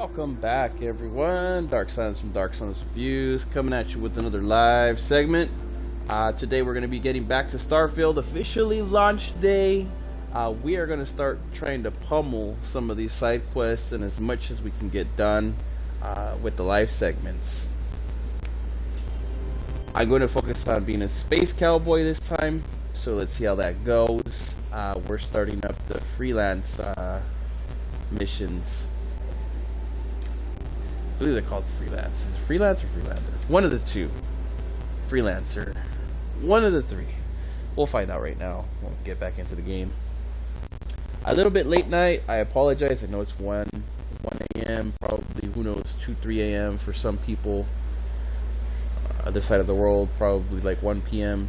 Welcome back, everyone. Dark Silence from Dark Silence Reviews, coming at you with another live segment. Today we're going to be getting back to Starfield, officially launch day. We are going to start trying to pummel some of these side quests and as much as we can get done with the live segments. I'm going to focus on being a Space Cowboy this time, so let's see how that goes. We're starting up the freelance missions. I believe they're called freelance. Is it freelance or freelander? One of the two. Freelancer. One of the three. We'll find out right now. We'll get back into the game. A little bit late night. I apologize. I know it's 1 a.m. Probably, who knows, 2, 3 a.m. for some people. Other side of the world, probably like 1 p.m.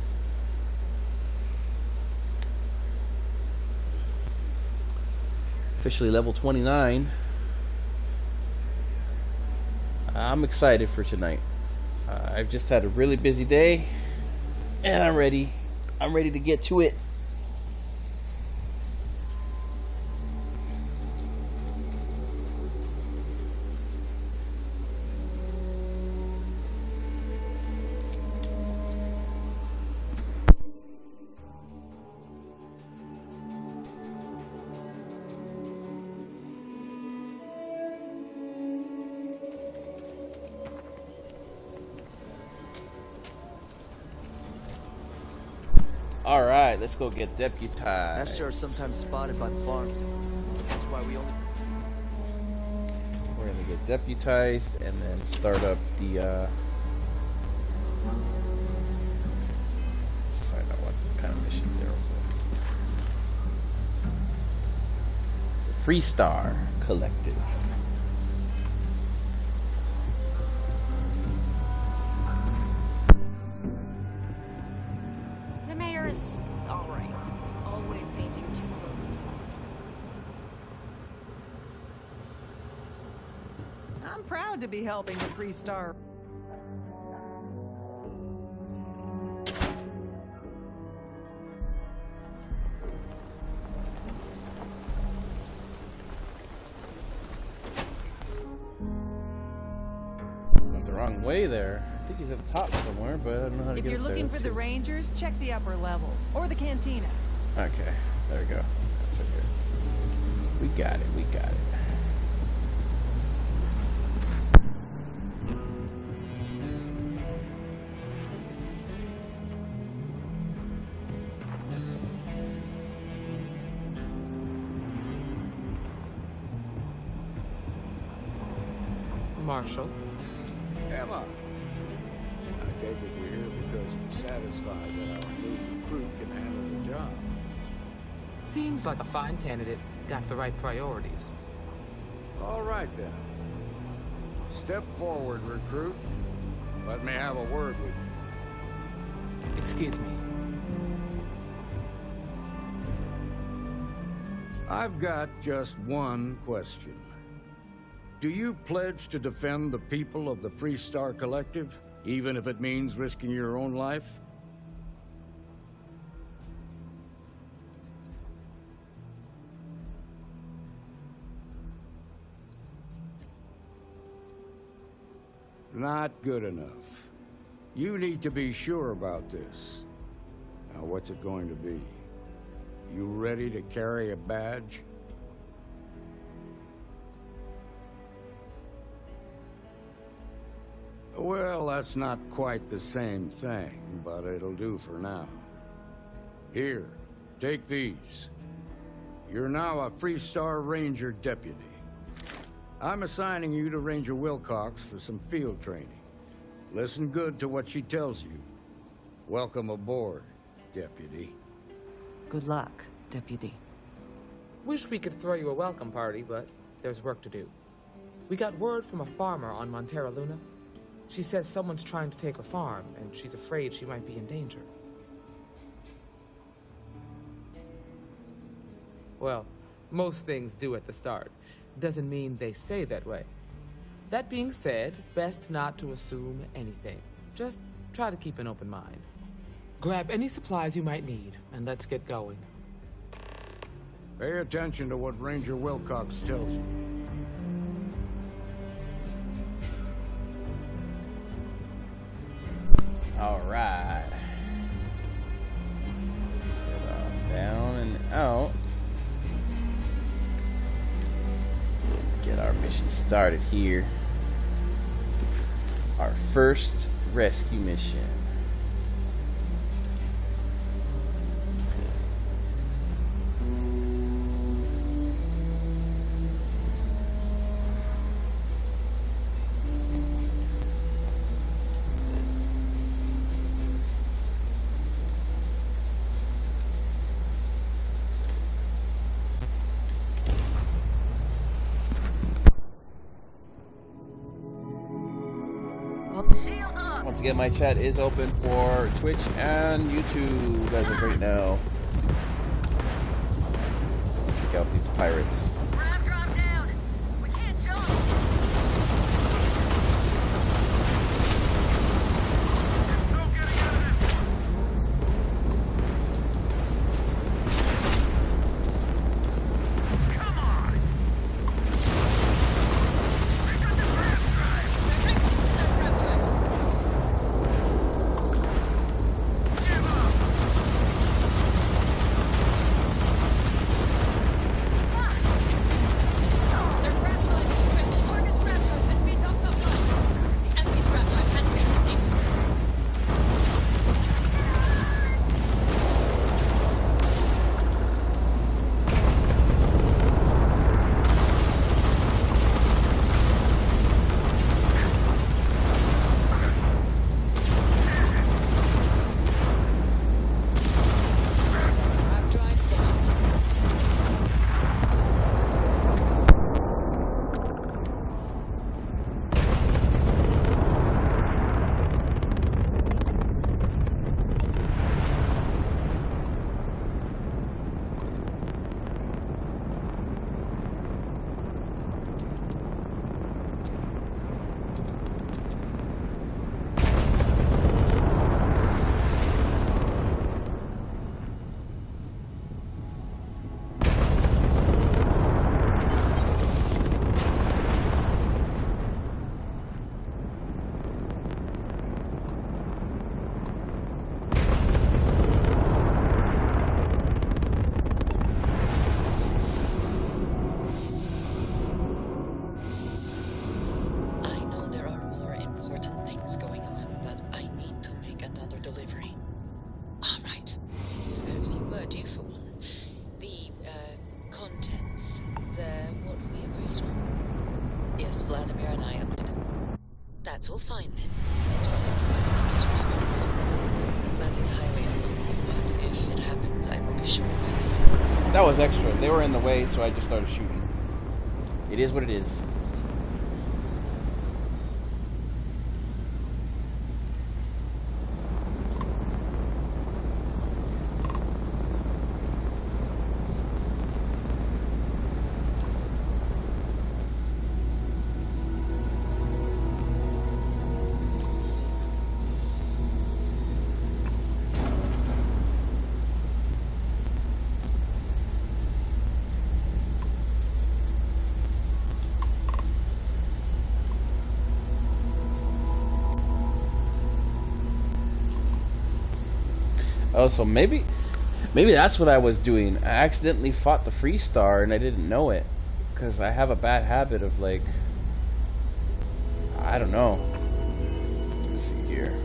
Officially level 29. I'm excited for tonight. I've just had a really busy day, and I'm ready. I'm ready to get to it. Alright, let's go get deputized. Astros are sometimes spotted by the farms. That's why we only... We're gonna get deputized and then start up the let's find out what kind of mission there will be. The Freestar Collective. Alright. Always painting too rosy. I'm proud to be helping the Freestar. Went the wrong way there. I think he's up top somewhere, but I don't know how to If get you're up there. looking for the Rangers, check the upper levels or the cantina. Okay, there we go. That's right here. We got it. We got it. Marshall. Emma. I take it you're here because you're satisfied that our new recruit can handle the job. Seems like a fine candidate. Got the right priorities. All right, then. Step forward, recruit. Let me have a word with you. Excuse me. I've got just one question. Do you pledge to defend the people of the Freestar Collective, even if it means risking your own life? Not good enough. You need to be sure about this. Now, what's it going to be? You ready to carry a badge? Well, that's not quite the same thing, but it'll do for now. Here, take these. You're now a Freestar Ranger deputy. I'm assigning you to Ranger Wilcox for some field training. Listen good to what she tells you. Welcome aboard, deputy. Good luck, deputy. Wish we could throw you a welcome party, but there's work to do. We got word from a farmer on Montera Luna. She says someone's trying to take her farm, and she's afraid she might be in danger. Well, most things do at the start. Doesn't mean they stay that way. That being said, best not to assume anything. Just try to keep an open mind. Grab any supplies you might need, and let's get going. Pay attention to what Ranger Wilcox tells you. Alright. Set off down and out. Get our mission started here. Our first rescue mission. Once again, my chat is open for Twitch and YouTube as of right now. Check out these pirates. That's all fine then. Do I have an immediate response? That is highly unlikely, but if it happens, I will be sure to. That was extra. They were in the way, so I just started shooting. It is what it is. Oh, so maybe that's what I was doing. I accidentally fought the free star and I didn't know it. Because I have a bad habit of, like, I don't know. Let's see here.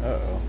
Uh-oh.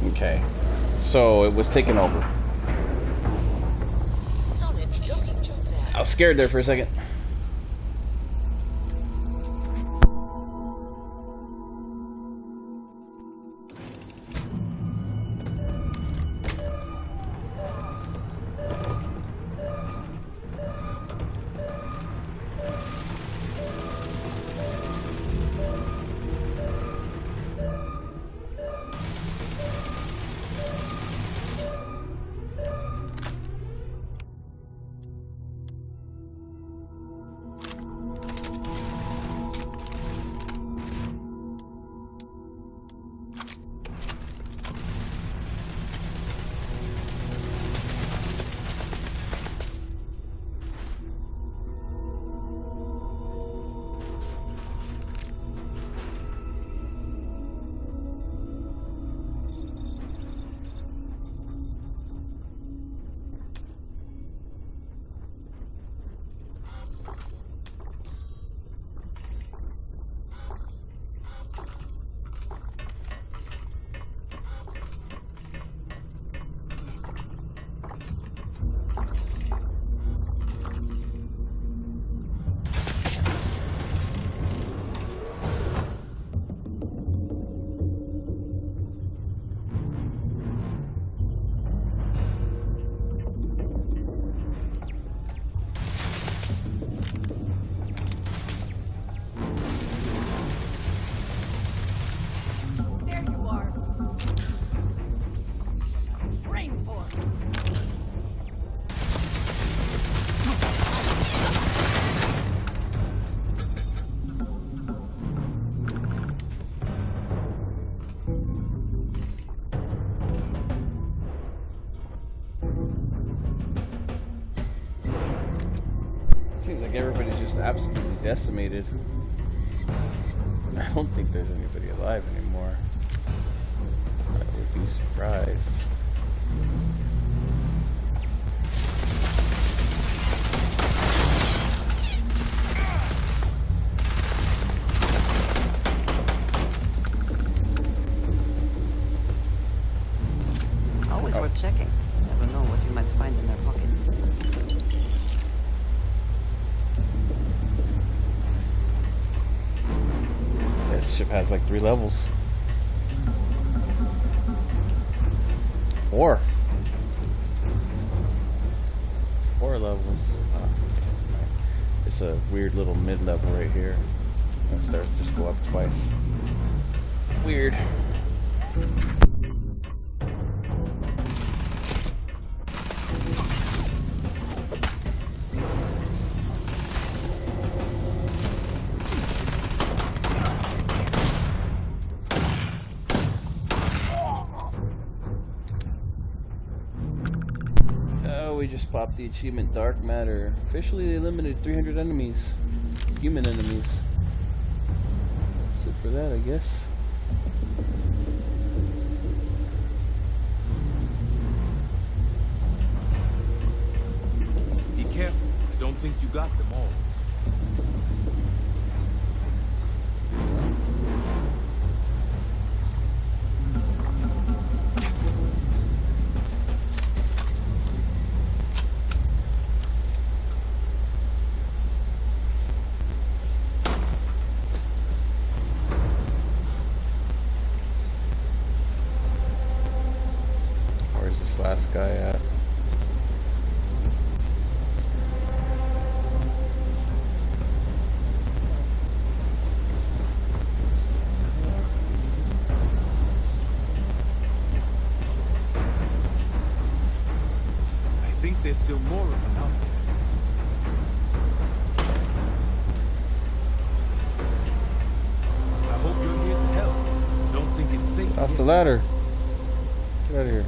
Okay. So it was taken over. Solid docking job there. I was scared there for a second. There you are. Brain form. Seems like everybody's just absolutely decimated. I don't think there's anybody alive anymore. I would be surprised. Always worth checking. Never know what you might find in their pockets. This ship has like 3 levels. 4 levels. It's a weird little mid-level right here. And stars just go up twice. Weird. We just popped the achievement Dark Matter. Officially they limited 300 enemies. Human enemies. That's it for that, I guess. Be careful. I don't think you got them all. Last guy at? I think there's still more of them out there. I hope you're here to help. Don't think it's safe. Off the ladder. Get out of here.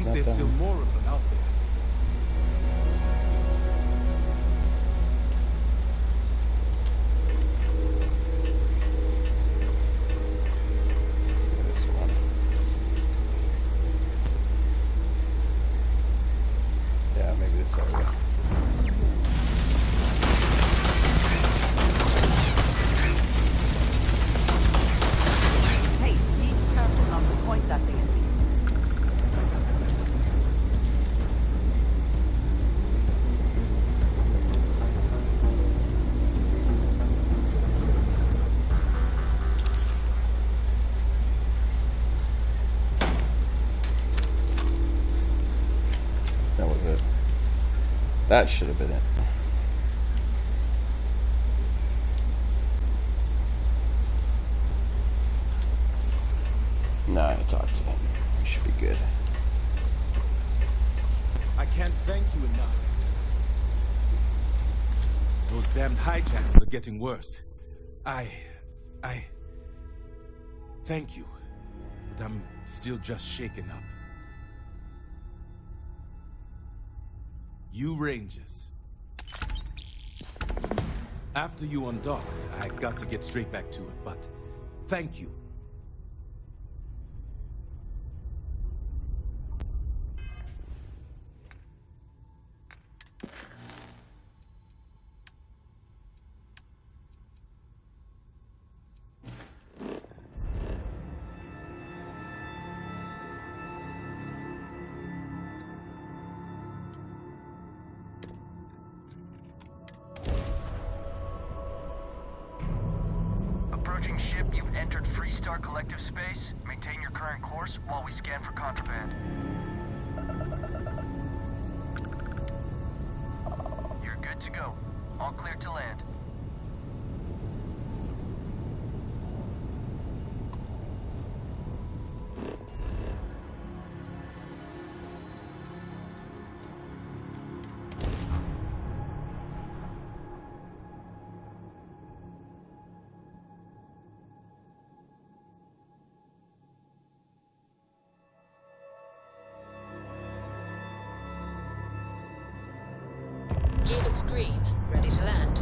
think there's still more of them out there. This one. Yeah, maybe this area. Hey, be careful not to point that thing at me. That was it. That should have been it. Nah, I talked to him. We should be good. I can't thank you enough. Those damned hijackers are getting worse. I thank you, but I'm still just shaken up. You Rangers. After you undock, I got to get straight back to it, but thank you. Approaching ship, you've entered Freestar Collective space. Maintain your current course while we scan for contraband. You're good to go. All clear to land. Gear looks green. Ready to land.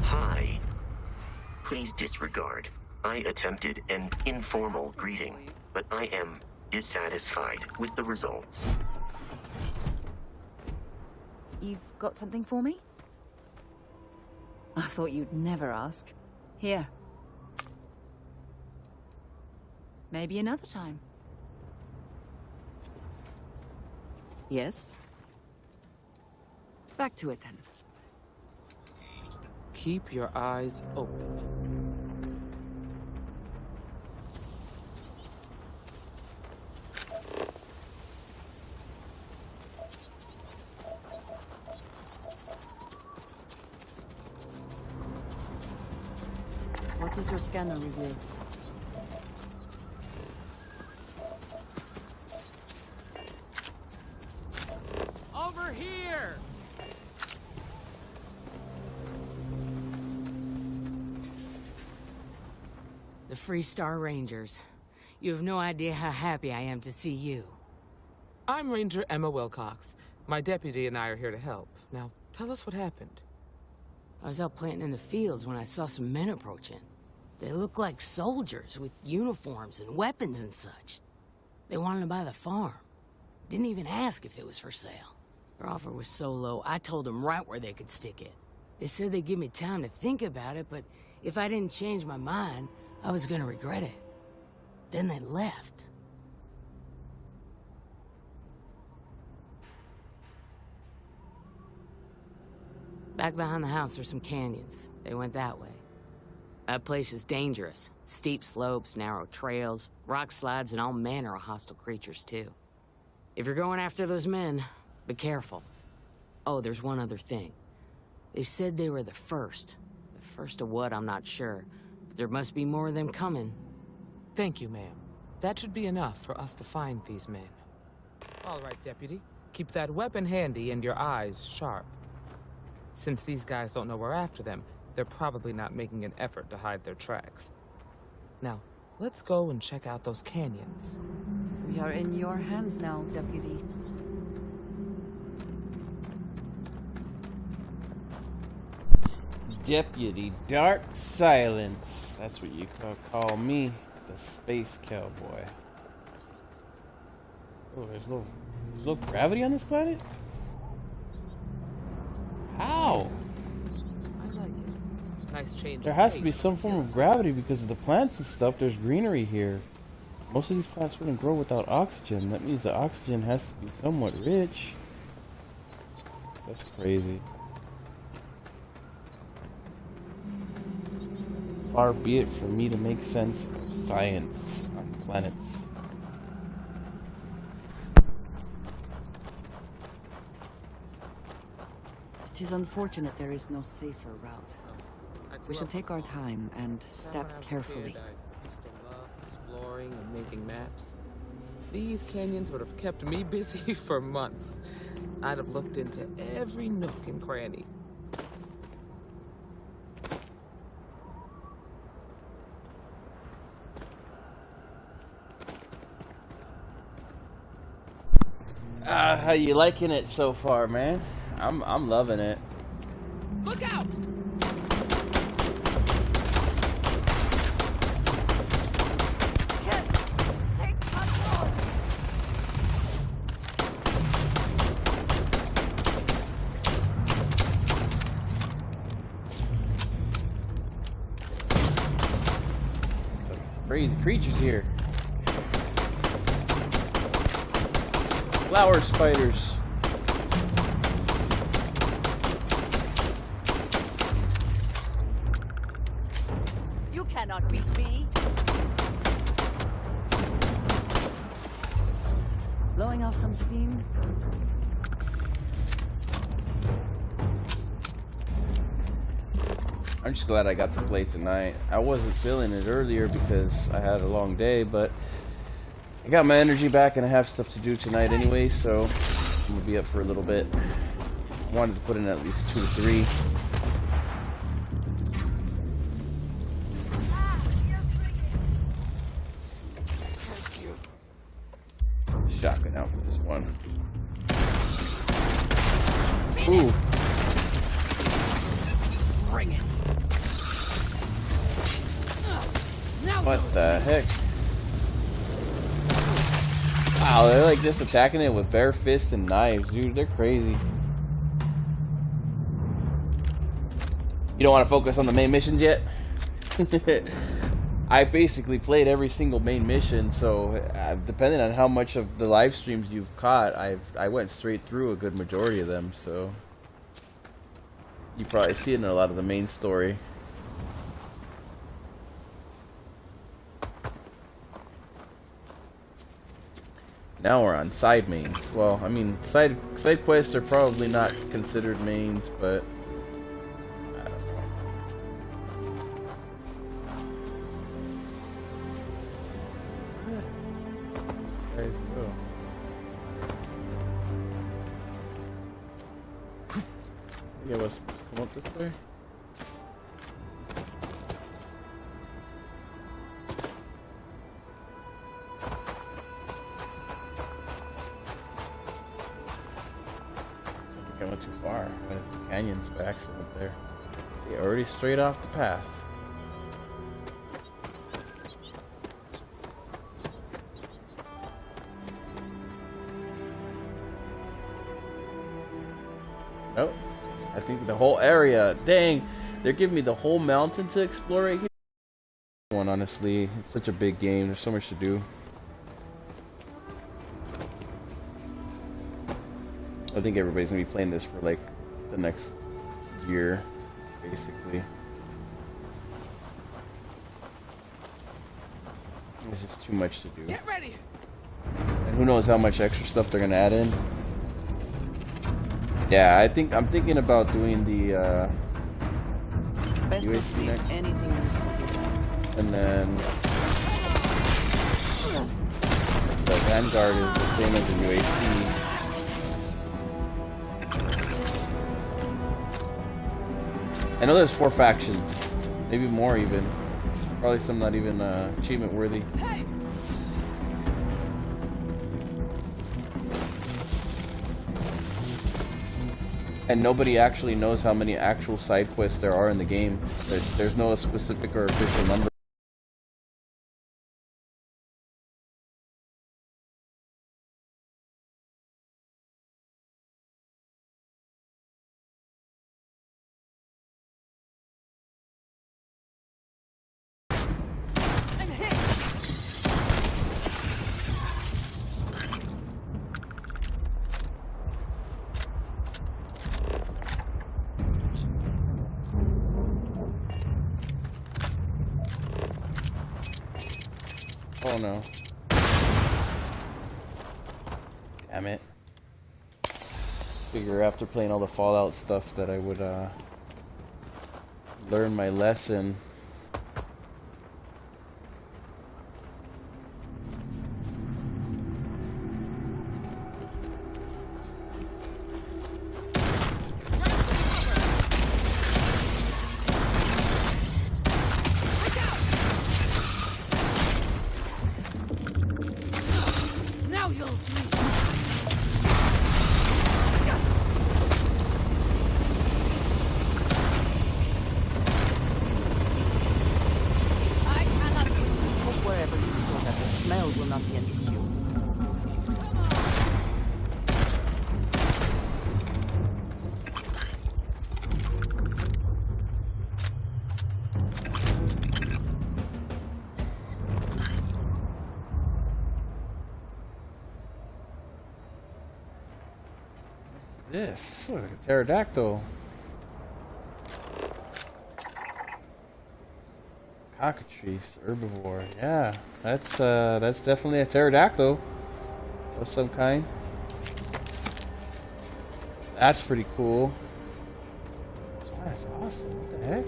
Hi. Please disregard. I attempted an informal greeting, but I am dissatisfied with the results. You've got something for me? I thought you'd never ask. Here. Maybe another time. Yes? Back to it then. Keep your eyes open. What does your scanner reveal? Over here! The Freestar Rangers. You have no idea how happy I am to see you. I'm Ranger Emma Wilcox. My deputy and I are here to help. Now, tell us what happened. I was out planting in the fields when I saw some men approaching. They looked like soldiers with uniforms and weapons and such. They wanted to buy the farm. Didn't even ask if it was for sale. Their offer was so low, I told them right where they could stick it. They said they'd give me time to think about it, but if I didn't change my mind, I was gonna regret it. Then they left. Back behind the house are some canyons. They went that way. That place is dangerous. Steep slopes, narrow trails, rock slides, and all manner of hostile creatures, too. If you're going after those men, be careful. Oh, there's one other thing. They said they were the first. The first of what, I'm not sure. But there must be more of them coming. Thank you, ma'am. That should be enough for us to find these men. All right, Deputy. Keep that weapon handy and your eyes sharp. Since these guys don't know we're after them, they're probably not making an effort to hide their tracks. Now, let's go and check out those canyons. We are in your hands now, Deputy. Deputy Dark Silence. That's what you call me, the Space Cowboy. Oh, there's no gravity on this planet? How? I like it. Nice change. There has to be some form of gravity because of the plants and stuff. There's greenery here. Most of these plants wouldn't grow without oxygen. That means the oxygen has to be somewhat rich. That's crazy. Far be it for me to make sense of science on planets. It is unfortunate there is no safer route. We should take our time and step carefully. I used to love exploring and making maps. These canyons would have kept me busy for months. I'd have looked into every nook and cranny. How you liking it so far, man? I'm loving it. Look out! Take control! Crazy creatures here. Flower spiders. You cannot beat me. Blowing off some steam? I'm just glad I got to play tonight. I wasn't feeling it earlier because I had a long day, but I got my energy back and I have stuff to do tonight anyway, so I'm gonna be up for a little bit. I wanted to put in at least 2 to 3. Shotgun out for this one. Ooh. Bring it. What the heck? Wow, they're like just attacking it with bare fists and knives, dude. They're crazy. You don't want to focus on the main missions yet? I basically played every single main mission, so depending on how much of the live streams you've caught, I went straight through a good majority of them, so you probably see it in a lot of the main story. Now we're on side mains. Well, I mean, side quests are probably not considered mains, but I don't know. Guys, go. Yeah, what's supposed to come up this way? I went too far. I went into the canyons by accident there. See, already straight off the path. Oh, I think the whole area. Dang, they're giving me the whole mountain to explore right here. One, honestly, it's such a big game. There's so much to do. I think everybody's gonna be playing this for like the next year, basically. It's just too much to do. Get ready. And who knows how much extra stuff they're gonna add in. Yeah, I'm thinking about doing the Best UAC of next. anything useful. And then the Vanguard is the same as the UAC. I know there's 4 factions, maybe more even. Probably some not even achievement worthy. Hey. And nobody actually knows how many actual side quests there are in the game. There's no specific or official number. Oh no. Damn it. Figure after playing all the Fallout stuff that I would learn my lesson. This look like a pterodactyl. Cockatrice, herbivore. Yeah, that's definitely a pterodactyl of some kind. That's pretty cool. That's awesome. What the heck?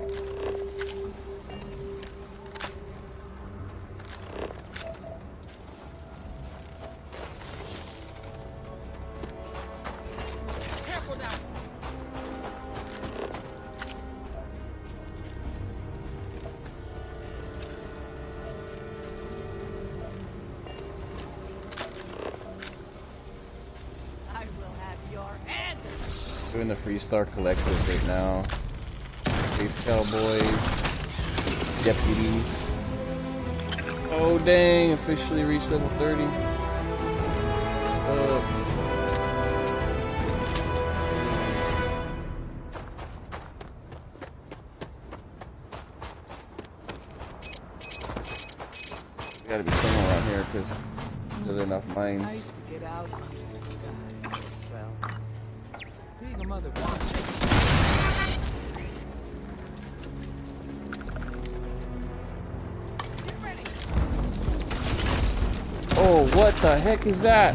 Doing the Freestar Collective right now. Space Cowboys, deputies. Oh dang! Officially reached level 30. Gotta be somewhere around here because there's enough mines. Nice to get out into the sky. Well, being a mother. Oh, what the heck is that?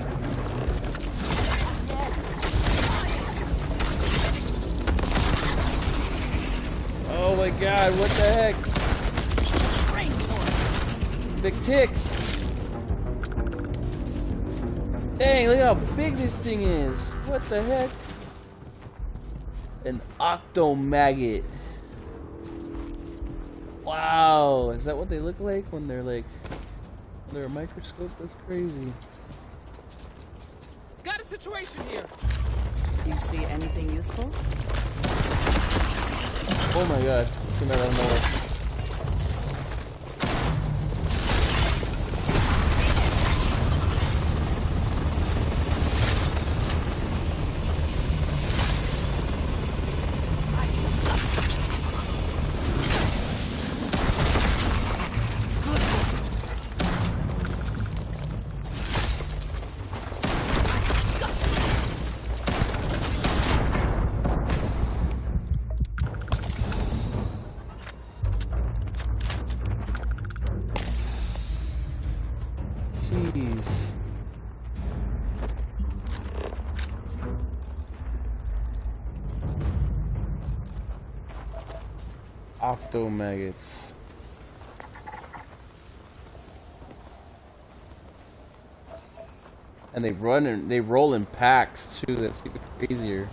Oh my god, what the heck? Big ticks! Dang, look how big this thing is! What the heck? An octomaggot. Wow, is that what they look like when they're like under a microscope? That's crazy. Got a situation here. You see anything useful? Oh my god, came out of nowhere. Jeez. Octomaggots. And they roll in packs too. That's even crazier.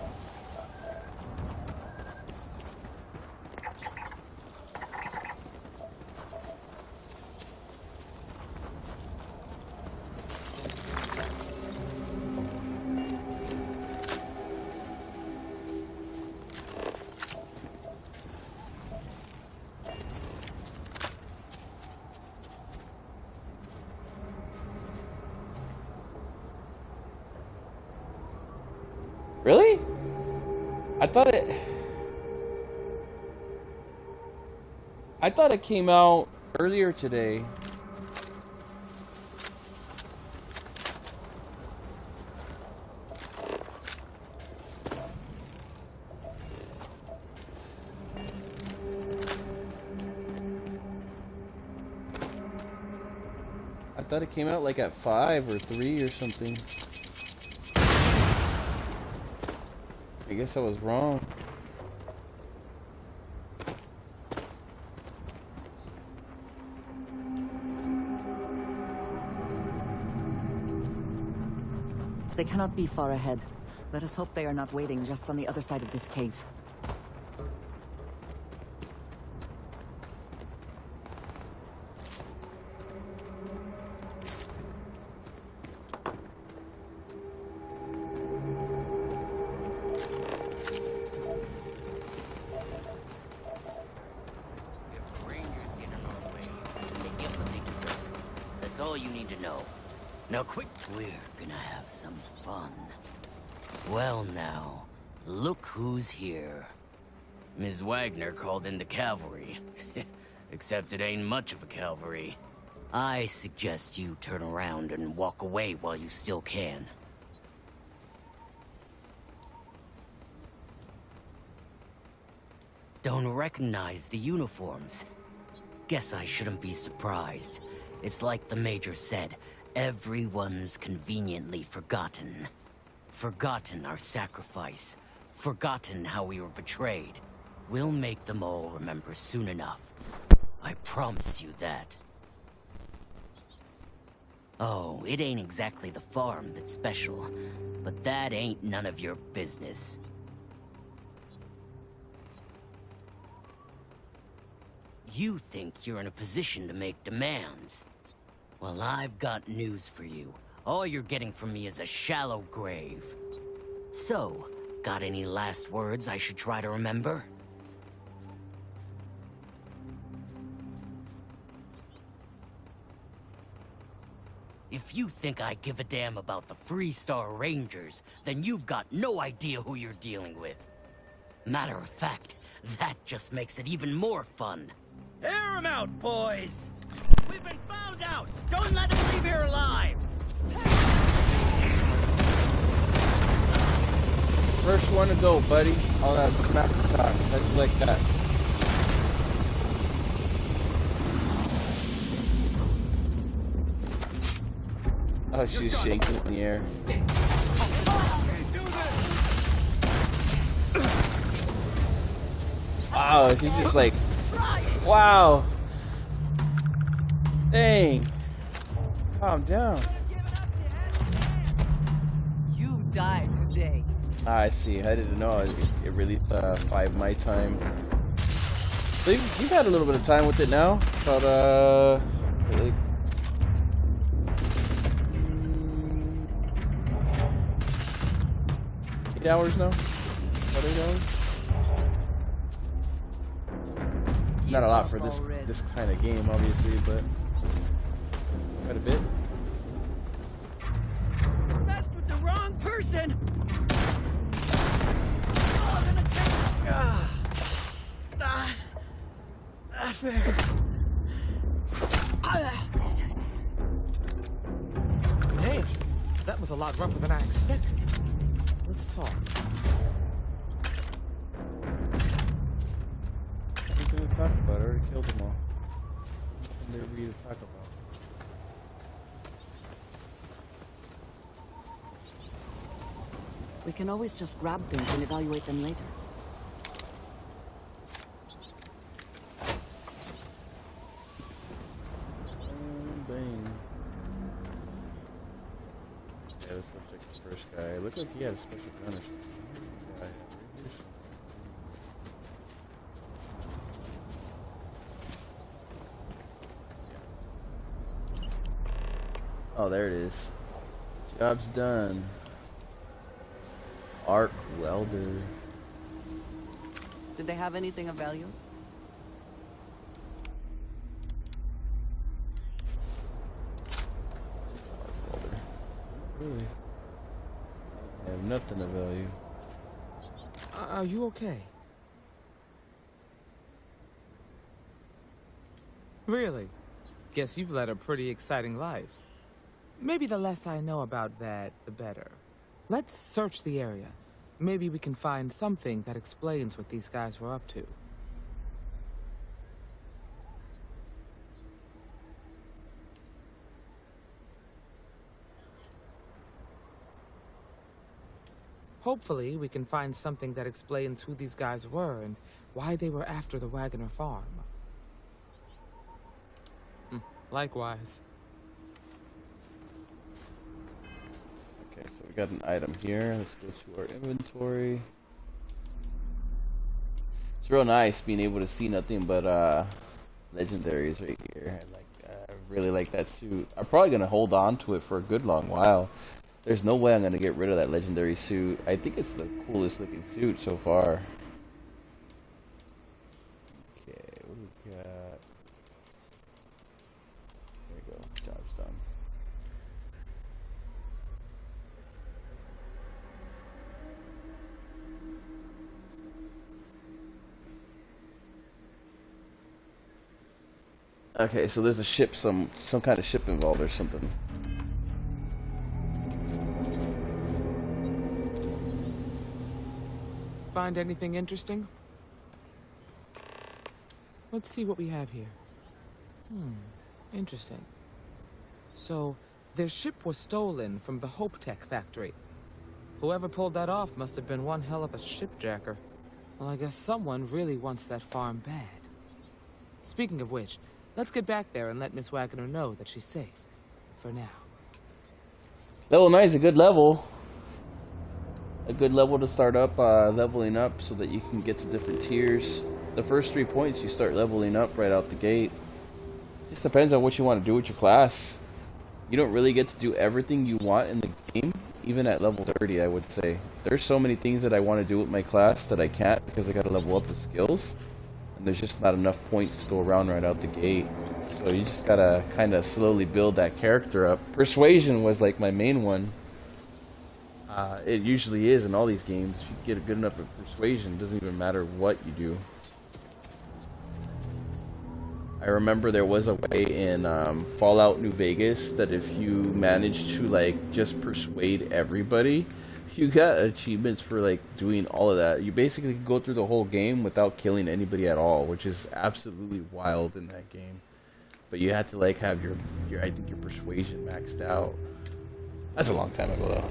Really? I thought it came out earlier today. I thought it came out like at 5 or 3 or something. I guess I was wrong. They cannot be far ahead. Let us hope they are not waiting just on the other side of this cave. All you need to know. Now quick, we're gonna have some fun. Well now, look who's here. Ms. Wagner called in the cavalry. Except it ain't much of a cavalry. I suggest you turn around and walk away while you still can. Don't recognize the uniforms. Guess I shouldn't be surprised. It's like the Major said, everyone's conveniently forgotten. Forgotten our sacrifice. Forgotten how we were betrayed. We'll make them all remember soon enough. I promise you that. Oh, it ain't exactly the farm that's special, but that ain't none of your business. You think you're in a position to make demands. Well, I've got news for you. All you're getting from me is a shallow grave. So, got any last words I should try to remember? If you think I give a damn about the Freestar Rangers, then you've got no idea who you're dealing with. Matter of fact, that just makes it even more fun. Air 'em out, boys! We've been found out! Don't let them leave here alive! First one to go, buddy. All that smack talk. How'd you like that? Oh, she's shaking in the air. Wow, she's just like, wow. Dang. Calm down. You died today. I see. I didn't know it released 5 my time. So you've had a little bit of time with it now. About like 8 hours now. About 8 hours. Not a lot for this kind of game, obviously, but quite a bit. You messed with the wrong person. I'm gonna take. Not fair. Hey, that was a lot rougher than I expected. Let's talk. Nothing to talk about. I already killed them all. Nothing there for you to talk about. We can always just grab things and evaluate them later. Bang. Yeah, let's go check the first guy. It looked like he had a special gun or something. Oh, there it is. Job's done. Arc welder. Did they have anything of value? Arc welder. Really? I have nothing of value. Are you okay? Really? Guess you've led a pretty exciting life. Maybe the less I know about that, the better. Let's search the area. Maybe we can find something that explains what these guys were up to. Hopefully, we can find something that explains who these guys were and why they were after the Wagoner farm. Likewise. Okay, so we got an item here. Let's go to our inventory. It's real nice being able to see nothing but legendaries right here. I really like that suit. I'm probably gonna hold on to it for a good long while. There's no way I'm gonna get rid of that legendary suit. I think it's the coolest looking suit so far. Okay, what do we got? There we go. Job's done. Okay, so there's a ship, some kind of ship involved or something. Find anything interesting? Let's see what we have here. Interesting. So, their ship was stolen from the Hope Tech factory. Whoever pulled that off must have been one hell of a shipjacker. Well, I guess someone really wants that farm bad. Speaking of which, let's get back there and let Miss Wagoner know that she's safe. For now. Level 9 is a good level. A good level to start up, leveling up so that you can get to different tiers. The first 3 points you start leveling up right out the gate. Just depends on what you want to do with your class. You don't really get to do everything you want in the game, even at level 30, I would say. There's so many things that I want to do with my class that I can't because I got to level up the skills. And there's just not enough points to go around right out the gate. So you just gotta kind of slowly build that character up. Persuasion was like my main one. It usually is in all these games. If you get good enough at persuasion, it doesn't even matter what you do. I remember there was a way in Fallout New Vegas that if you managed to like just persuade everybody, you got achievements for like doing all of that. You basically could go through the whole game without killing anybody at all, which is absolutely wild in that game. But you had to like have your I think your persuasion maxed out. That's a long time ago though.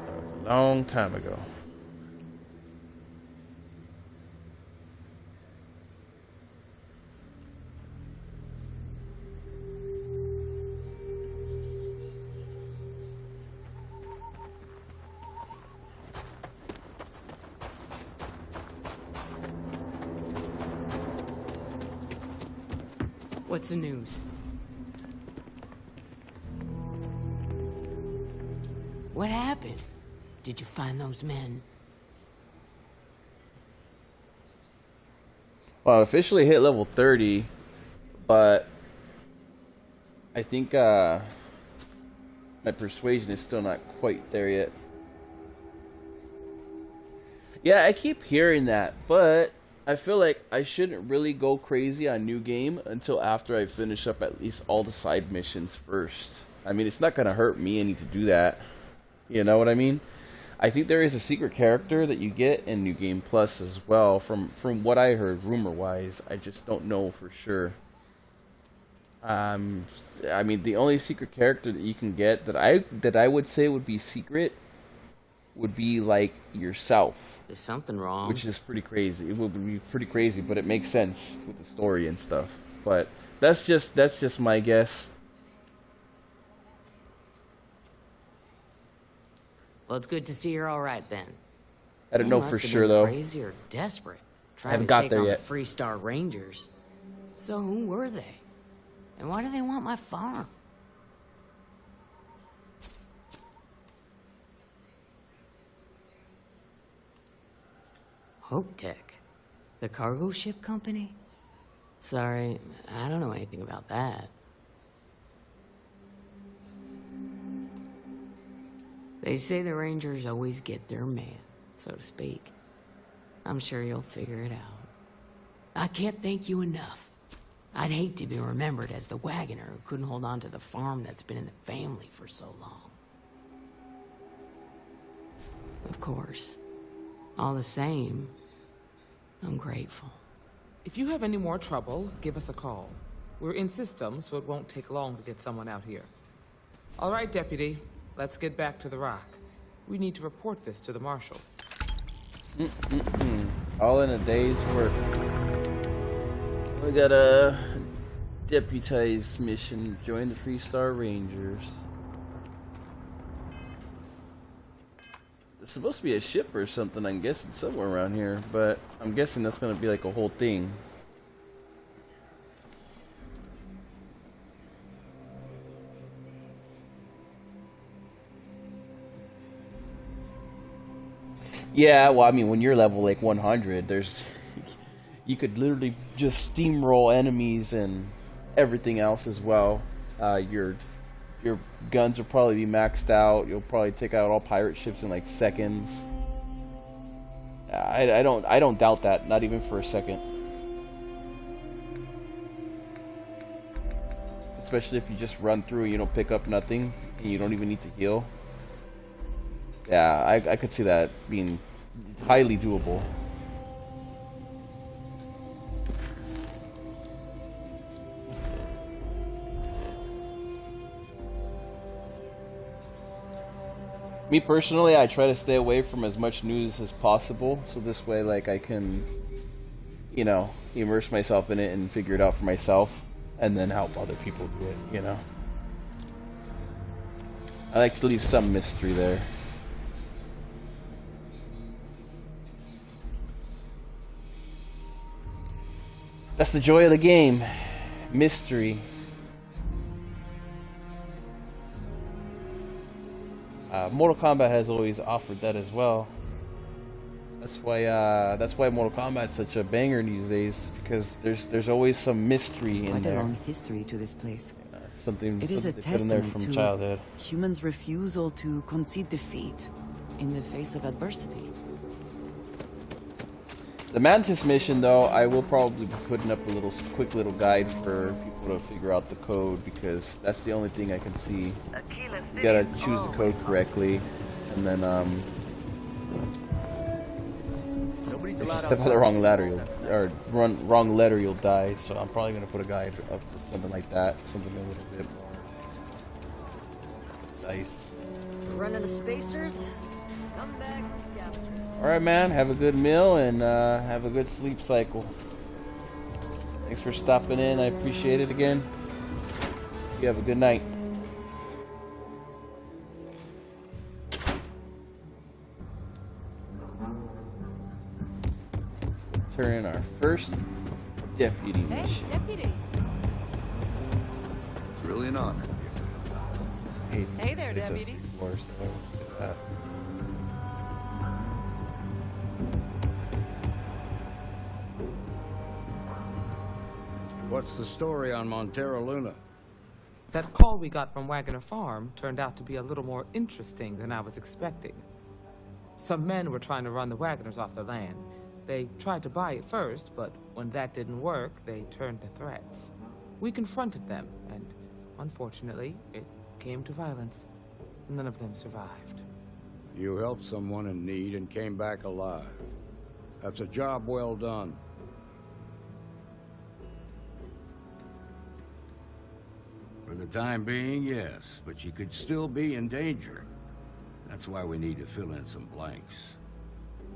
That was a long time ago. What's the news? What happened? Did you find those men? Well, I officially hit level 30, but I think my persuasion is still not quite there yet. Yeah, I keep hearing that, but I feel like I shouldn't really go crazy on new game until after I finish up at least all the side missions first. I mean, it's not going to hurt me any to do that. You know what I mean? I think there is a secret character that you get in New Game Plus as well, from what I heard rumor-wise. I just don't know for sure. I mean, the only secret character that you can get that I would say would be secret would be like yourself. There's something wrong. Which is pretty crazy. It would be pretty crazy, but it makes sense with the story and stuff. But that's just my guess. Well, it's good to see you're all right then. I don't know for sure though. Crazy or desperate. I haven't got there yet. The Freestar Rangers. So who were they? And why do they want my farm? Hope Tech, the cargo ship company? Sorry, I don't know anything about that. They say the Rangers always get their man, so to speak. I'm sure you'll figure it out. I can't thank you enough. I'd hate to be remembered as the wagoner who couldn't hold on to the farm that's been in the family for so long. Of course. All the same, I'm grateful. If you have any more trouble, give us a call. We're in system, so it won't take long to get someone out here. All right, Deputy. Let's get back to the rock. We need to report this to the Marshal. All in a day's work. We got a deputized mission. Join the Freestar Rangers. There's supposed to be a ship or something, I'm guessing, somewhere around here. But I'm guessing that's going to be like a whole thing. Yeah, well, I mean, when you're level like 100, there's you could literally just steamroll enemies and everything else as well. Your guns will probably be maxed out. You'll probably take out all pirate ships in like seconds. I don't doubt that, not even for a second. Especially if you just run through and you don't pick up nothing and you don't even need to heal. Yeah, I could see that being highly doable. Me personally, I try to stay away from as much news as possible, so this way, like, I can, you know, immerse myself in it and figure it out for myself, and then help other people do it, you know. I like to leave some mystery there. That's the joy of the game. Mystery. Mortal Kombat has always offered that as well. That's why Mortal Kombat's such a banger these days, because there's always some mystery in there. Quite a long history to this place. Something It is a they put in there testament from to childhood. humans' refusal to concede defeat in the face of adversity. The Mantis mission, though, I will probably be putting up a quick little guide for people to figure out the code, because that's the only thing I can see. You gotta choose the code correctly, and then if you step on the wrong letter, wrong letter, you'll die. So I'm probably gonna put a guide up with something like that, something a little bit more concise. Running the spacers, scumbags and scavengers. Alright, man, have a good meal and have a good sleep cycle. Thanks for stopping in, I appreciate it again. You have a good night. Let's go turn in our first deputy mission. Hey, deputy. It's really an honor. Hey there, deputy. Floors, so I won't say that. What's the story on Montero Luna? That call we got from Wagoner Farm turned out to be a little more interesting than I was expecting. Some men were trying to run the Wagoners off their land. They tried to buy it first, but when that didn't work, they turned to threats. We confronted them, and unfortunately, it came to violence. None of them survived. You helped someone in need and came back alive. That's a job well done. the time being, yes, but she could still be in danger. That's why we need to fill in some blanks.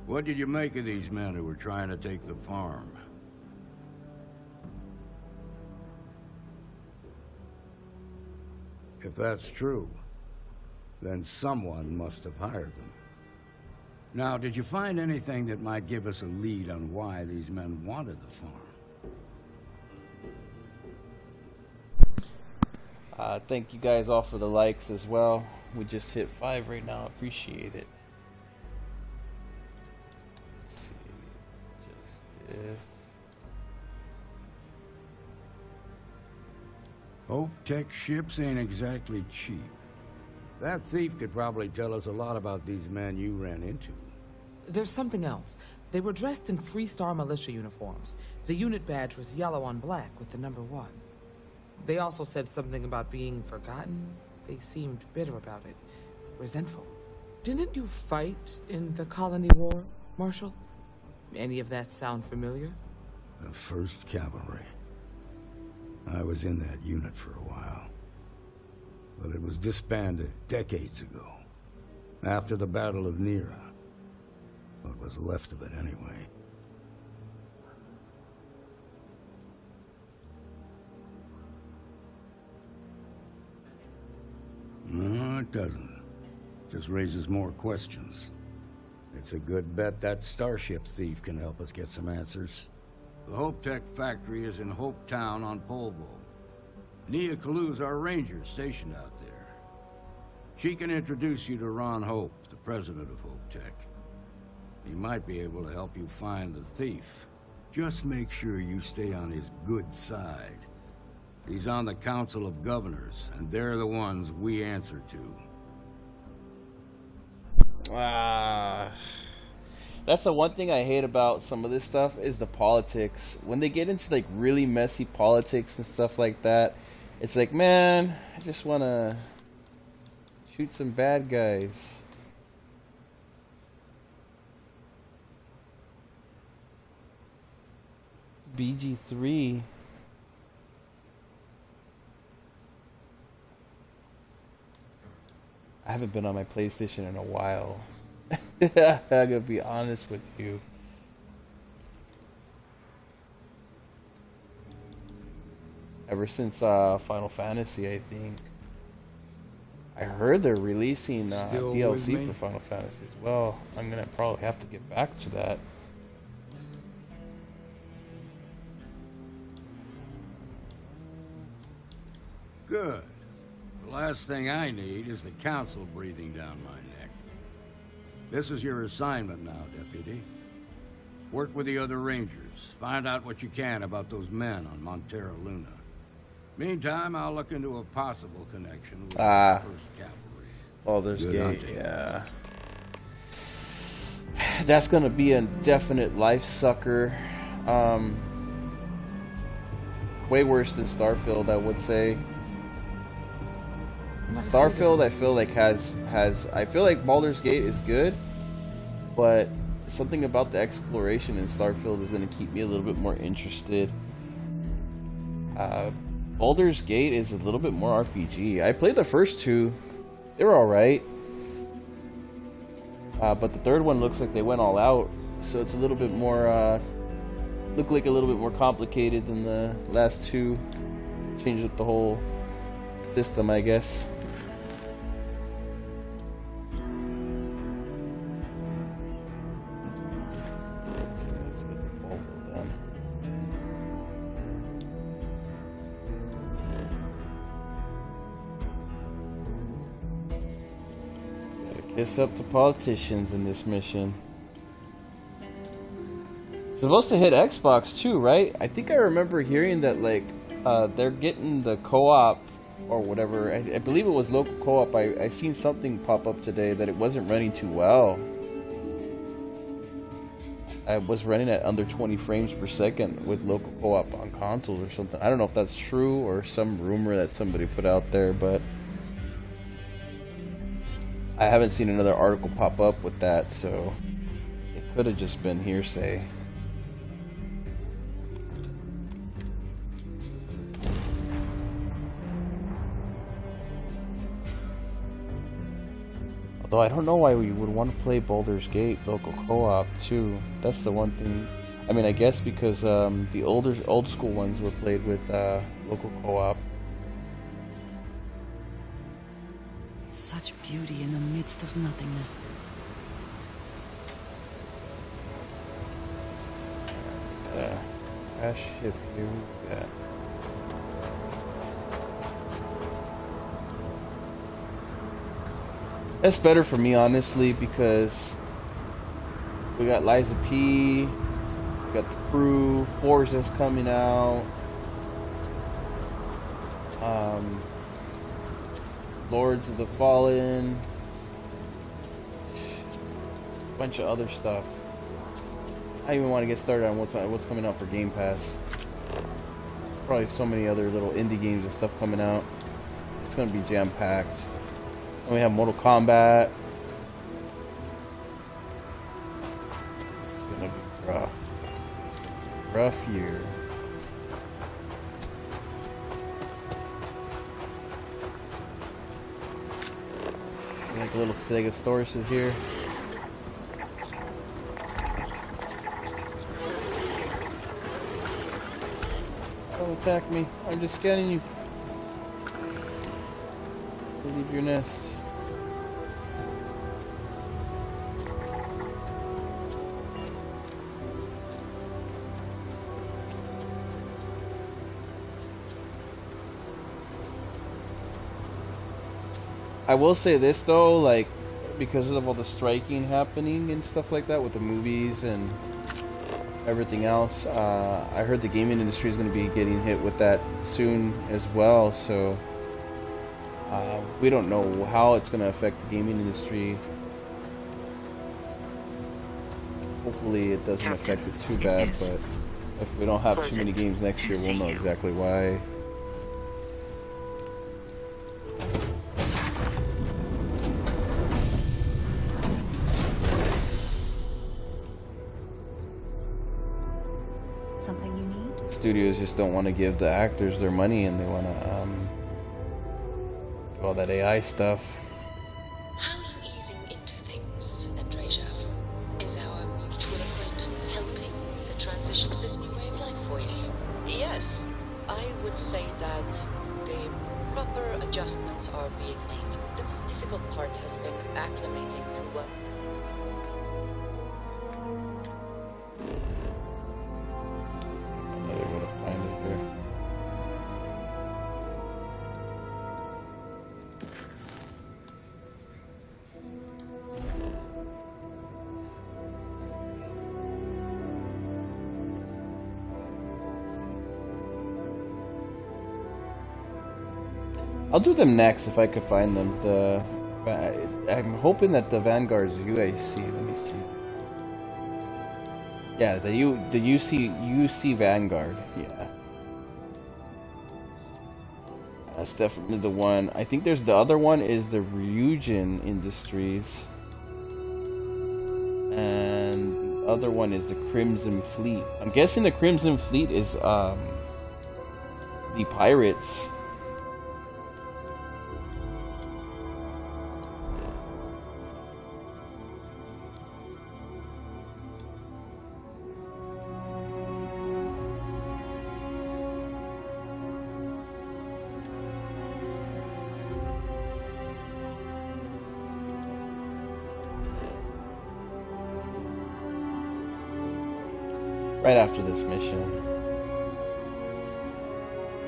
What did you make of these men who were trying to take the farm? If that's true, then someone must have hired them. Now, did you find anything that might give us a lead on why these men wanted the farm? Thank you guys all for the likes as well. We just hit 5 right now. Appreciate it. Let's see. Just this. Hope Tech ships ain't exactly cheap. That thief could probably tell us a lot about these men you ran into. There's something else. They were dressed in Freestar militia uniforms. The unit badge was yellow on black with the number 1. They also said something about being forgotten. They seemed bitter about it. Resentful. Didn't you fight in the Colony War, Marshal? Any of that sound familiar? The 1st Cavalry. I was in that unit for a while. But it was disbanded decades ago. After the Battle of Nera. What was left of it anyway. No, it doesn't. Just raises more questions. It's a good bet that starship thief can help us get some answers. The Hope Tech factory is in Hope Town on Polvo. Nia Kalu's our ranger stationed out there. She can introduce you to Ron Hope, the president of Hope Tech. He might be able to help you find the thief. Just make sure you stay on his good side. He's on the Council of Governors, and they're the ones we answer to. That's the one thing I hate about some of this stuff is the politics. When they get into like really messy politics and stuff like that, it's like, man, I just want to shoot some bad guys. BG3. I haven't been on my PlayStation in a while. I'm gonna be honest with you. Ever since Final Fantasy, I think. I heard they're releasing DLC for Final Fantasy as well. I'm gonna probably have to get back to that. Good. The last thing I need is the Council breathing down my neck. This is your assignment now, Deputy. Work with the other Rangers. Find out what you can about those men on Montera Luna. Meantime, I'll look into a possible connection with the 1st Cavalry. Baldur's Gate, yeah. That's gonna be a definite life sucker. Way worse than Starfield, I would say. Starfield, I feel like I feel like Baldur's Gate is good, but something about the exploration in Starfield is going to keep me a little bit more interested. Baldur's Gate is a little bit more RPG. I played the first 2; they were all right, but the 3rd one looks like they went all out, so it's a little bit more look like a little bit more complicated than the last 2. Changed up the whole system, I guess. Let's get the Polvo done. Gotta kiss up to politicians in this mission. It's supposed to hit Xbox too, right? I think I remember hearing that like they're getting the co-op or whatever. I believe it was local co-op. I seen something pop up today that it wasn't running too well. I was running at under 20 frames per second with local co-op on consoles or something. I don't know if that's true or some rumor that somebody put out there, but I haven't seen another article pop up with that, so it could have just been hearsay. Though I don't know why we would want to play Baldur's Gate local co-op too. That's the one thing. I mean, I guess because the old school ones were played with local co-op. Such beauty in the midst of nothingness. Crash ship here. Yeah. That's better for me, honestly, because we got Liza P, we got the crew, Forza's coming out, Lords of the Fallen, a bunch of other stuff. I don't even want to get started on what's coming out for Game Pass. There's probably so many other little indie games and stuff coming out. It's gonna be jam-packed. And we have Mortal Kombat. It's gonna be rough. It's gonna be a rough year. Like little Stegosaurus here. Don't attack me. I'm just scanning you. Leave your nest. I will say this though, like, because of all the striking happening and stuff like that with the movies and everything else, I heard the gaming industry is going to be getting hit with that soon as well, so we don't know how it's going to affect the gaming industry. Hopefully it doesn't affect it too bad, but if we don't have too many games next year, we'll know exactly why. Something you need? Studios just don't want to give the actors their money, and they want to do all that AI stuff. How are you easing into things, Andreja? Is our mutual acquaintance helping the transition to this new way of life for you? Yes, I would say that the proper adjustments are being made. The most difficult part has been acclimating to what... I'm not able to find it here. I'll do them next if I could find them. I'm hoping that the Vanguard's UAC. Let me see. Yeah, the UC Vanguard. Yeah, that's definitely the one. I think there's the other one is the Ryujin Industries, and the other one is the Crimson Fleet. I'm guessing the Crimson Fleet is the pirates. Right after this mission.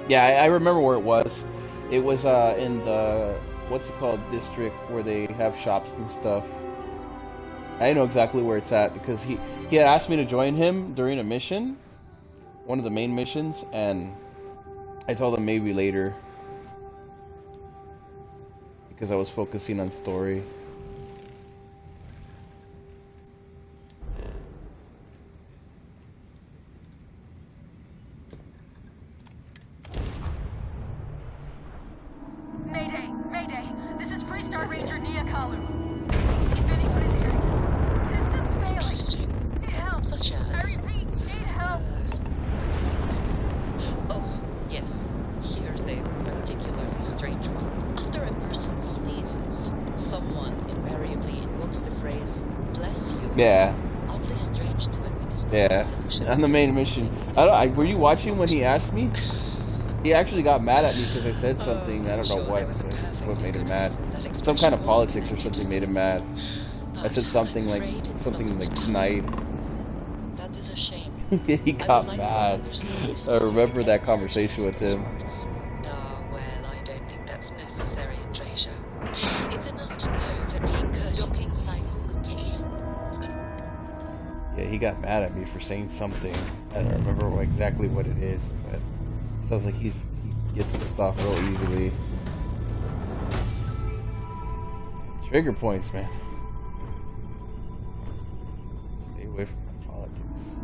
Yeah, I remember where it was. It was in the, what's it called, district where they have shops and stuff. I know exactly where it's at because he had asked me to join him during a mission, one of the main missions, and I told him maybe later because I was focusing on story. Here's a particularly strange one. After a person sneezes, someone Yeah. Oddly strange to administer. Yeah. On the main mission. Were you watching when he asked me? He actually got mad at me because I said something. I don't know what made him mad. Some kind of politics or something made him mad. I said something like snide. That is a shame. He got mad. I remember that conversation with him. Well, I don't think that's necessary, Andresia. It's enough to know that being courteous. Docking cycle complete. Yeah, he got mad at me for saying something. I don't remember exactly what it is, but it sounds like he gets pissed off real easily. Trigger points, man. Stay away from my politics.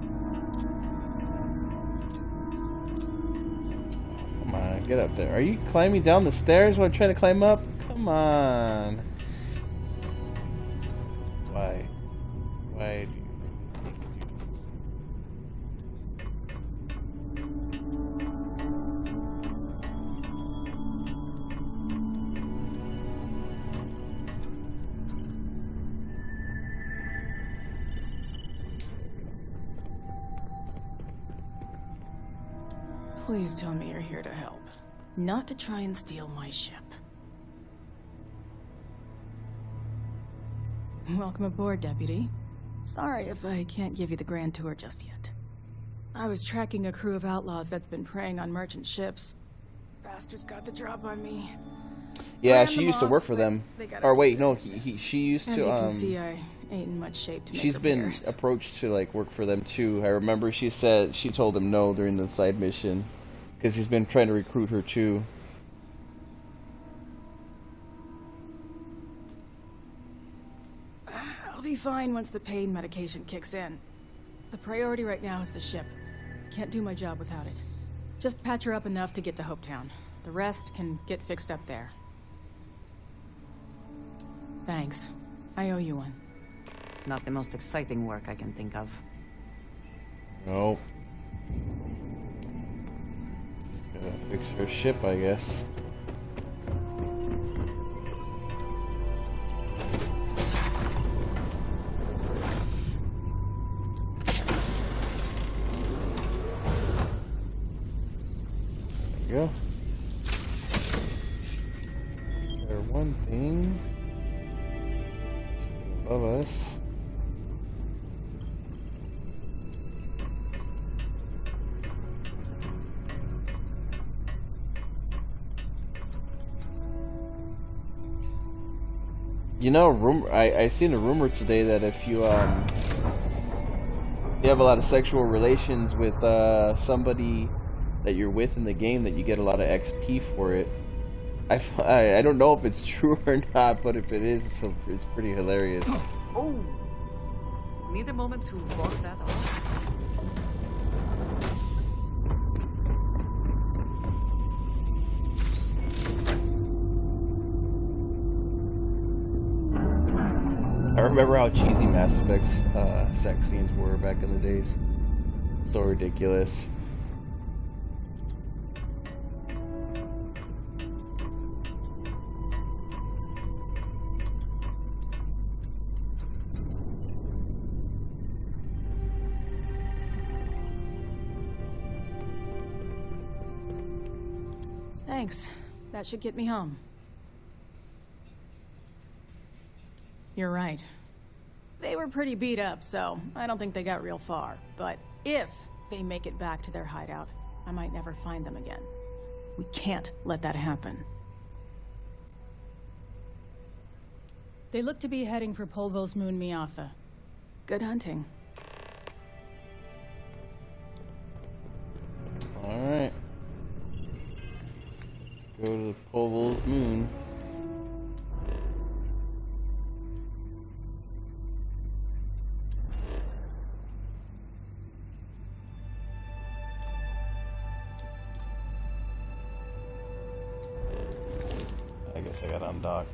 Come on, get up there. Are you climbing down the stairs while I'm trying to climb up? Come on. Why? Why do you think you do? Please tell me you're here to help, not to try and steal my ship. Welcome aboard, Deputy. Sorry if I can't give you the grand tour just yet. I was tracking a crew of outlaws that's been preying on merchant ships. Bastards got the drop on me. Yeah, she used to work for them. Or wait, no, she used to. As you can see, I ain't in much shape to make She's been repairs. approached to like work for them too. I remember she told him no during the side mission because he's been trying to recruit her too. I'll be fine once the pain medication kicks in. The priority right now is the ship. Can't do my job without it. Just patch her up enough to get to Hopetown. The rest can get fixed up there. Thanks. I owe you one. Not the most exciting work I can think of. No. Just gotta fix her ship, I guess. There you go. There one thing. Something above us. You know, I seen a rumor today that if you you have a lot of sexual relations with somebody that you're with in the game, that you get a lot of XP for it. I don't know if it's true or not, but if it is, it's pretty hilarious. Oh! Need a moment to walk that off. I remember how cheesy Mass Effect's sex scenes were back in the days. So ridiculous. Thanks. That should get me home. You're right. They were pretty beat up, so I don't think they got real far. But if they make it back to their hideout, I might never find them again. We can't let that happen. They look to be heading for Polvo's moon Miatha. Good hunting. Alright. Let's go to the Polvo's moon. I guess I got undocked.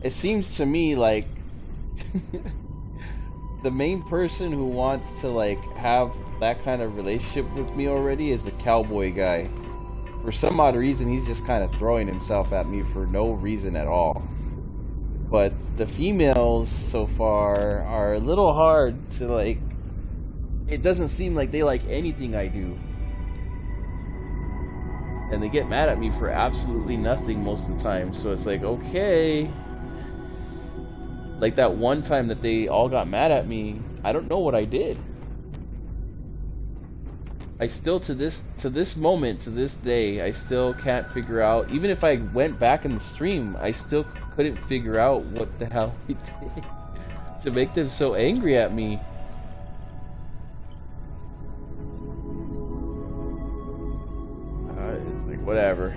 It seems to me like the main person who wants to like have that kind of relationship with me already is the cowboy guy. For some odd reason, he's just kind of throwing himself at me for no reason at all. But the females so far are a little hard to like. It doesn't seem like they like anything I do. And they get mad at me for absolutely nothing most of the time. So it's like, okay. Like that one time that they all got mad at me, I don't know what I did. I still, to this moment, to this day, I still can't figure out. Even if I went back in the stream, I still couldn't figure out what the hell I did to make them so angry at me. It's like, whatever.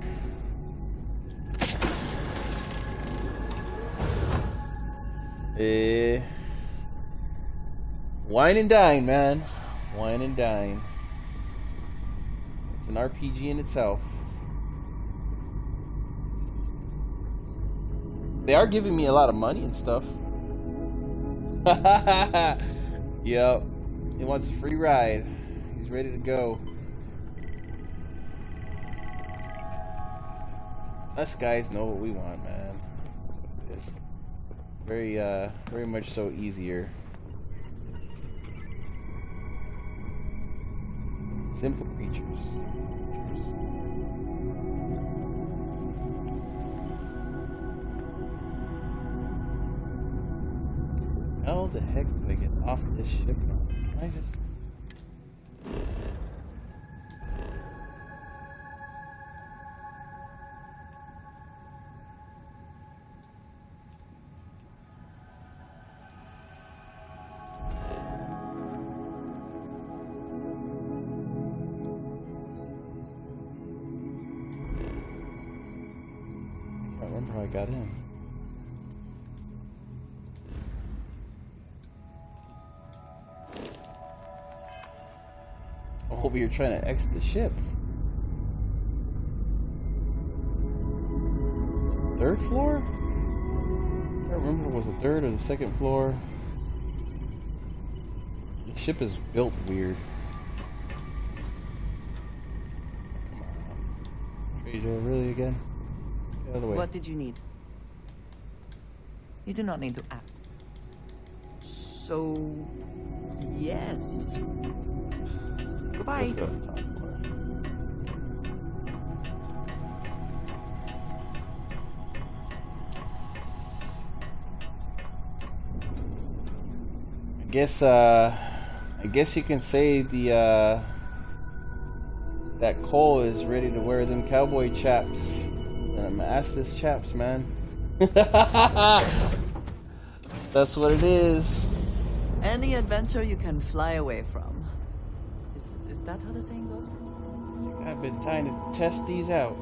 Wine and dine, man. Wine and dine. It's an RPG in itself. They are giving me a lot of money and stuff. Yep. He wants a free ride. He's ready to go. Us guys know what we want, man. That's what it is. Very much so easier. Simple creatures. How the heck do I get off this ship? Can I just... I can't remember how I got in. Over here trying to exit the ship. Third floor? I can't remember if it was the third or the second floor. The ship is built weird. Come on. Treasure, really again? Get out of the way. What did you need? You do not need to act. So, yes. Goodbye. Let's go to the top floor. I guess you can say the that Cole is ready to wear them cowboy chaps. And I'm assless chaps, man. That's what it is. Any adventure you can fly away from. Is that how the saying goes? I've been trying to test these out.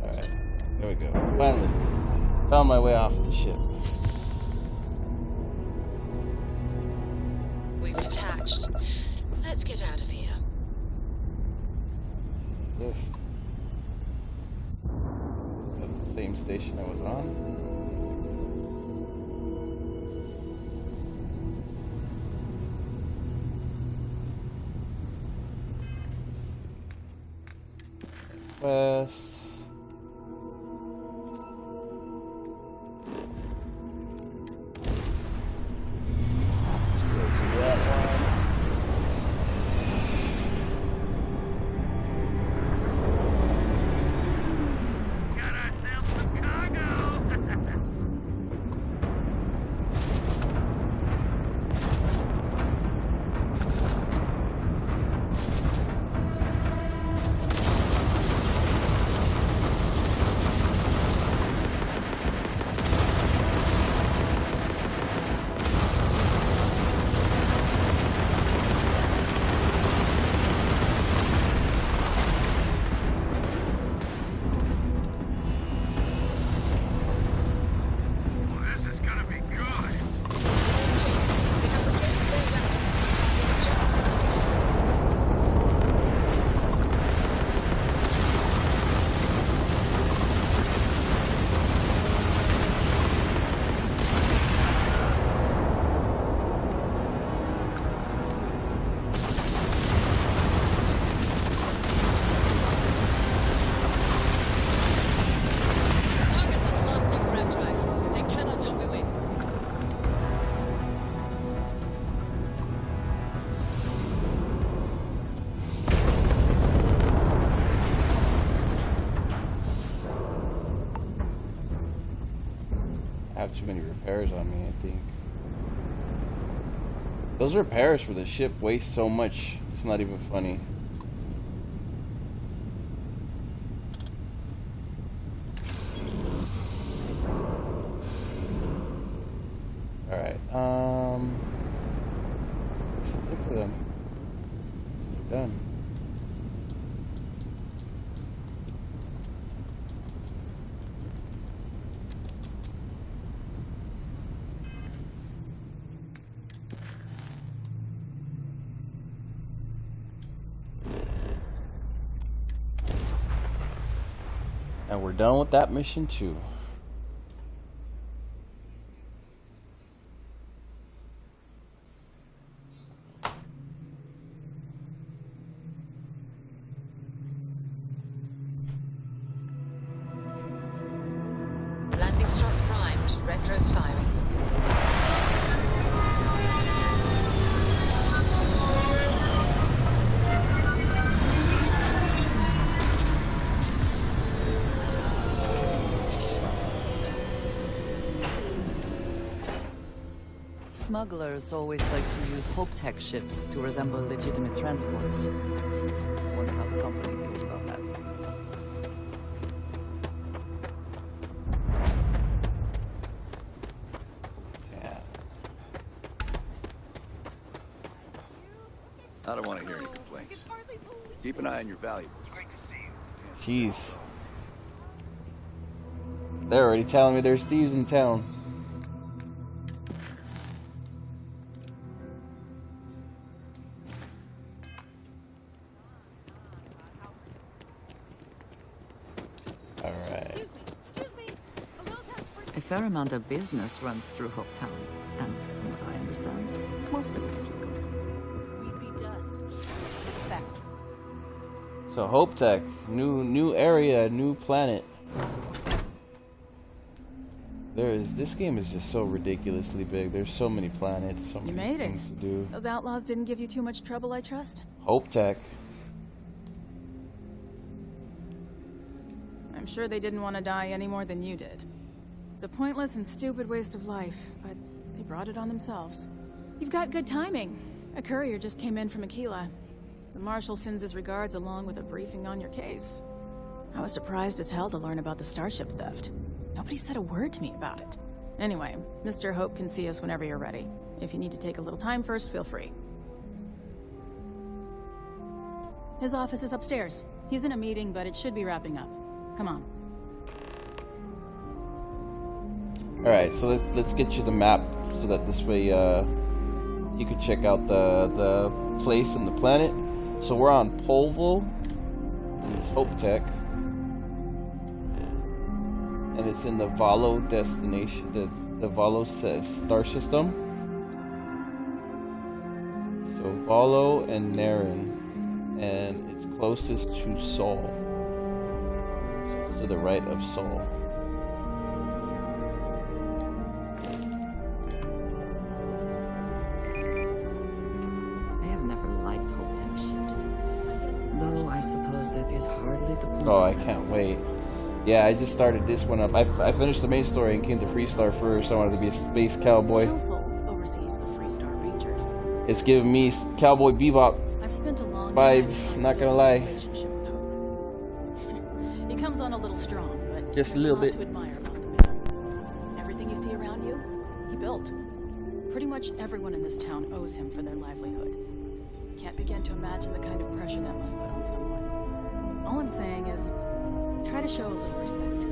Alright, there we go. Finally, found my way off the ship. We've detached. Let's get out of here. This. Is that the same station I was on? West. Let's go to that one. got too many repairs on me, I think. Those repairs for the ship waste so much, it's not even funny. Alright, that's it for them. We're done. And we're done with that mission too. Landing struts primed. Retros firing. Smugglers always like to use Hope Tech ships to resemble legitimate transports. Wonder how the company feels about that. I don't want to hear any complaints. Keep an eye on your valuables. Jeez. They're already telling me there's thieves in town. Alright. A fair amount of business runs through Hopetown, and from what I understand, most of it is legal. So Hope Tech, new area, new planet. This game is just so ridiculously big. There's so many planets, so many things to do. Those outlaws didn't give you too much trouble, I trust? Hope Tech. I'm sure they didn't want to die any more than you did. It's a pointless and stupid waste of life, but they brought it on themselves. You've got good timing. A courier just came in from Aquila. The Marshal sends his regards along with a briefing on your case. I was surprised as hell to learn about the starship theft. Nobody said a word to me about it. Anyway, Mr. Hope can see us whenever you're ready. If you need to take a little time first, feel free. His office is upstairs. He's in a meeting, but it should be wrapping up. Come on. Alright, so let's get you the map so that this way you can check out the place and the planet. So we're on Polvo, and it's Hope Tech. And it's in the Valo destination, the Valo star system. So Valo and Naren, and it's closest to Sol. So it's to the right of Sol. I have never liked Hope Tech ships. Though I suppose that is hardly the point. Oh, I can't wait. Yeah, I just started this one up. I finished the main story and came to Freestar first. I wanted to be a Space Cowboy. Council oversees the Freestar Rangers. It's giving me Cowboy Bebop I've spent a long vibes, not gonna lie. Relationship with Hope. He comes on a little strong, but Just a little there's bit. to admire about the man. Everything you see around you, he built. Pretty much everyone in this town owes him for their livelihood. Can't begin to imagine the kind of pressure that must put on someone. All I'm saying is, try to show a little respect.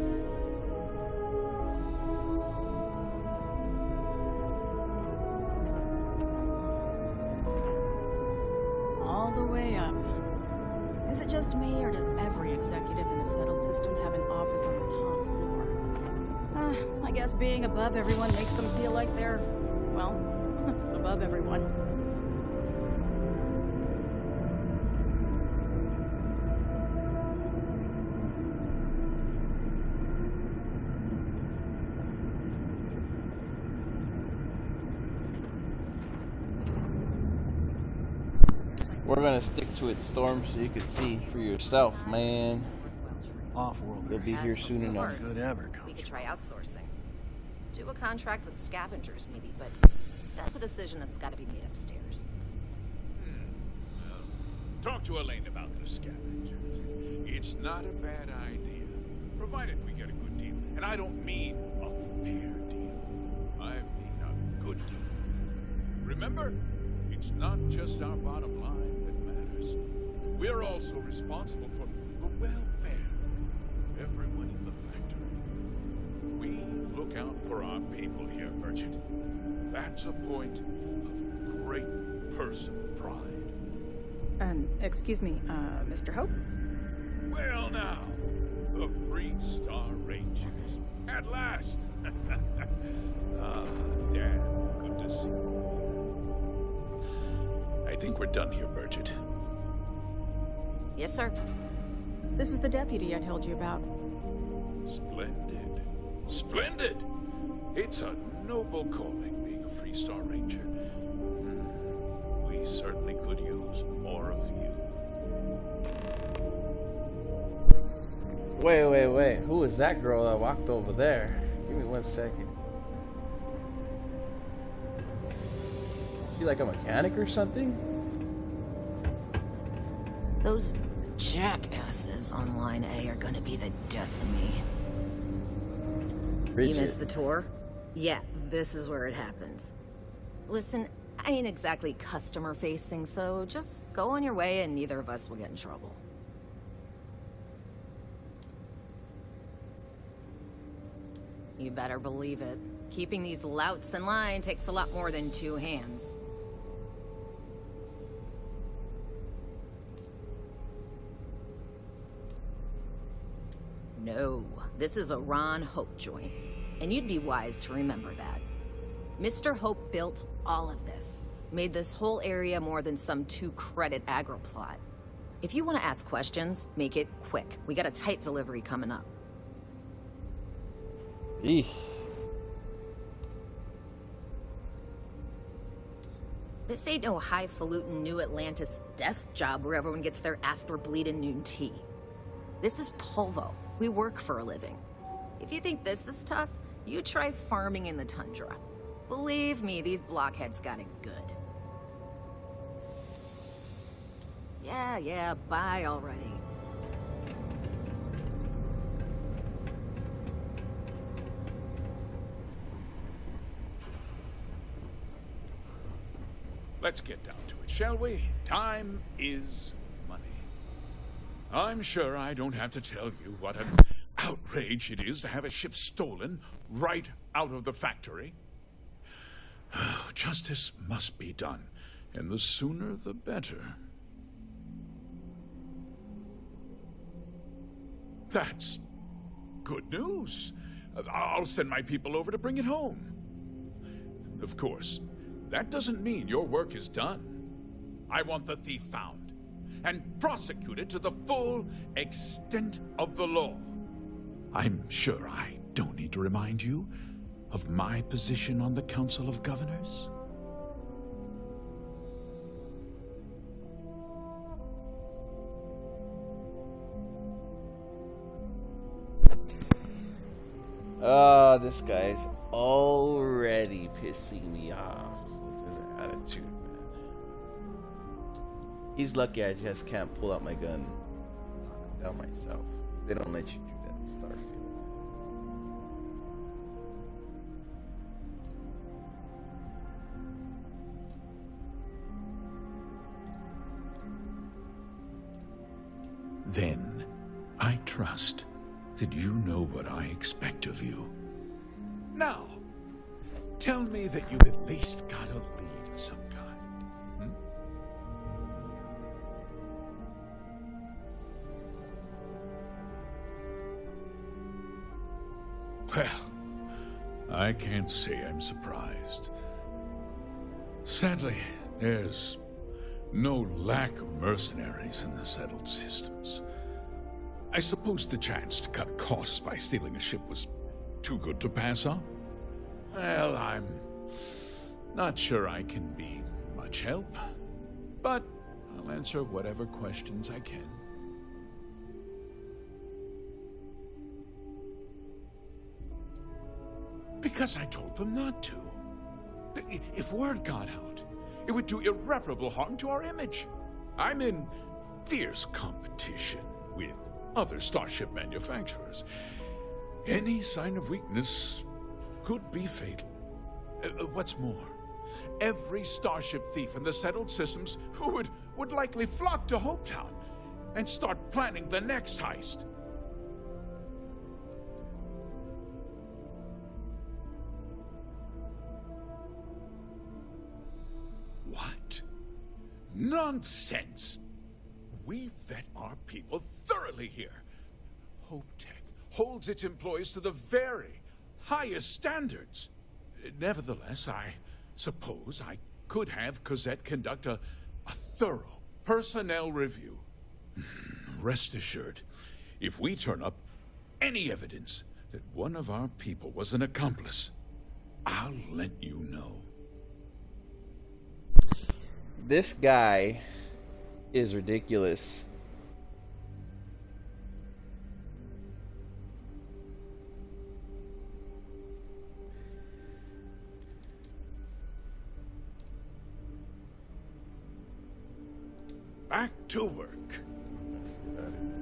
All the way up. Is it just me, or does every executive in the settled systems have an office on the top floor? I guess being above everyone makes them feel like they're, well, above everyone. We're gonna stick to it, Storm, so you can see for yourself, man. Off-world. They'll be here soon enough. We could try outsourcing. Do a contract with scavengers, maybe, but that's a decision that's got to be made upstairs. Talk to Elaine about the scavengers. It's not a bad idea, provided we get a good deal. And I don't mean a fair deal. I mean a good deal. Remember, it's not just our bottom line that matters. We're also responsible for the welfare of everyone in the factory. We look out for our people here, Merchant. That's a point of great personal pride. Excuse me, Mr. Hope? Well now, the Free Star Rangers. At last! Ah, Dad, good to see you. I think we're done here, Merchant. Yes, sir. This is the deputy I told you about. Splendid. Splendid! It's a noble calling being a Free Star Ranger. We certainly could use more of you. Wait. Who was that girl that walked over there? Give me 1 second. Is she like a mechanic or something? Those jackasses on Line A are gonna be the death of me. Bridget. You missed the tour? Yeah, this is where it happens. Listen, I ain't exactly customer facing, so just go on your way and neither of us will get in trouble. You better believe it. Keeping these louts in line takes a lot more than 2 hands. No, this is a Ron Hope joint, and you'd be wise to remember that. Mr. Hope built all of this, made this whole area more than some 2-credit aggro plot. If you want to ask questions, make it quick. We got a tight delivery coming up. Eesh. This ain't no highfalutin New Atlantis desk job where everyone gets their after bleeding noon tea. This is Polvo. We work for a living. If you think this is tough, you try farming in the tundra. Believe me, these blockheads got it good. Yeah, bye already. Let's get down to it, shall we? Time is money. I'm sure I don't have to tell you what an outrage it is to have a ship stolen right out of the factory. Justice must be done, and the sooner the better. That's good news. I'll send my people over to bring it home. Of course, that doesn't mean your work is done. I want the thief found and prosecuted to the full extent of the law. I'm sure I don't need to remind you of my position on the Council of Governors. Oh, this guy's already pissing me off with his attitude, man. He's lucky I just can't pull out my gun and knock him down myself. They don't let you do that in Starfield. Then, I trust that you know what I expect of you. Now, tell me that you've at least got a lead of some kind. Well, I can't say I'm surprised. Sadly, there's no lack of mercenaries in the settled systems. I suppose the chance to cut costs by stealing a ship was too good to pass on? Well, I'm not sure I can be much help, but I'll answer whatever questions I can. Because I told them not to. If word got out, it would do irreparable harm to our image. I'm in fierce competition with other starship manufacturers. Any sign of weakness could be fatal. What's more, every starship thief in the settled systems would likely flock to Hopetown and start planning the next heist. What? Nonsense! We vet our people thoroughly here. HopeTech holds its employees to the very highest standards. Nevertheless, I suppose I could have Cosette conduct a thorough personnel review. Rest assured, if we turn up any evidence that one of our people was an accomplice, I'll let you know. This guy is ridiculous. Back to work.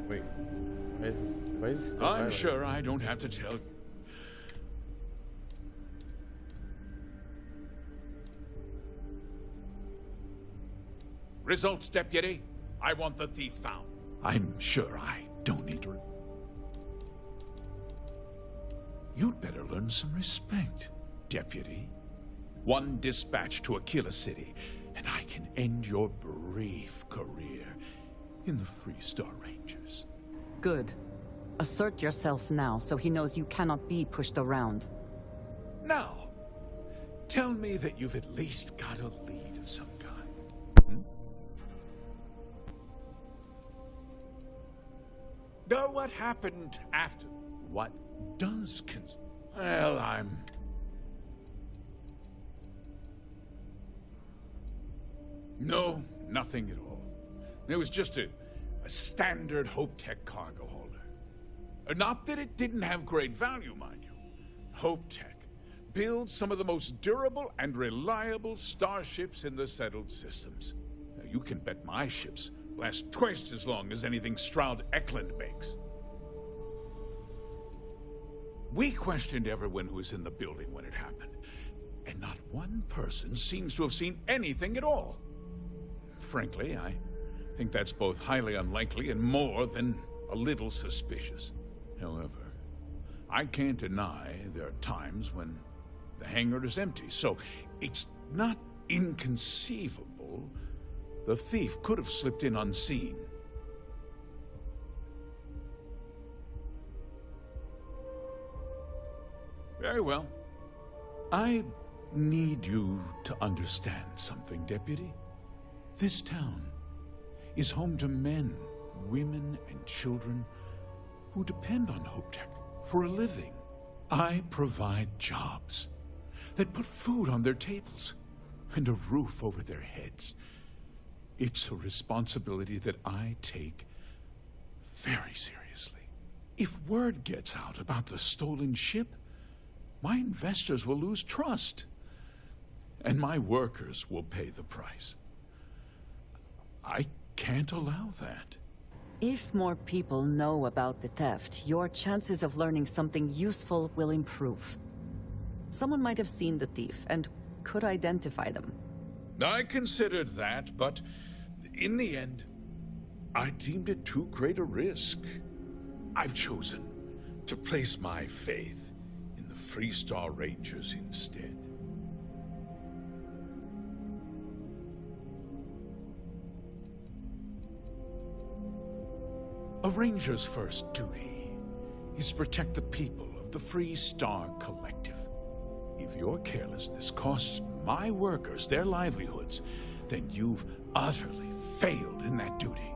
Wait, why is this still I'm violent? sure I don't have to tell you. Results, Deputy. I want the thief found. I'm sure I don't need to... You'd better learn some respect, Deputy. One dispatch to Aquila City, and I can end your brief career in the Freestar Rangers. Good. Assert yourself now, so he knows you cannot be pushed around. Now, tell me that you've at least got a lead of some kind. Know what happened after? What does Well, No, nothing at all. It was just a standard HopeTech cargo holder. Not that it didn't have great value, mind you. HopeTech builds some of the most durable and reliable starships in the settled systems. Now, you can bet my ships last twice as long as anything Stroud Eklund makes. We questioned everyone who was in the building when it happened, and not one person seems to have seen anything at all. Frankly, I think that's both highly unlikely and more than a little suspicious. However, I can't deny there are times when the hangar is empty, so it's not inconceivable the thief could have slipped in unseen. Very well. I need you to understand something, Deputy. This town is home to men, women, and children who depend on HopeTech for a living. I provide jobs that put food on their tables and a roof over their heads. It's a responsibility that I take very seriously. If word gets out about the stolen ship, my investors will lose trust, and my workers will pay the price. I can't allow that. If more people know about the theft, your chances of learning something useful will improve. Someone might have seen the thief and could identify them. I considered that, but in the end, I deemed it too great a risk. I've chosen to place my faith in the Freestar Rangers instead. A ranger's first duty is to protect the people of the Freestar Collective. If your carelessness costs my workers their livelihoods, then you've utterly failed in that duty.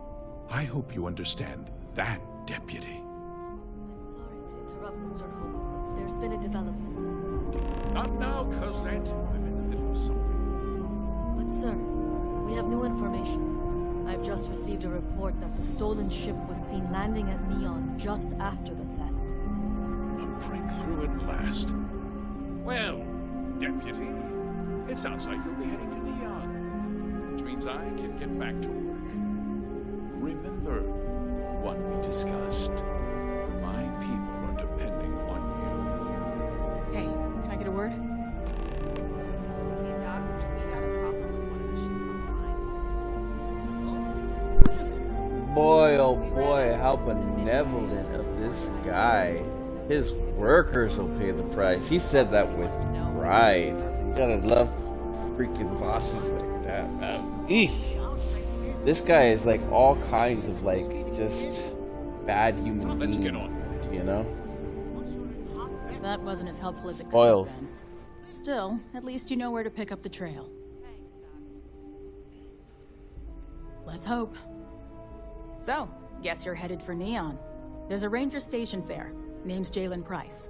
I hope you understand that, Deputy. I'm sorry to interrupt, Mr. Hope, but there's been a development. Not now, Cosette. I'm in the middle of something. But sir, we have new information. I've just received a report that the stolen ship was seen landing at Neon just after the theft. A breakthrough at last. Well, Deputy, it sounds like you'll be heading to Neon, which means I can get back to work. Remember what we discussed. My people are depending on you. Hey, can I get a word? Boy, oh boy, how benevolent of this guy. His workers will pay the price. He said that with pride. You gotta love freaking bosses like that, man. Eesh. This guy is like all kinds of like just bad human being. Get on. You know? That wasn't as helpful as it could Spoiled. have been. Still, at least you know where to pick up the trail. Let's hope. So, guess you're headed for Neon. There's a ranger stationed there. Name's Jalen Price.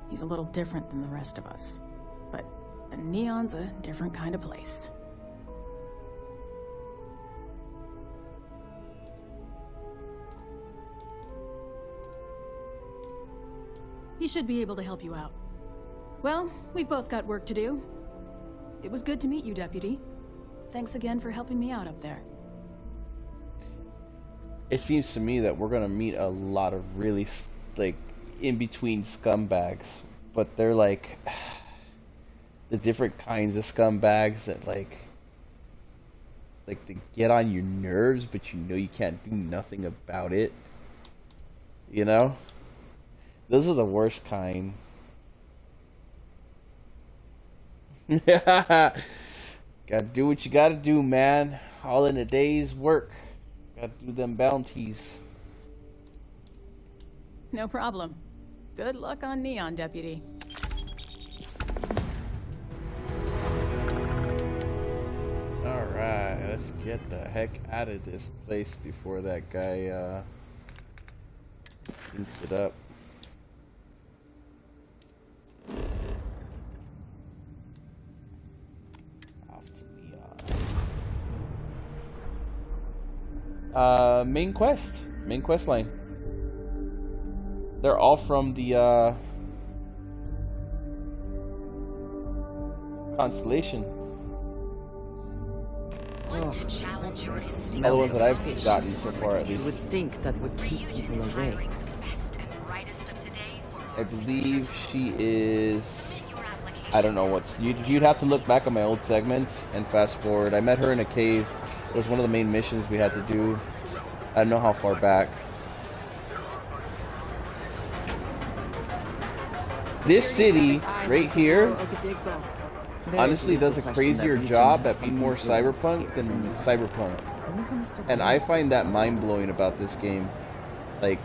He's a little different than the rest of us. But Neon's a different kind of place. He should be able to help you out. Well, we've both got work to do. It was good to meet you, Deputy. Thanks again for helping me out up there. It seems to me that we're gonna meet a lot of really like in-between scumbags, but they're like the different kinds of scumbags that like they get on your nerves, but you know you can't do nothing about it. You know? Those are the worst kind. Gotta do what you gotta do, man. All in a day's work. Gotta do them bounties. No problem. Good luck on Neon, Deputy. Alright, let's get the heck out of this place before that guy stinks it up. Off to Neon. Main quest line. They're all from the Constellation. Want to challenge your All the ones that I've gotten so far, at You would least. think that would keep people away. I believe she is. I don't know what's. You'd have to look back on my old segments and fast forward. I met her in a cave. It was one of the main missions we had to do. I don't know how far back. This city right here honestly does a crazier job at being more cyberpunk than cyberpunk. And I find that mind-blowing about this game. Like,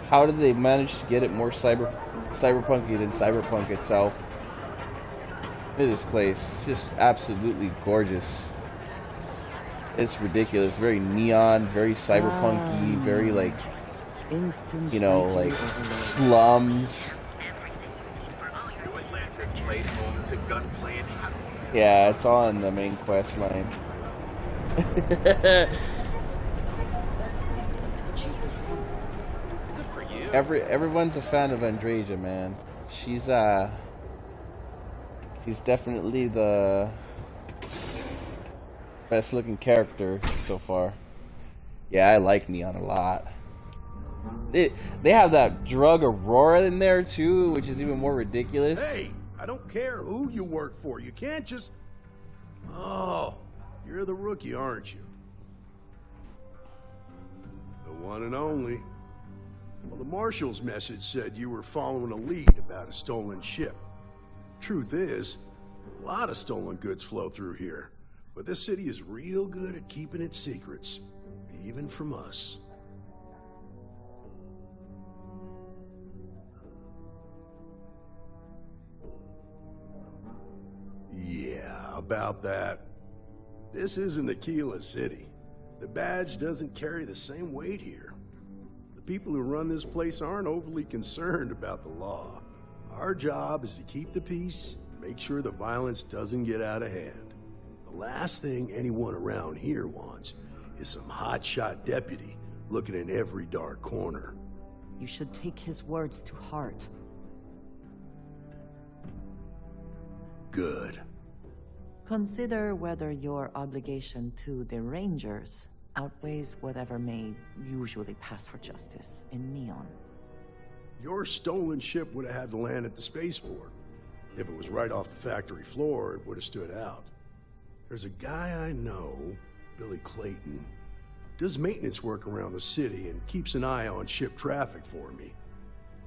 how did they manage to get it more cyberpunky than cyberpunk itself? Look at this place. It's just absolutely gorgeous. It's ridiculous. Very neon, very cyberpunky, very like, you know, like slums. Yeah, it's all in the main quest line. Everyone's a fan of Andreja, man. She's definitely the best looking character so far. Yeah, I like Neon a lot. They have that drug Aurora in there too, which is even more ridiculous. Hey, I don't care who you work for. You can't just... Oh, you're the rookie, aren't you? The one and only. Well, the Marshal's message said you were following a lead about a stolen ship. Truth is, a lot of stolen goods flow through here. But this city is real good at keeping its secrets. Even from us. Yeah, about that. This isn't Aquila City. The badge doesn't carry the same weight here. The people who run this place aren't overly concerned about the law. Our job is to keep the peace, make sure the violence doesn't get out of hand. The last thing anyone around here wants is some hotshot deputy looking in every dark corner. You should take his words to heart. Good. Consider whether your obligation to the Rangers outweighs whatever may usually pass for justice in Neon. Your stolen ship would have had to land at the spaceport. If it was right off the factory floor, it would have stood out. There's a guy I know, Billy Clayton, does maintenance work around the city and keeps an eye on ship traffic for me.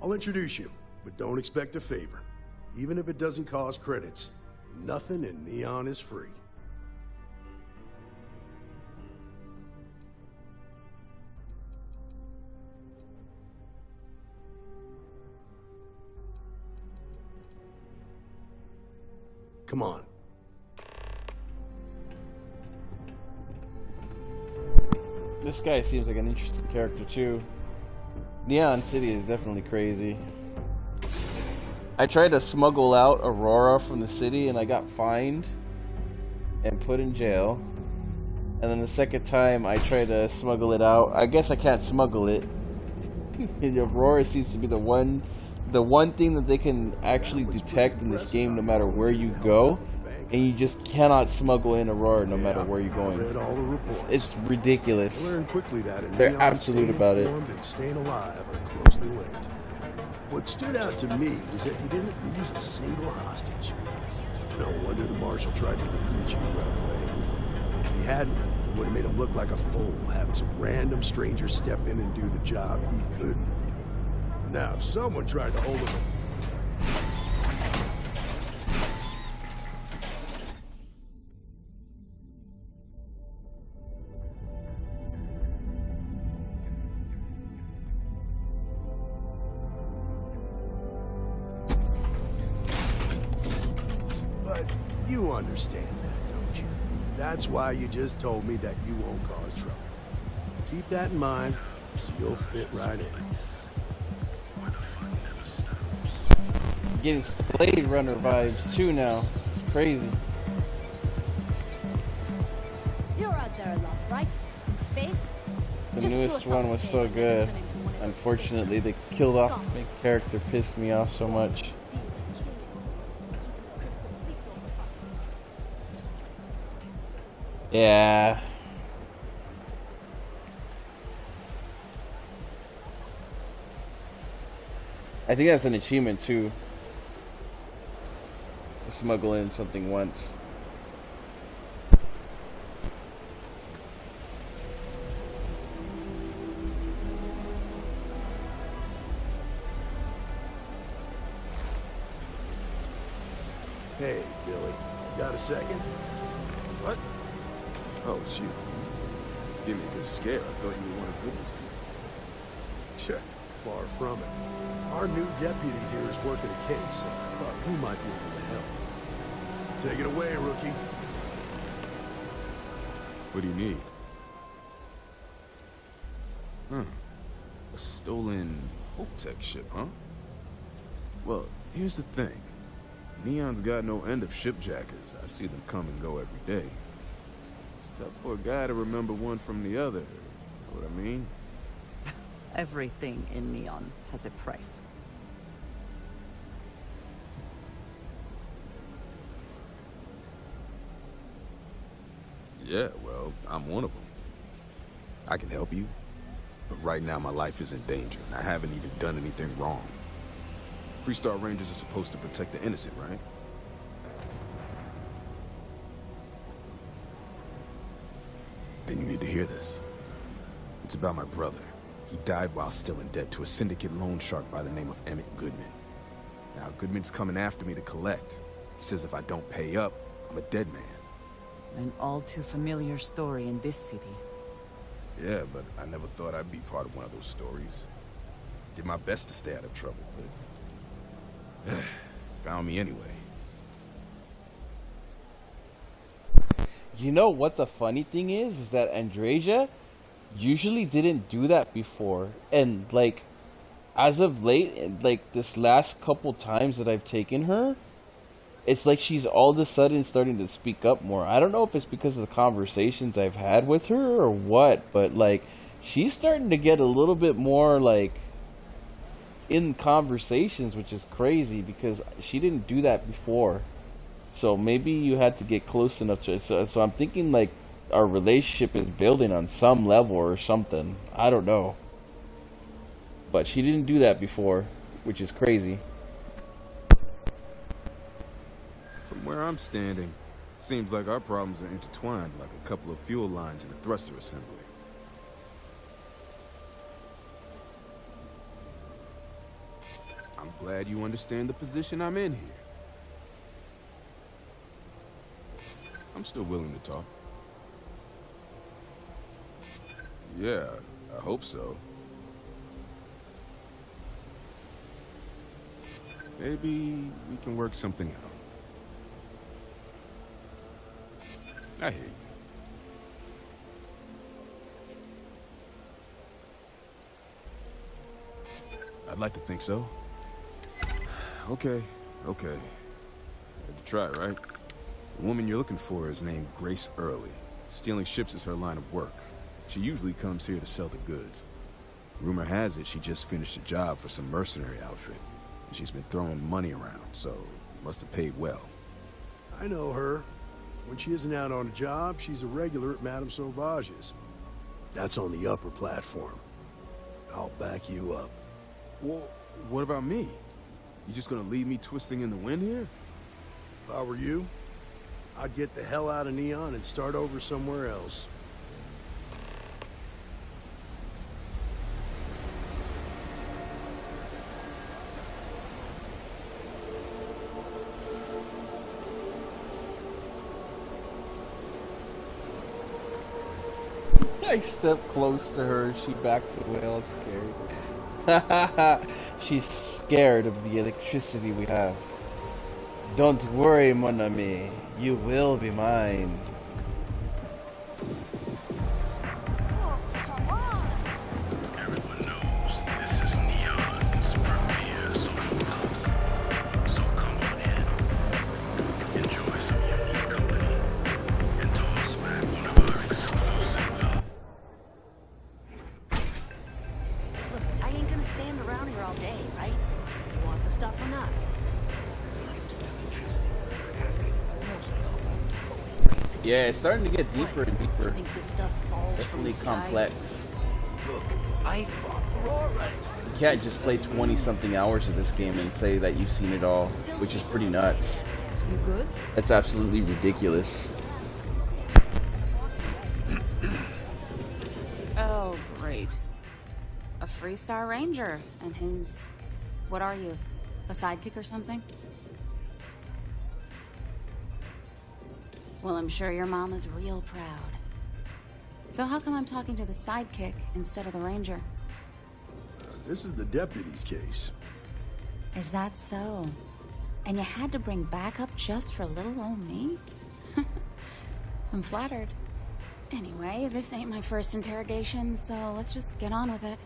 I'll introduce you, but don't expect a favor. Even if it doesn't cost credits, nothing in Neon is free. Come on. This guy seems like an interesting character too. Neon City is definitely crazy. I tried to smuggle out Aurora from the city and I got fined and put in jail. And then the second time I tried to smuggle it out, I guess I can't smuggle it. Aurora seems to be the one thing that they can actually detect in this game no matter where you go. And you just cannot smuggle in Aurora no matter where you're going. It's ridiculous. They're absolute about it. And staying alive are closely linked. What stood out to me was that you didn't lose a single hostage. No wonder the marshal tried to recruit you right away. If he hadn't, it would have made him look like a fool, having some random stranger step in and do the job he couldn't. Now, if someone tried to hold him... You understand that, don't you? That's why you just told me that you won't cause trouble. Keep that in mind, you'll fit right in. Getting Blade Runner vibes too now. It's crazy. You're out there a lot, right? In space? The newest one was so good. Unfortunately, they killed off the main character. Pissed me off so much. Yeah. I think that's an achievement too. To smuggle in something once. Hey, Billy, got a second? What? Oh, it's you. Give me a good scare. I thought you were one of Goodman's people. Sure, far from it. Our new deputy here is working a case, and I thought you might be able to help. Take it away, rookie. What do you need? A stolen Hope Tech ship, huh? Well, here's the thing. Neon's got no end of shipjackers. I see them come and go every day. It's tough for a guy to remember one from the other. Know what I mean? Everything in Neon has a price. Yeah, well, I'm one of them. I can help you, but right now my life is in danger, and I haven't even done anything wrong. Freestar Rangers are supposed to protect the innocent, right? Then you need to hear this. It's about my brother. He died while still in debt to a syndicate loan shark by the name of Emmett Goodman. Now, Goodman's coming after me to collect. He says if I don't pay up, I'm a dead man. An all too familiar story in this city. Yeah, but I never thought I'd be part of one of those stories. Did my best to stay out of trouble, but... found me anyway. You know what the funny thing is that Andreja usually didn't do that before, and like as of late, like this last couple times that I've taken her, it's like she's all of a sudden starting to speak up more. I don't know if it's because of the conversations I've had with her or what, but like she's starting to get a little bit more like in conversations, which is crazy because she didn't do that before. So maybe you had to get close enough to it. So I'm thinking like our relationship is building on some level or something. I don't know. But she didn't do that before, which is crazy. From where I'm standing, seems like our problems are intertwined like a couple of fuel lines in a thruster assembly. I'm glad you understand the position I'm in here. I'm still willing to talk. Yeah, I hope so. Maybe we can work something out. I hear you. I'd like to think so. Okay. Had to try, right? The woman you're looking for is named Grace Early. Stealing ships is her line of work. She usually comes here to sell the goods. Rumor has it she just finished a job for some mercenary outfit. And she's been throwing money around, so must have paid well. I know her. When she isn't out on a job, she's a regular at Madame Sauvage's. That's on the upper platform. I'll back you up. Well, what about me? You just gonna leave me twisting in the wind here? If I were you, I'd get the hell out of Neon and start over somewhere else. I step close to her, she backs away all scared. She's scared of the electricity we have. Don't worry, mon ami. You will be mine. Yeah, it's starting to get deeper and deeper. Definitely complex. Look, I thought Aurora. You can't just play 20-something hours of this game and say that you've seen it all, which is pretty nuts. You good? That's absolutely ridiculous. Oh, great. A Freestar Ranger and his... What are you? A sidekick or something? Well, I'm sure your mom is real proud. So how come I'm talking to the sidekick instead of the ranger? This is the deputy's case. Is that so? And you had to bring backup just for little old me? I'm flattered. Anyway, this ain't my first interrogation, so let's just get on with it.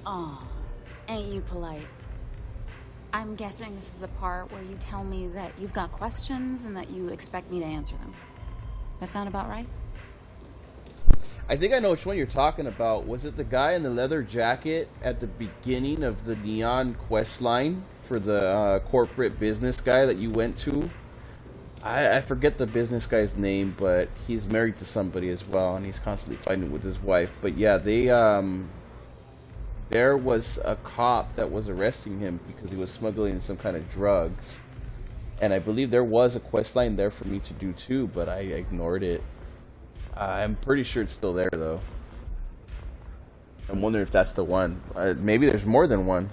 Aw, ain't you polite? I'm guessing this is the part where you tell me that you've got questions and that you expect me to answer them. That sound about right? I think I know which one you're talking about. Was it the guy in the leather jacket at the beginning of the Neon quest line for the corporate business guy that you went to? I forget the business guy's name, but he's married to somebody as well, and he's constantly fighting with his wife. But yeah, they there was a cop that was arresting him because he was smuggling some kind of drugs. And I believe there was a quest line there for me to do too, but I ignored it. I'm pretty sure it's still there though. I'm wondering if that's the one. Maybe there's more than one.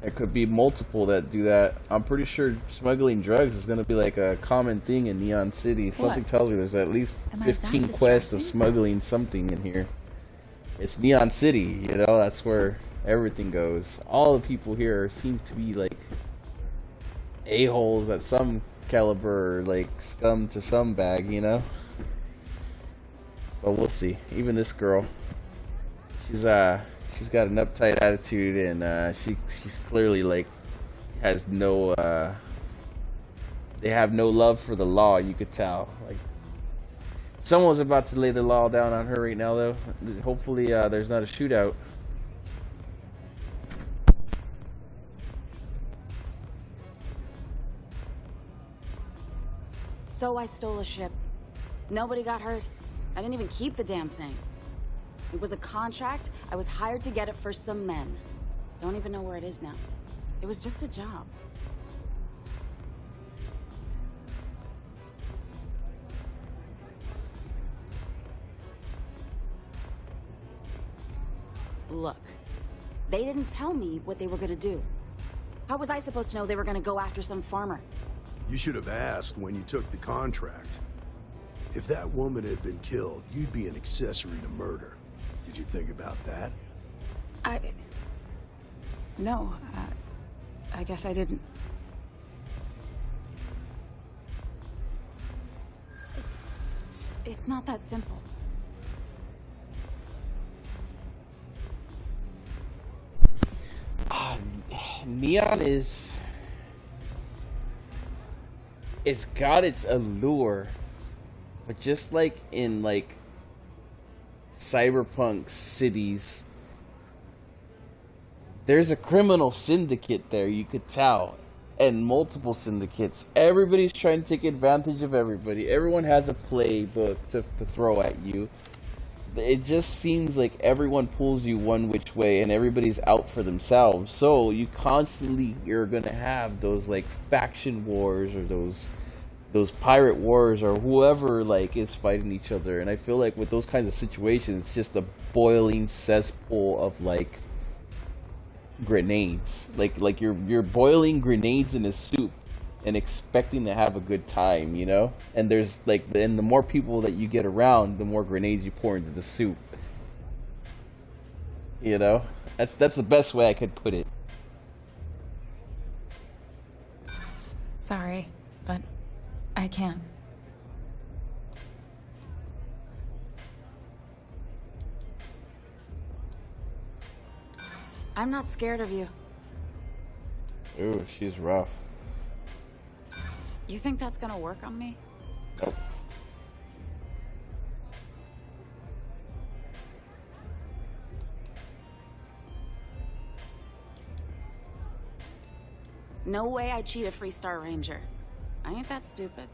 It could be multiple that do that. I'm pretty sure smuggling drugs is going to be like a common thing in Neon City. Something tells me there's at least 15 quests of smuggling something in here. It's Neon City, you know, that's where everything goes. All the people here seem to be like a-holes at some caliber, or like scum to some bag, you know? But we'll see. Even this girl, she's got an uptight attitude, and she's clearly like has no they have no love for the law, you could tell. Like someone's about to lay the law down on her right now, though. Hopefully, there's not a shootout. So I stole a ship. Nobody got hurt. I didn't even keep the damn thing. It was a contract. I was hired to get it for some men. Don't even know where it is now. It was just a job. Look, they didn't tell me what they were gonna do. How was I supposed to know they were gonna go after some farmer? You should have asked when you took the contract. If that woman had been killed, you'd be an accessory to murder. Did you think about that? No, I guess I didn't. It's not that simple. Neon is... It's got its allure, but just like in like cyberpunk cities, there's a criminal syndicate there, you could tell, and multiple syndicates. Everybody's trying to take advantage of everybody. Everyone has a playbook to throw at you. It just seems like everyone pulls you one which way and everybody's out for themselves. So you constantly, you're gonna have those like faction wars or those pirate wars or whoever like is fighting each other. And I feel like with those kinds of situations, it's just a boiling cesspool of like grenades. Like you're boiling grenades in a soup and expecting to have a good time, you know? And there's like, and the more people that you get around, the more grenades you pour into the soup. You know? That's the best way I could put it. Sorry, but I can't. I'm not scared of you. Ooh, she's rough. You think that's gonna work on me? Nope. No way I'd cheat a Freestar Ranger. I ain't that stupid.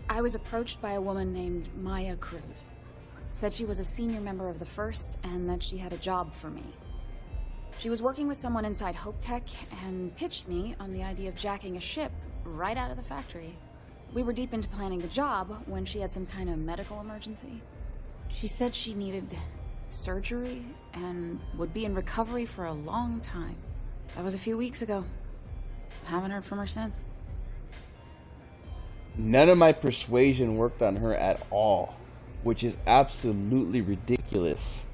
I was approached by a woman named Maya Cruz. Said she was a senior member of the First and that she had a job for me. She was working with someone inside Hope Tech and pitched me on the idea of jacking a ship right out of the factory. We were deep into planning the job when she had some kind of medical emergency. She said she needed surgery and would be in recovery for a long time. That was a few weeks ago. Haven't heard from her since. None of my persuasion worked on her at all, which is absolutely ridiculous.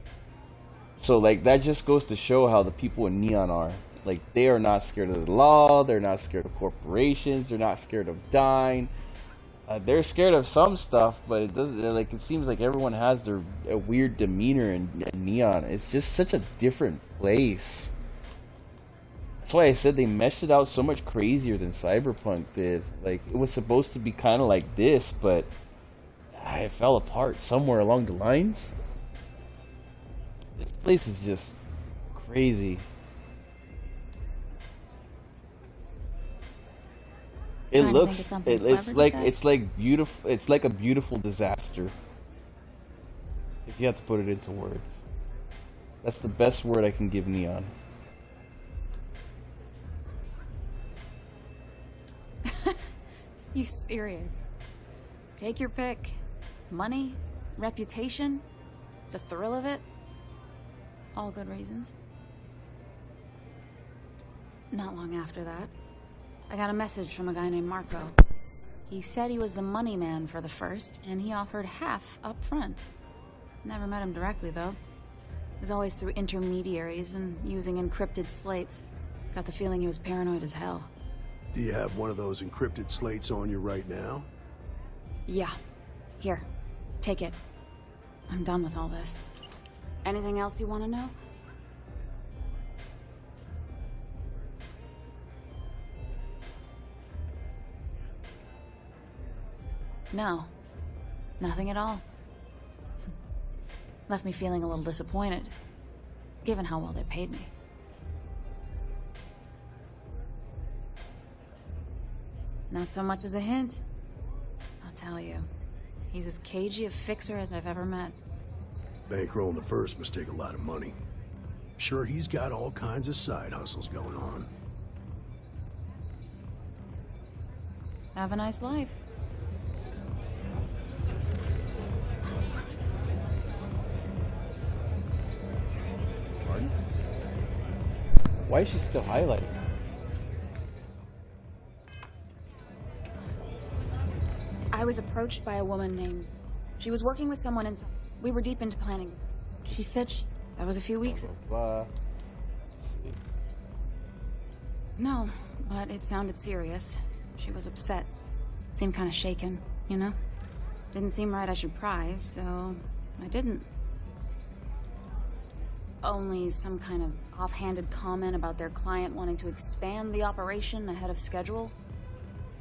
So like that just goes to show how the people in Neon are. Like they are not scared of the law, they're not scared of corporations, they're not scared of dying. They're scared of some stuff, but it doesn't. Like it seems like everyone has a weird demeanor in Neon. It's just such a different place. That's why I said they meshed it out so much crazier than Cyberpunk did. Like it was supposed to be kind of like this, but it fell apart somewhere along the lines. This place is just crazy. It looks, it's like beautiful. It's like a beautiful disaster. If you have to put it into words, that's the best word I can give Neon. You serious? Take your pick. Money, reputation, the thrill of it. All good reasons. Not long after that, I got a message from a guy named Marco. He said he was the money man for the First, and he offered half up front. Never met him directly, though. It was always through intermediaries and using encrypted slates. Got the feeling he was paranoid as hell. Do you have one of those encrypted slates on you right now? Yeah. Here. Take it. I'm done with all this. Anything else you want to know? No. Nothing at all. Left me feeling a little disappointed, given how well they paid me. Not so much as a hint. I'll tell you. He's as cagey a fixer as I've ever met. Bankrolling the first must take a lot of money. Sure, he's got all kinds of side hustles going on. Have a nice life. Pardon? Why is she still highlighting? I was approached by a woman named... She was working with someone and we were deep into planning. She said that was a few weeks ago. No, but it sounded serious. She was upset. Seemed kind of shaken, you know? Didn't seem right I should pry, so I didn't. Only some kind of offhanded comment about their client wanting to expand the operation ahead of schedule.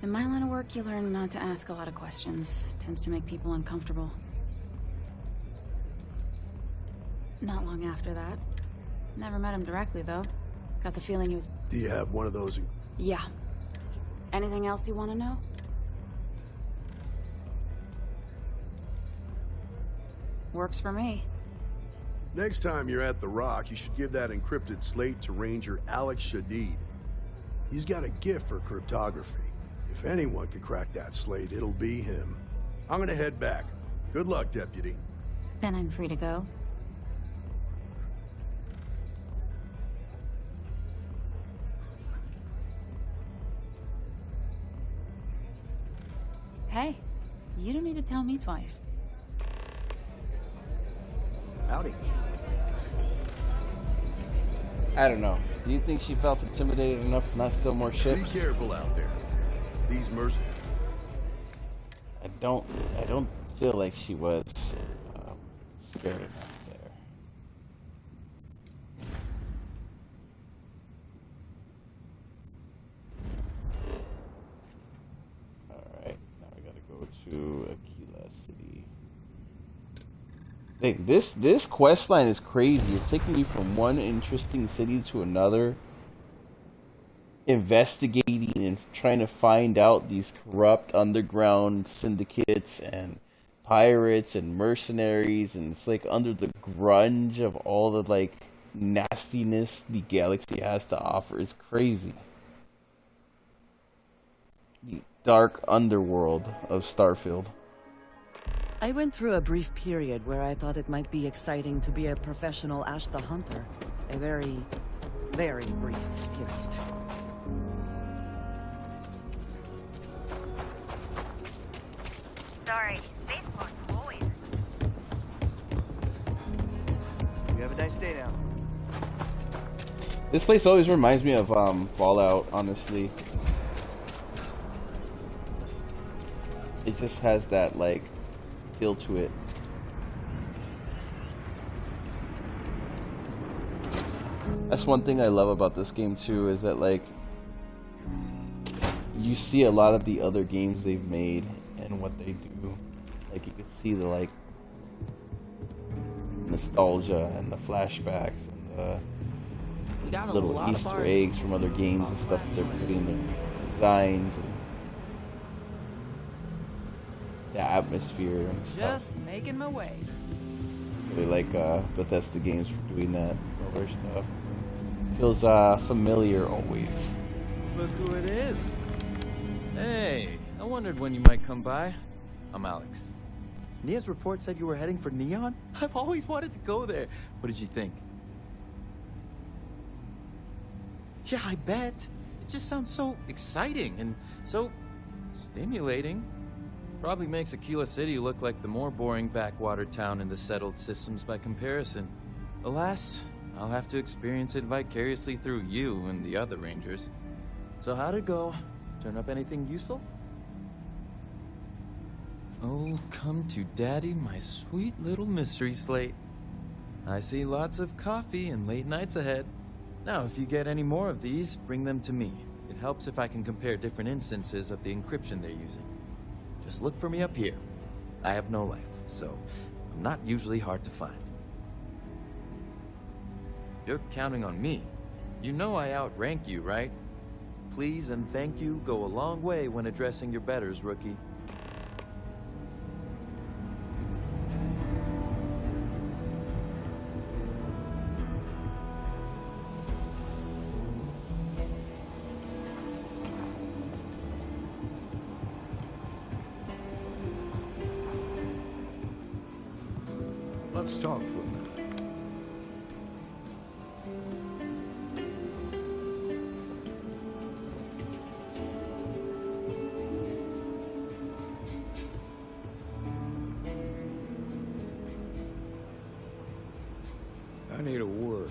In my line of work, you learn not to ask a lot of questions. It tends to make people uncomfortable. Not long after that. Never met him directly, though. Got the feeling he was... Do you have one of those? Yeah. Anything else you want to know? Works for me. Next time you're at the Rock, you should give that encrypted slate to Ranger Alex Shadid. He's got a gift for cryptography. If anyone could crack that slate, it'll be him. I'm gonna head back. Good luck, Deputy. Then I'm free to go. Hey, you don't need to tell me twice. Howdy. I don't know. Do you think she felt intimidated enough to not steal more ships? Be careful out there. These mercenaries. I don't feel like she was scared enough there. All right, now we gotta go to Aquila City. Hey, this quest line is crazy. It's taking you from one interesting city to another, investigating and trying to find out these corrupt underground syndicates and pirates and mercenaries, and it's like under the grunge of all the like nastiness the galaxy has to offer. Is crazy. The dark underworld of Starfield. I went through a brief period where I thought it might be exciting to be a professional Ashta hunter. A very, very brief period. Sorry, spaceport's always. You have a nice day now. This place always reminds me of Fallout, honestly. It just has that like feel to it. That's one thing I love about this game too, is that like you see a lot of the other games they've made and what they do. Like you can see the like nostalgia and the flashbacks and the little Easter eggs from other games and stuff that they're putting in their designs and the atmosphere and stuff. Just making my way. Really like Bethesda games for doing that other stuff. Feels familiar always. Look who it is. Hey, I wondered when you might come by. I'm Alex. Nia's report said you were heading for Neon? I've always wanted to go there. What did you think? Yeah, I bet. It just sounds so exciting and so stimulating. Probably makes Aquila City look like the more boring backwater town in the settled systems by comparison. Alas, I'll have to experience it vicariously through you and the other rangers. So how'd it go? Turn up anything useful? Oh, come to daddy, my sweet little mystery slate. I see lots of coffee and late nights ahead. Now, if you get any more of these, bring them to me. It helps if I can compare different instances of the encryption they're using. Just look for me up here. I have no life, so I'm not usually hard to find. You're counting on me. You know I outrank you, right? Please and thank you go a long way when addressing your betters, rookie. Let's talk for a minute. I need a word.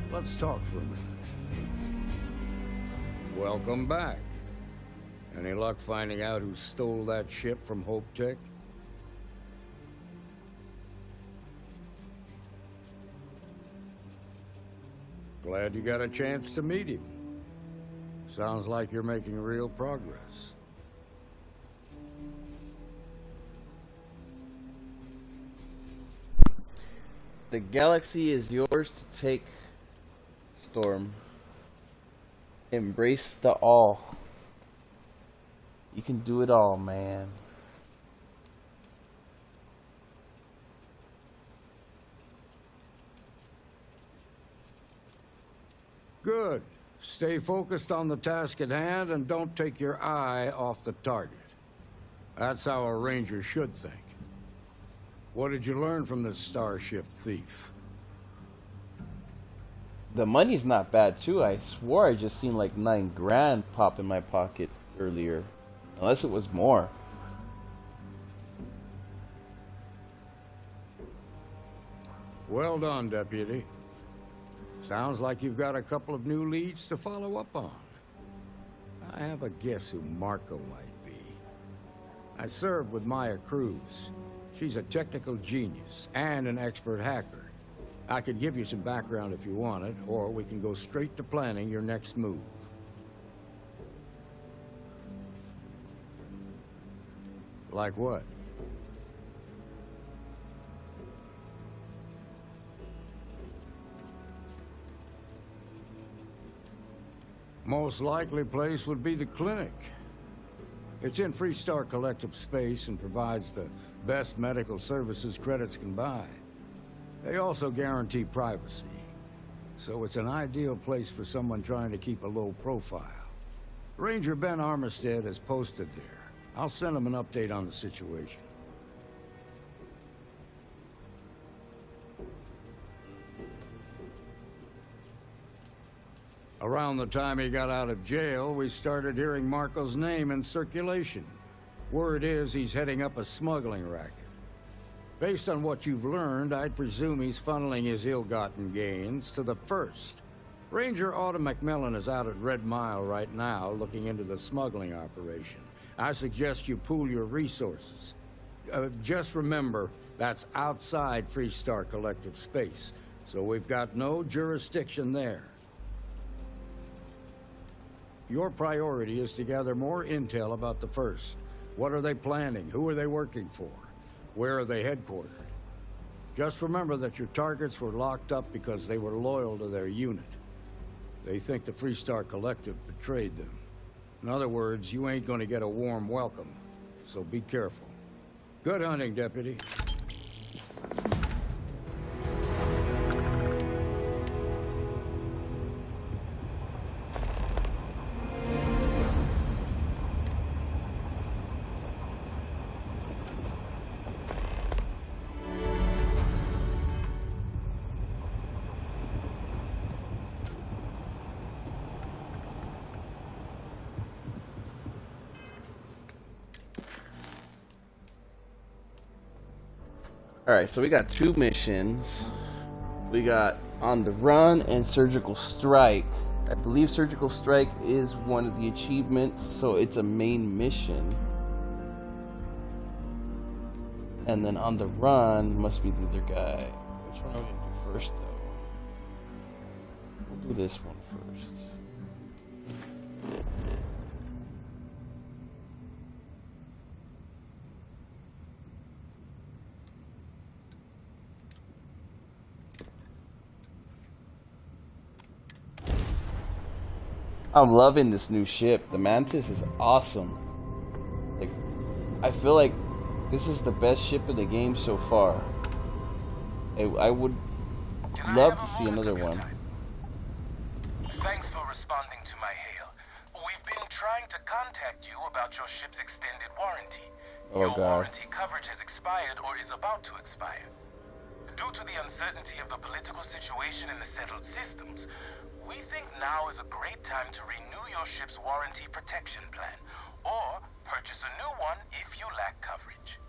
Let's talk for a minute. Welcome back. Any luck finding out who stole that ship from Hope Tech? Glad you got a chance to meet him. Sounds like you're making real progress. The galaxy is yours to take, Storm. Embrace the all. You can do it all, man. Good. Stay focused on the task at hand and don't take your eye off the target. That's how a ranger should think. What did you learn from this starship thief? The money's not bad too. I swore I just seen like 9 grand pop in my pocket earlier. Unless it was more. Well done, Deputy. Sounds like you've got a couple of new leads to follow up on. I have a guess who Marco might be. I served with Maya Cruz. She's a technical genius and an expert hacker. I could give you some background if you want it, or we can go straight to planning your next move. Like what? Most likely place would be the clinic. It's in Freestar Collective space and provides the best medical services credits can buy. They also guarantee privacy, so it's an ideal place for someone trying to keep a low profile. Ranger Ben Armistead is posted there. I'll send him an update on the situation. Around the time he got out of jail, we started hearing Marco's name in circulation. Word is he's heading up a smuggling racket. Based on what you've learned, I'd presume he's funneling his ill-gotten gains to the First. Ranger Autumn McMillan is out at Red Mile right now, looking into the smuggling operation. I suggest you pool your resources. Just remember, that's outside Freestar Collective space, so we've got no jurisdiction there. Your priority is to gather more intel about the First. What are they planning? Who are they working for? Where are they headquartered? Just remember that your targets were locked up because they were loyal to their unit. They think the Freestar Collective betrayed them. In other words, you ain't gonna get a warm welcome, so be careful. Good hunting, Deputy. Alright, so we got 2 missions. We got On the Run and Surgical Strike. I believe Surgical Strike is one of the achievements, so it's a main mission. And then On the Run must be the other guy. Which one are we going to do first, though? We'll do this one first. I'm loving this new ship. The Mantis is awesome. Like, I feel like this is the best ship in the game so far. I would love to see another one. Thanks for responding to my hail. We've been trying to contact you about your ship's extended warranty. Oh Your God. warranty coverage has expired or is about to expire. Due to the uncertainty of the political situation in the settled systems, we think now is a great time to renew your ship's warranty protection plan, or purchase a new one if you lack coverage.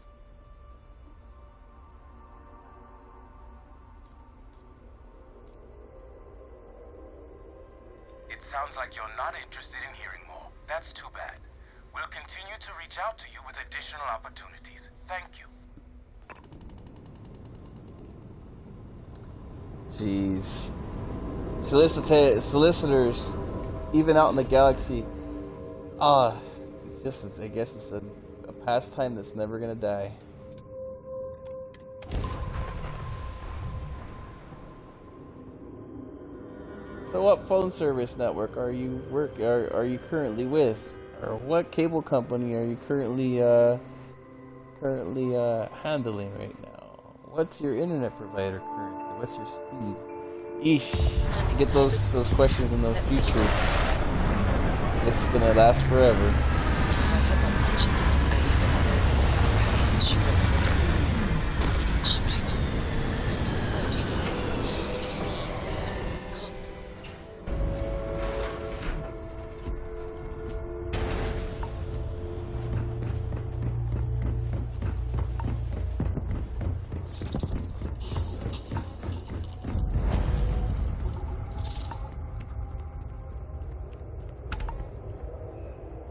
It sounds like you're not interested in hearing more. That's too bad. We'll continue to reach out to you with additional opportunities. Thank you. Jeez. Solicitors, even out in the galaxy. It's just, I guess it's a pastime that's never gonna die. So what phone service network are you currently with? Or what cable company are you currently handling right now? What's your internet provider currently? What's your speed? Eesh, to get those questions in the future. This is gonna last forever.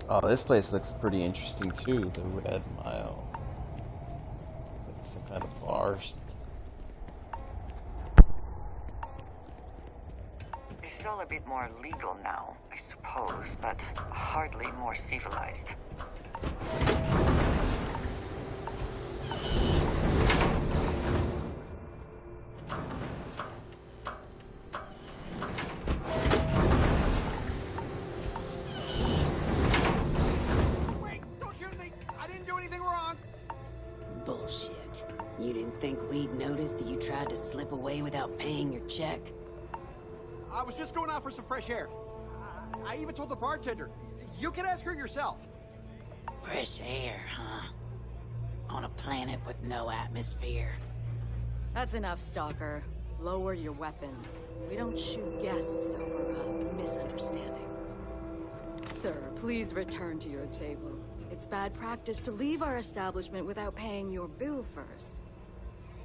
Oh, this place looks pretty interesting too, the Red Mile. Like some kind of bars. This is all a bit more legal now, I suppose, but hardly more civilized. Bullshit. You didn't think we'd notice that you tried to slip away without paying your check? I was just going out for some fresh air. I even told the bartender. You can ask her yourself. Fresh air, huh? On a planet with no atmosphere. That's enough, Stalker. Lower your weapon. We don't shoot guests over a misunderstanding. Sir, please return to your table. It's bad practice to leave our establishment without paying your bill first.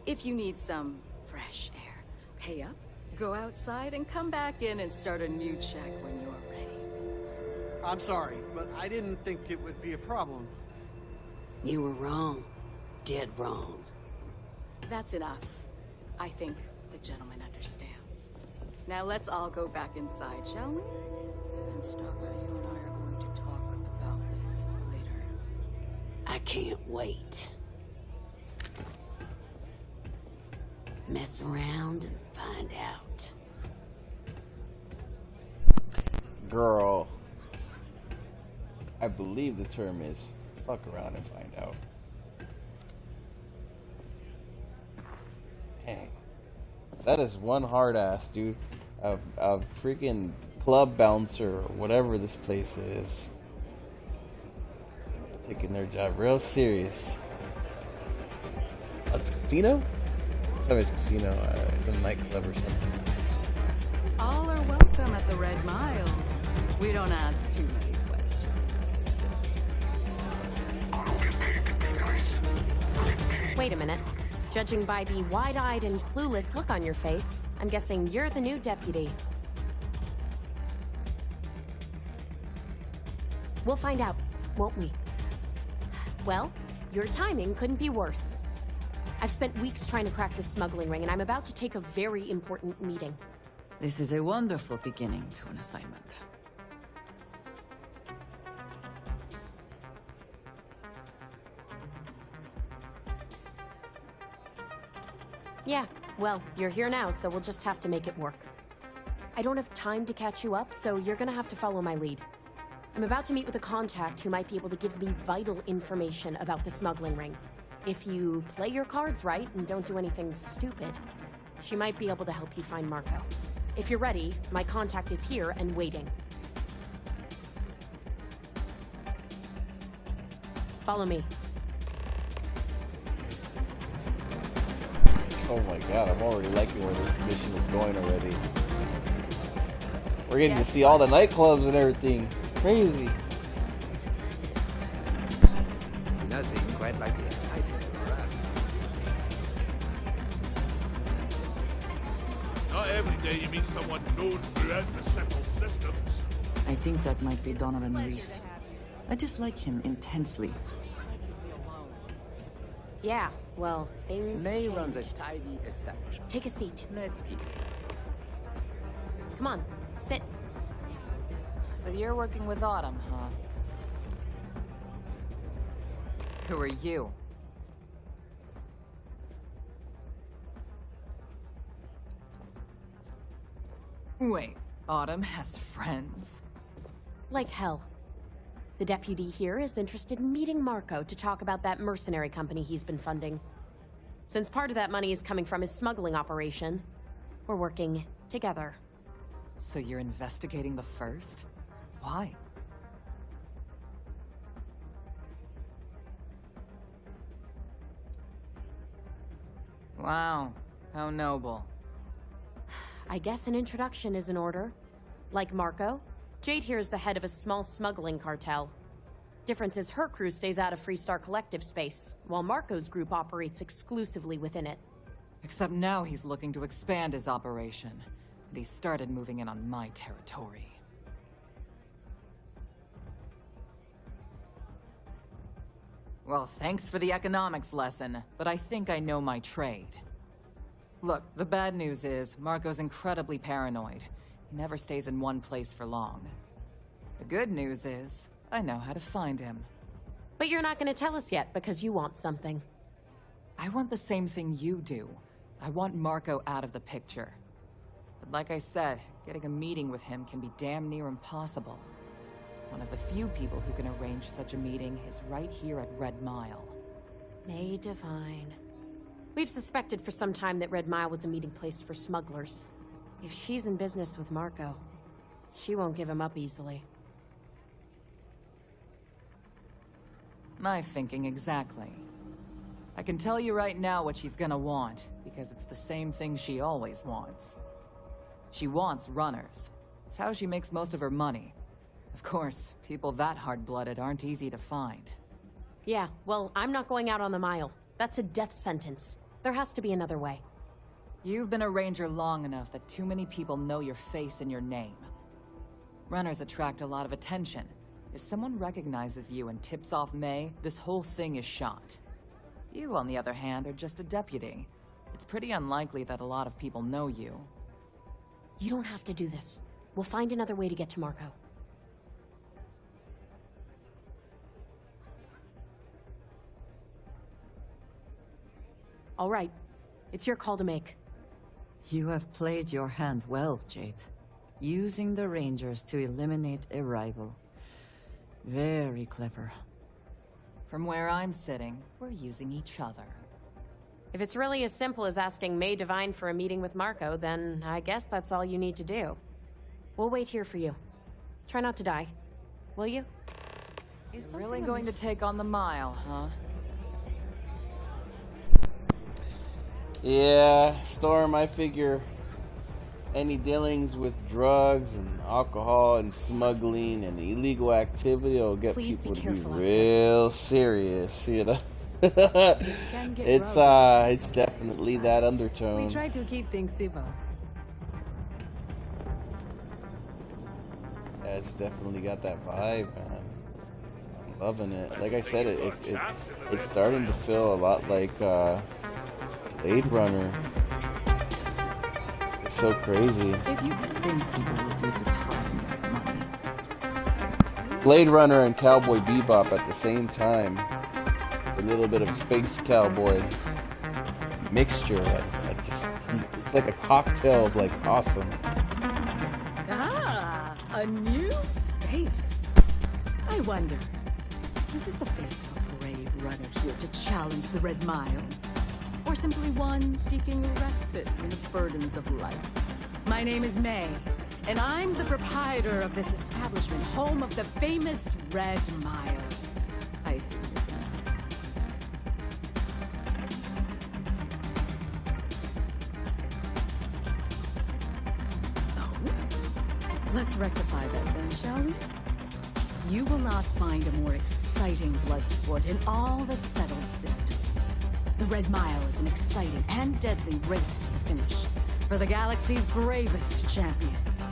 If you need some fresh air, pay up, go outside, and come back in and start a new check when you're ready. I'm sorry, but I didn't think it would be a problem. You were wrong. Dead wrong. That's enough. I think the gentleman understands. Now let's all go back inside, shall we? And Stalker, you and I are going to talk about this later. I can't wait. Mess around and find out. Girl. I believe the term is fuck around and find out. Dang. That is one hard ass, dude. A freaking club bouncer or whatever this place is. Taking their job real serious. Oh, it's a casino? Tell me it's a casino. It's a nightclub or something. All are welcome at the Red Mile. We don't ask too many questions. Wait a minute. Judging by the wide-eyed and clueless look on your face, I'm guessing you're the new deputy. We'll find out, won't we? Well, your timing couldn't be worse. I've spent weeks trying to crack this smuggling ring, and I'm about to take a very important meeting. This is a wonderful beginning to an assignment. Yeah, well, you're here now, so we'll just have to make it work. I don't have time to catch you up, so you're gonna have to follow my lead. I'm about to meet with a contact who might be able to give me vital information about the smuggling ring. If you play your cards right and don't do anything stupid, she might be able to help you find Marco. If you're ready, my contact is here and waiting. Follow me. Oh my god, I'm already liking where this mission is going already. We're getting to see all the nightclubs and everything. It's crazy. Nothing quite like the exciting run. It's not every day you meet someone known throughout the settled systems. I think that might be Donovan Reese. I dislike him intensely. Yeah, well, things May changed. runs a tidy establishment. Take a seat. Let's keep it. Come on, sit. So you're working with Autumn, huh? Who are you? Wait, Autumn has friends? Like hell. The deputy here is interested in meeting Marco to talk about that mercenary company he's been funding. Since part of that money is coming from his smuggling operation, we're working together. So you're investigating the first? Why? Wow, how noble. I guess an introduction is in order. Like Marco, Jade here is the head of a small smuggling cartel. Difference is her crew stays out of Freestar Collective space, while Marco's group operates exclusively within it. Except now he's looking to expand his operation, and he started moving in on my territory. Well, thanks for the economics lesson, but I think I know my trade. Look, the bad news is, Marco's incredibly paranoid. He never stays in one place for long. The good news is, I know how to find him. But you're not going to tell us yet, because you want something. I want the same thing you do. I want Marco out of the picture. But like I said, getting a meeting with him can be damn near impossible. One of the few people who can arrange such a meeting is right here at Red Mile. May Divine. We've suspected for some time that Red Mile was a meeting place for smugglers. If she's in business with Marco, she won't give him up easily. My thinking exactly. I can tell you right now what she's gonna want, because it's the same thing she always wants. She wants runners. It's how she makes most of her money. Of course, people that hard-blooded aren't easy to find. Yeah, well, I'm not going out on the mile. That's a death sentence. There has to be another way. You've been a ranger long enough that too many people know your face and your name. Runners attract a lot of attention. If someone recognizes you and tips off May, this whole thing is shot. You, on the other hand, are just a deputy. It's pretty unlikely that a lot of people know you. You don't have to do this. We'll find another way to get to Marco. All right. It's your call to make. You have played your hand well, Jade. Using the Rangers to eliminate a rival. Very clever. From where I'm sitting, we're using each other. If it's really as simple as asking May Divine for a meeting with Marco, then I guess that's all you need to do. We'll wait here for you. Try not to die. Will you? You're really going to take on the mile, huh? Yeah, Storm, I figure any dealings with drugs and alcohol and smuggling and illegal activity will get people to be real serious, you know? It's definitely that undertone. We try to keep things civil. Yeah, it's definitely got that vibe, man. I'm loving it. Like I said, it's starting to feel a lot like Blade Runner. It's so crazy. If you things people will do to try and make money. Blade Runner and Cowboy Bebop at the same time. A little bit of Space Cowboy mixture. It's like a cocktail of like awesome. A new face. I wonder, is this the face of a brave runner here to challenge the Red Mile? Or simply one seeking respite from the burdens of life? My name is May, and I'm the proprietor of this establishment, home of the famous Red Mile. I assume you're familiar. Oh, let's rectify that then, shall we? You will not find a more exciting blood sport in all the settled systems. The Red Mile is an exciting and deadly race to the finish for the galaxy's bravest champions.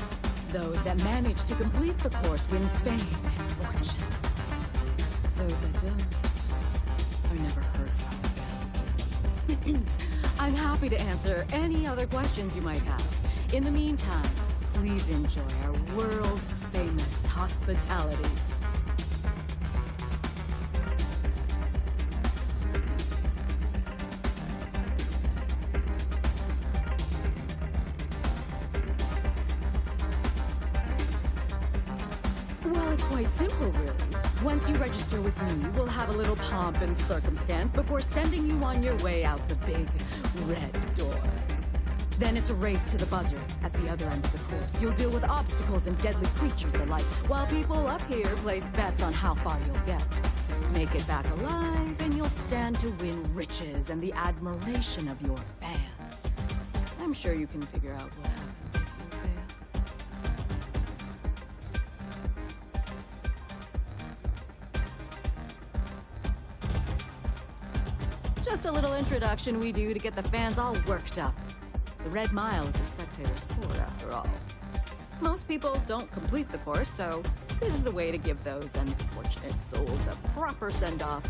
Those that manage to complete the course win fame and fortune. Those that don't are never heard from again. I'm happy to answer any other questions you might have. In the meantime, please enjoy our world's famous hospitality. Well, it's quite simple, really. Once you register with me, we'll have a little pomp and circumstance before sending you on your way out the big red door. Then it's a race to the buzzer at the other end of the course. You'll deal with obstacles and deadly creatures alike, while people up here place bets on how far you'll get. Make it back alive, and you'll stand to win riches and the admiration of your fans. I'm sure you can figure out what happens if you fail. Just a little introduction we do to get the fans all worked up. The Red Mile is a spectator sport, after all. Most people don't complete the course, so this is a way to give those unfortunate souls a proper send-off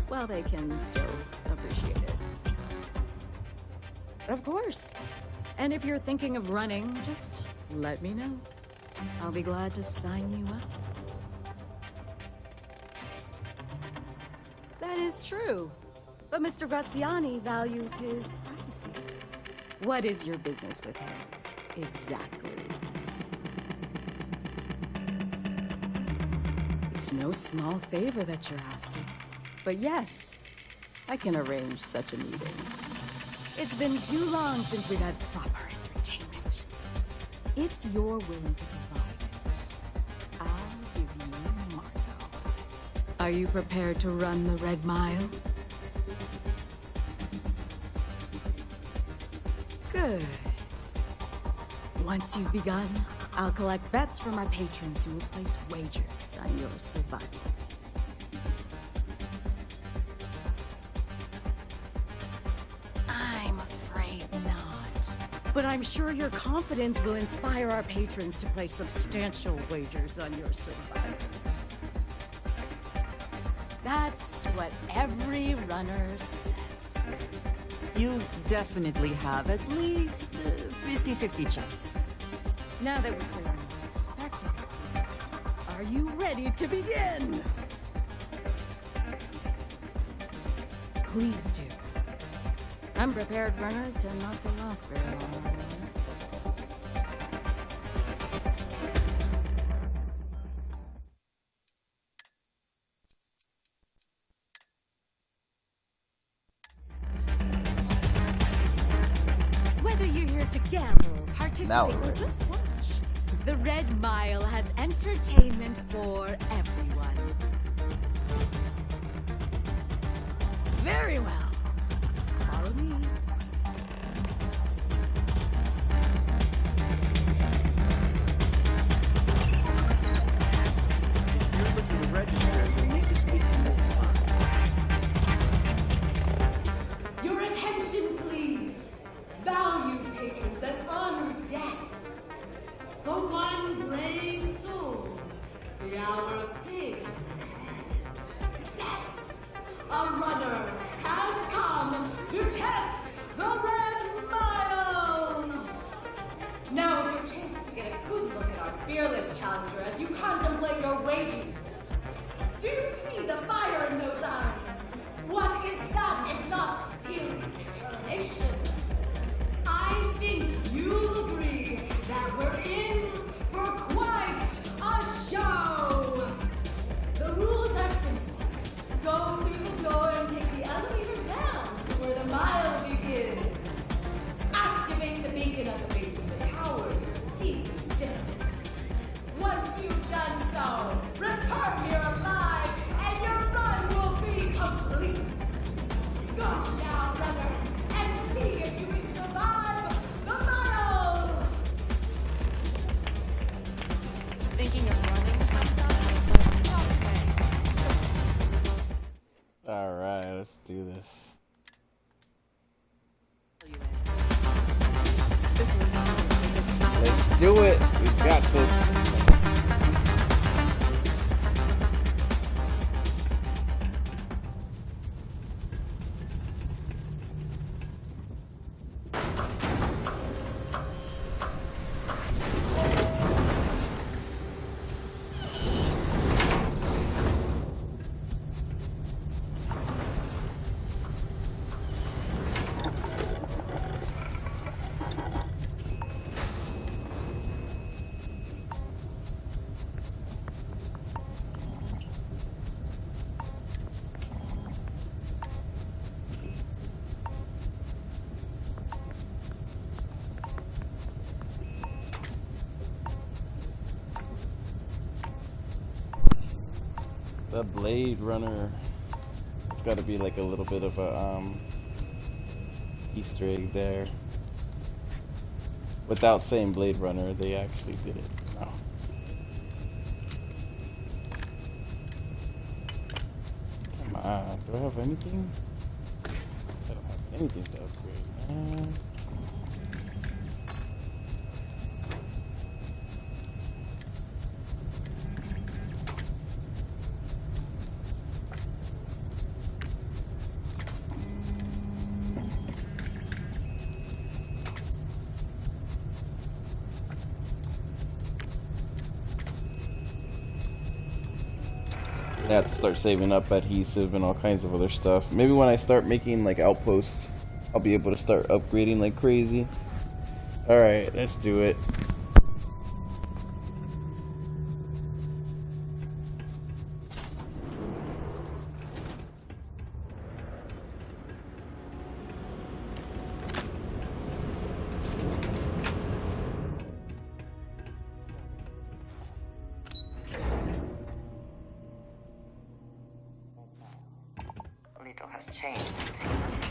while they can still appreciate it. Of course. And if you're thinking of running, just let me know. I'll be glad to sign you up. That is true. But Mr. Graziani values his privacy. What is your business with him? Exactly. It's no small favor that you're asking. But yes, I can arrange such a meeting. It's been too long since we've had proper entertainment. If you're willing to provide it, I'll give you Marco. Are you prepared to run the Red Mile? Good. Once you've begun, I'll collect bets from our patrons who will place wagers on your survival. I'm afraid not. But I'm sure your confidence will inspire our patrons to place substantial wagers on your survival. That's what every runner says. You definitely have at least 50-50 chance. Now that we're clear on what's expected, are you ready to begin? Please do. Unprepared runners tend not to last very long. Whether you're here to gamble, participate, or just watch, the Red Mile has entertainment for everyone. Very well. Follow me. If you're looking to register, you need to speak to me. Your attention, please. Valued patrons and honored guests. For one brave soul, the hour of fame is ahead. Yes! A runner has come to test the Red Mile! Now is your chance to get a good look at our fearless challenger as you contemplate your wagers. Do you see the fire in those eyes? What is that if not steely determination? I think you'll agree that we're in for quite do this. Let's do it. We got this. The Blade Runner. It's got to be like a little bit of a Easter egg there. Without saying Blade Runner, they actually did it. No. Come on, do I have anything? I don't have anything to upgrade, man. I have to start saving up adhesive and all kinds of other stuff. Maybe when I start making like outposts, I'll be able to start upgrading like crazy. Alright, let's do it. Has changed, it seems.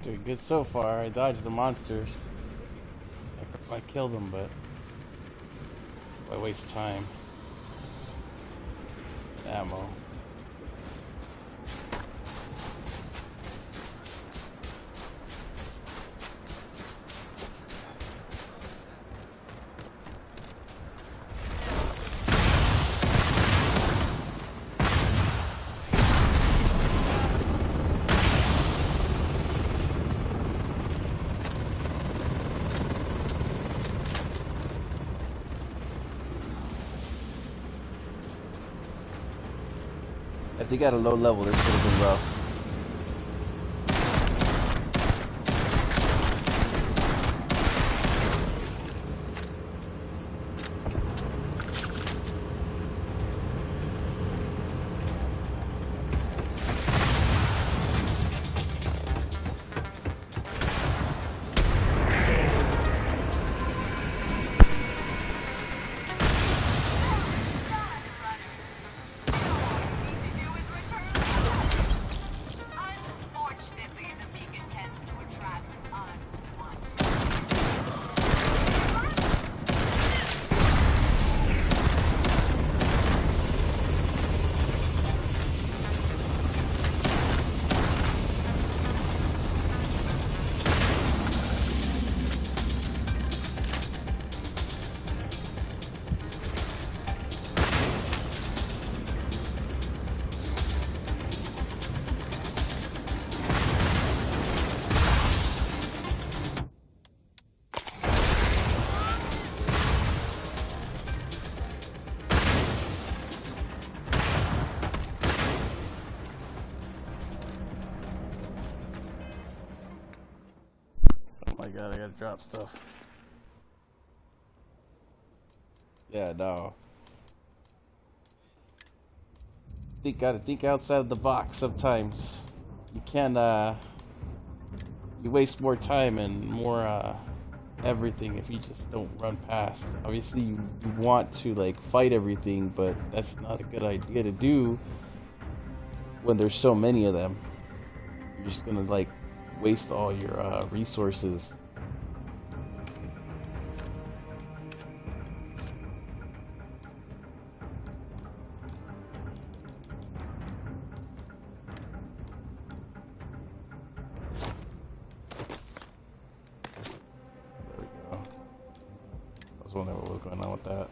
Doing good so far. I dodged the monsters. I killed them, but I waste time. Ammo. If they got a low level, this could have been rough. gotta drop stuff. Yeah, no. Gotta think outside the box sometimes. You can, you waste more time and more, everything if you just don't run past. Obviously, you want to, like, fight everything, but that's not a good idea to do when there's so many of them. You're just gonna, like, waste all your, resources. I was wondering what was going on with that.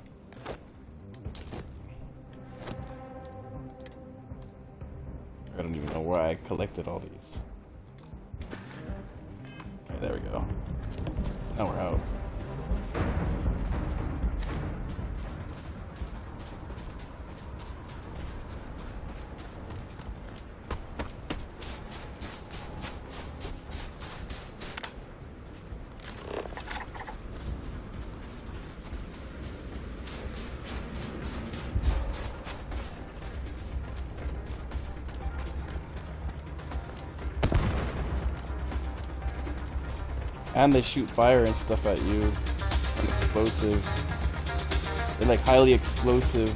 I don't even know where I collected all these. Okay, there we go. Now we're out. And they shoot fire and stuff at you, and explosives. They're like highly explosive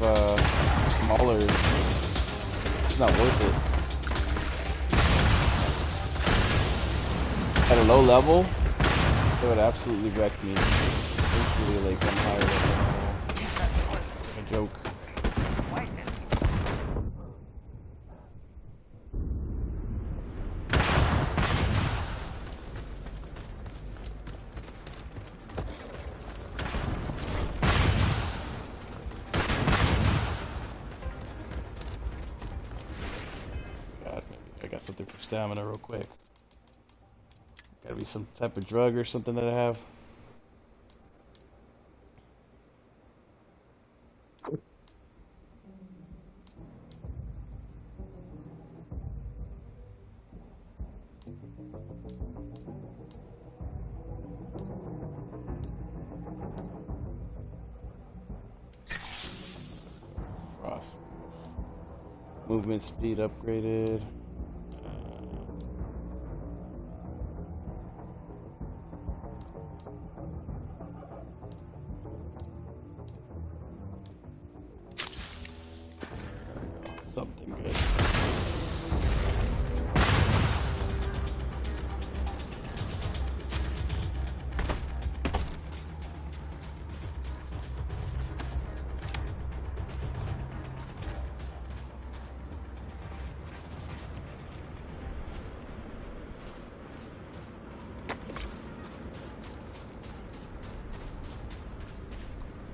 maulers. It's not worth it. At a low level, it would absolutely wreck me. Hopefully, like I'm higher than like a joke. Something for stamina real quick. Gotta be some type of drug or something that I have. Frost. Movement speed upgraded. Something good.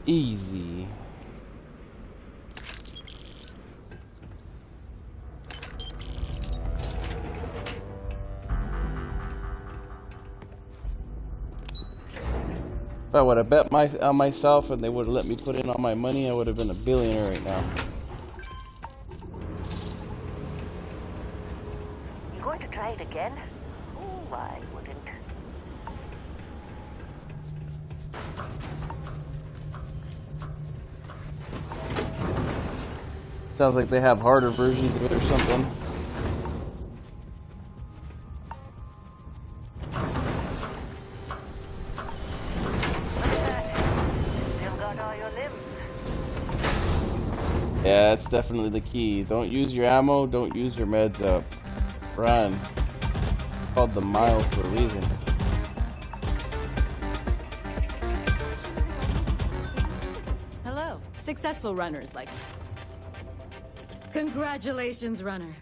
Easy. If I would have bet on myself and they would have let me put in all my money, I would have been a billionaire right now. You going to try it again? Oh, I wouldn't. Sounds like they have harder versions of it or something. Yeah, that's definitely the key. Don't use your ammo, don't use your meds up. Run. It's called the mile for a reason. Hello, successful runners like me. Congratulations, runner.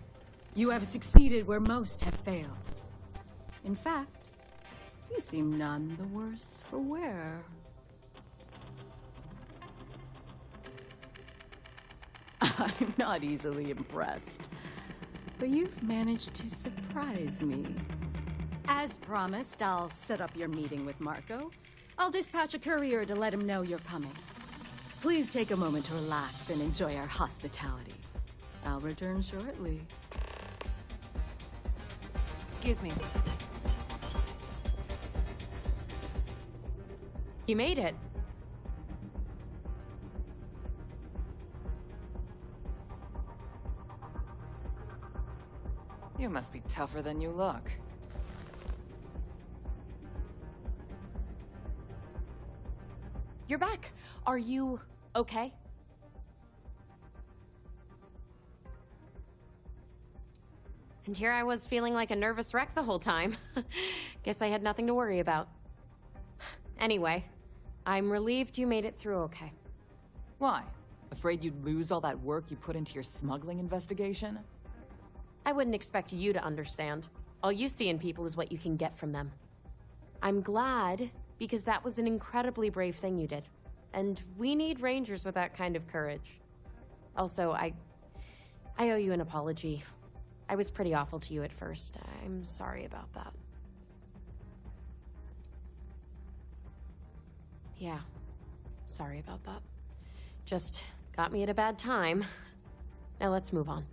You have succeeded where most have failed. In fact, you seem none the worse for wear. I'm not easily impressed, but you've managed to surprise me. As promised, I'll set up your meeting with Marco. I'll dispatch a courier to let him know you're coming. Please take a moment to relax and enjoy our hospitality. I'll return shortly. Excuse me. You made it. You must be tougher than you look. You're back. Are you okay? And here I was feeling like a nervous wreck the whole time. Guess I had nothing to worry about. Anyway, I'm relieved you made it through okay. Why? Afraid you'd lose all that work you put into your smuggling investigation? I wouldn't expect you to understand. All you see in people is what you can get from them. I'm glad, because that was an incredibly brave thing you did. And we need rangers with that kind of courage. Also, I owe you an apology. I was pretty awful to you at first. I'm sorry about that. Yeah, sorry about that. Just got me at a bad time. Now let's move on.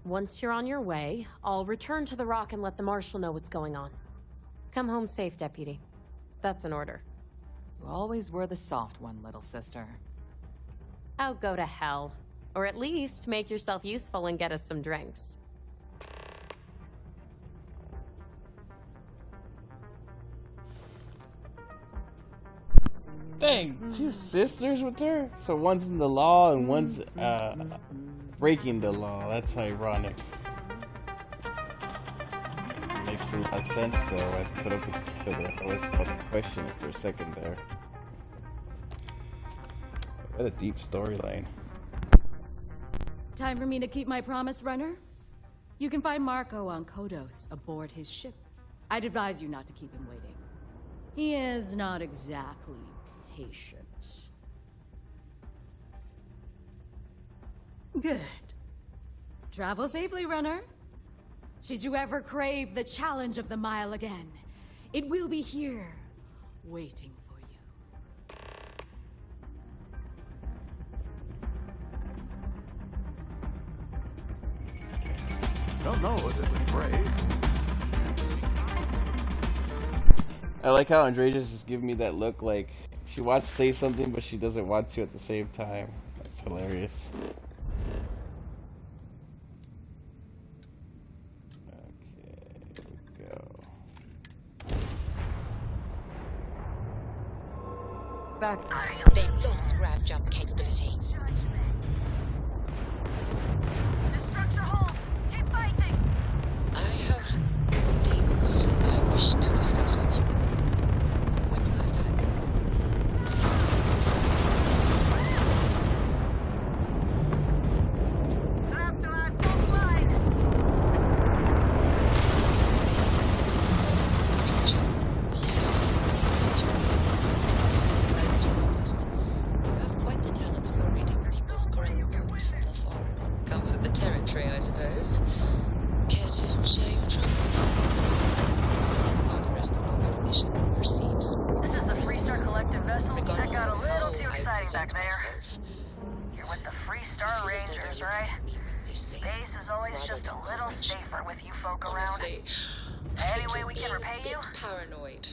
Once you're on your way, I'll return to the Rock and let the Marshal know what's going on. Come home safe, Deputy. That's an order. You always were the soft one, little sister. Oh, go to hell. Or at least make yourself useful and get us some drinks. Dang, she's sisters with her? So one's in the law and one's breaking the law. That's ironic. Makes a lot of sense though. I put up with each other. I was about to question it for a second there. What a deep storyline. Time for me to keep my promise, runner? You can find Marco on Kodos aboard his ship. I'd advise you not to keep him waiting. He is not exactly patient. Good. Travel safely, runner. Should you ever crave the challenge of the mile again, it will be here, waiting for you. Don't know if it was brave. I like how Andrea's just giving me that look like she wants to say something but she doesn't want to at the same time. That's hilarious. Back. They've lost grav jump capability. Structure hold. Keep fighting. I have things I wish to discuss with you when you have time. Comes with the territory, I suppose. Care to share your troubles? Guard the rest of the Constellation receives. This is the Freestar Collective vessel. That got a little too exciting back there. You're with the Freestar Rangers, right? Space is always just a little safer with you folk around. Honestly, Any way we can repay you? Paranoid.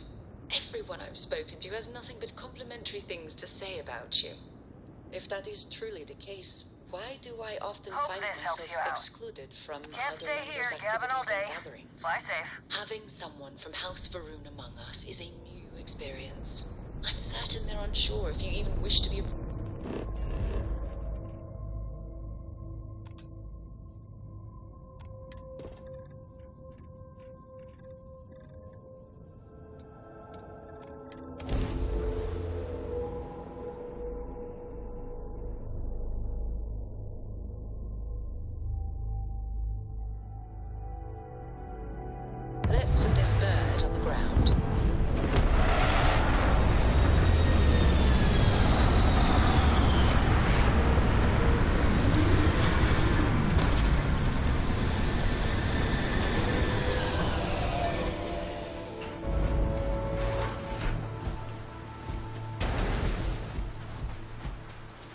Everyone I've spoken to has nothing but complimentary things to say about you. If that is truly the case, why do I often find myself excluded from other members' activities and gatherings? Fly safe. Having someone from House Varun among us is a new experience. I'm certain they're unsure if you even wish to be. Let's put this bird on the ground.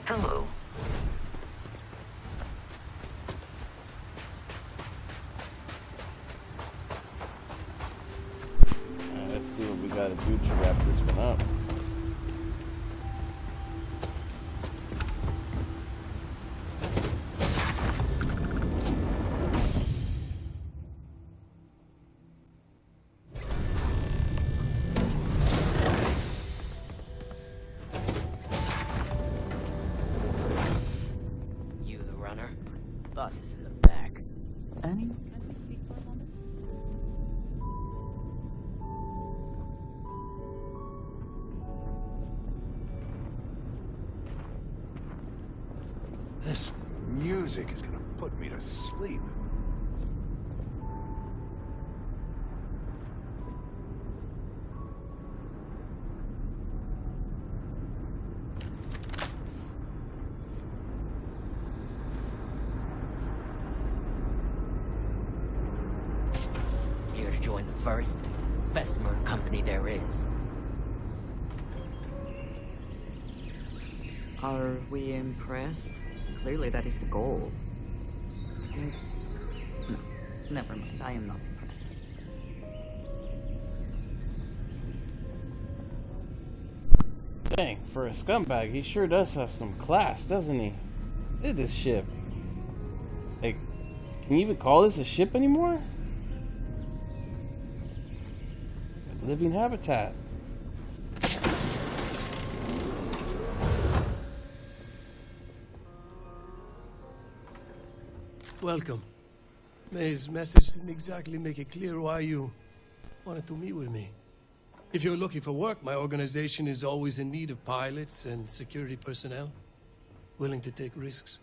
Hello. Let's see what we gotta do to wrap this one up. boss is in the back. Annie, can we speak for a moment? This music is gonna put me to sleep. Here to join the first Vesmer company there is. Are we impressed? Clearly that is the goal. No, never mind. I am not impressed. Dang, for a scumbag, he sure does have some class, doesn't he? Look at this ship. Like, can you even call this a ship anymore? It's a living habitat. Welcome. May's message didn't exactly make it clear why you wanted to meet with me. If you're looking for work, my organization is always in need of pilots and security personnel, willing to take risks.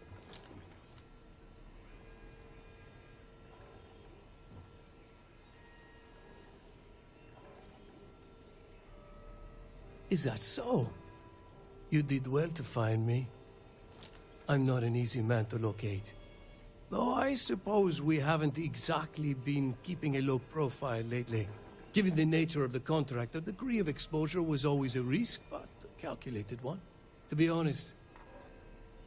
Is that so? You did well to find me. I'm not an easy man to locate. Though I suppose we haven't exactly been keeping a low profile lately. Given the nature of the contract, a degree of exposure was always a risk, but a calculated one. To be honest,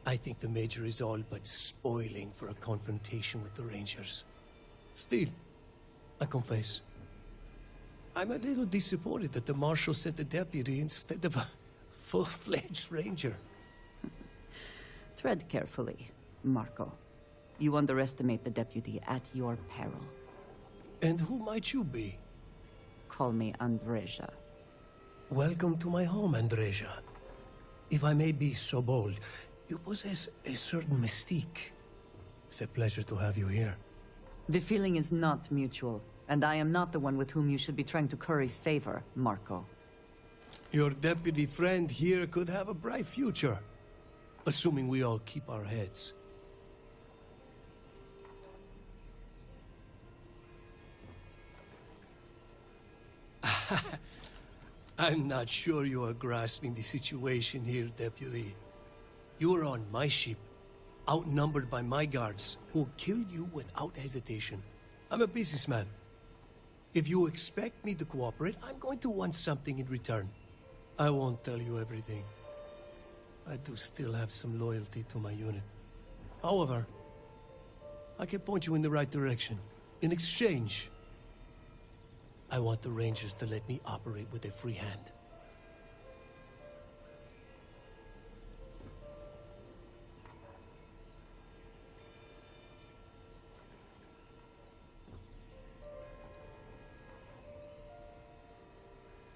I think the Major is all but spoiling for a confrontation with the Rangers. Still, I confess, I'm a little disappointed that the Marshal sent a deputy instead of a full-fledged Ranger. Tread carefully, Marco. You underestimate the deputy at your peril. And who might you be? Call me Andreja. Welcome to my home, Andreja. If I may be so bold, you possess a certain mystique. It's a pleasure to have you here. The feeling is not mutual, and I am not the one with whom you should be trying to curry favor, Marco. Your deputy friend here could have a bright future, assuming we all keep our heads. I'm not sure you are grasping the situation here, Deputy. You are on my ship, outnumbered by my guards, who'll kill you without hesitation. I'm a businessman. If you expect me to cooperate, I'm going to want something in return. I won't tell you everything. I do still have some loyalty to my unit. However, I can point you in the right direction. In exchange, I want the Rangers to let me operate with a free hand.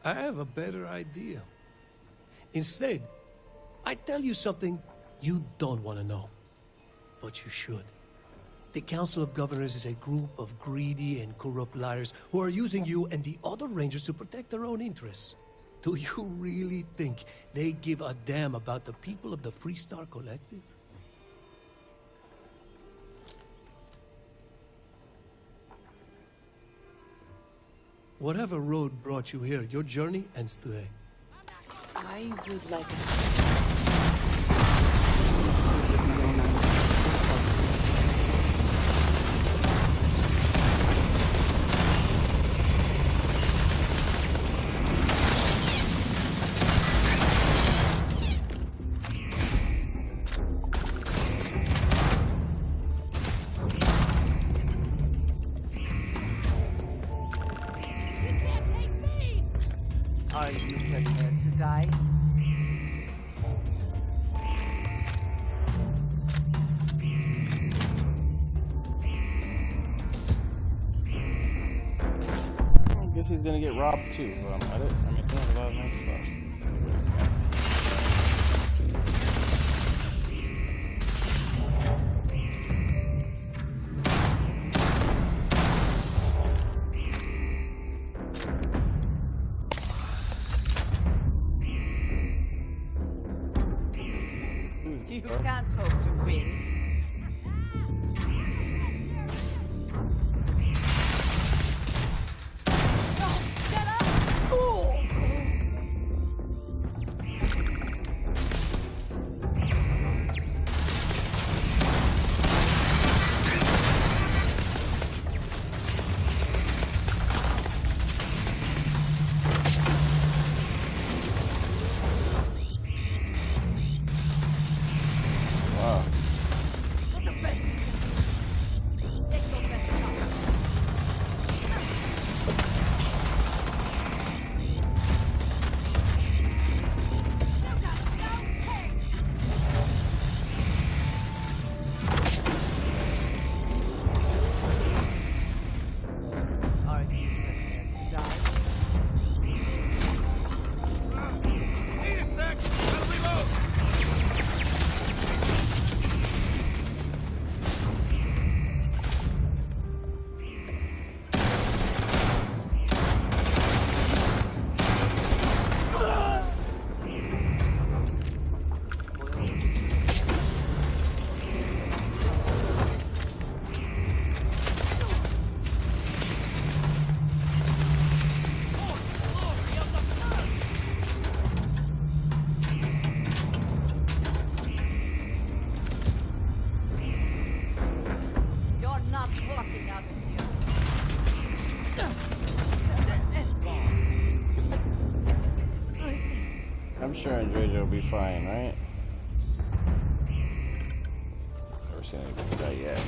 I have a better idea. Instead, I tell you something you don't want to know. But you should. The Council of Governors is a group of greedy and corrupt liars who are using you and the other Rangers to protect their own interests. Do you really think they give a damn about the people of the Freestar Collective? Whatever road brought you here, your journey ends today. I would like Are you prepared to die? I guess he's gonna get robbed too, but I'm at it. I mean, he has a lot of nice stuff. You can't hope to win. I'm sure Andreja will be fine, right? Never seen anything like that yet.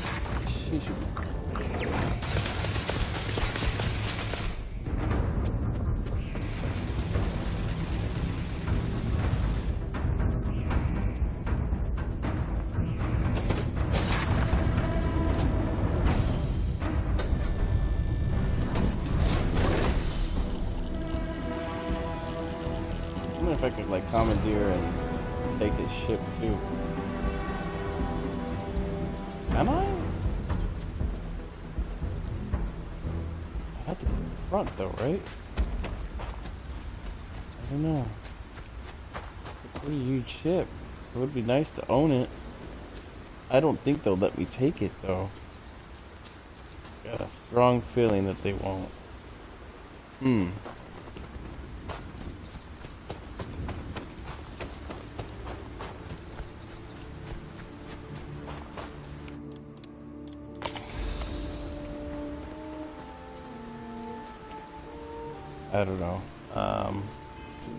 She should be fine. If I could like commandeer and take his ship too. Can I? I have to get to the front though, right? I don't know. It's a pretty huge ship. It would be nice to own it. I don't think they'll let me take it though. Got a strong feeling that they won't. I don't know. Let's see.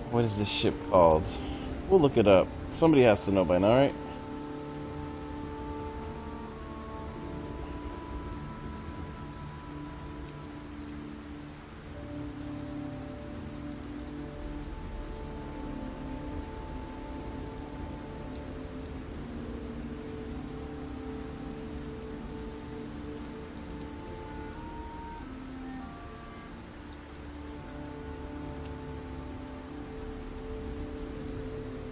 What is this ship called? We'll look it up. Somebody has to know by now, right?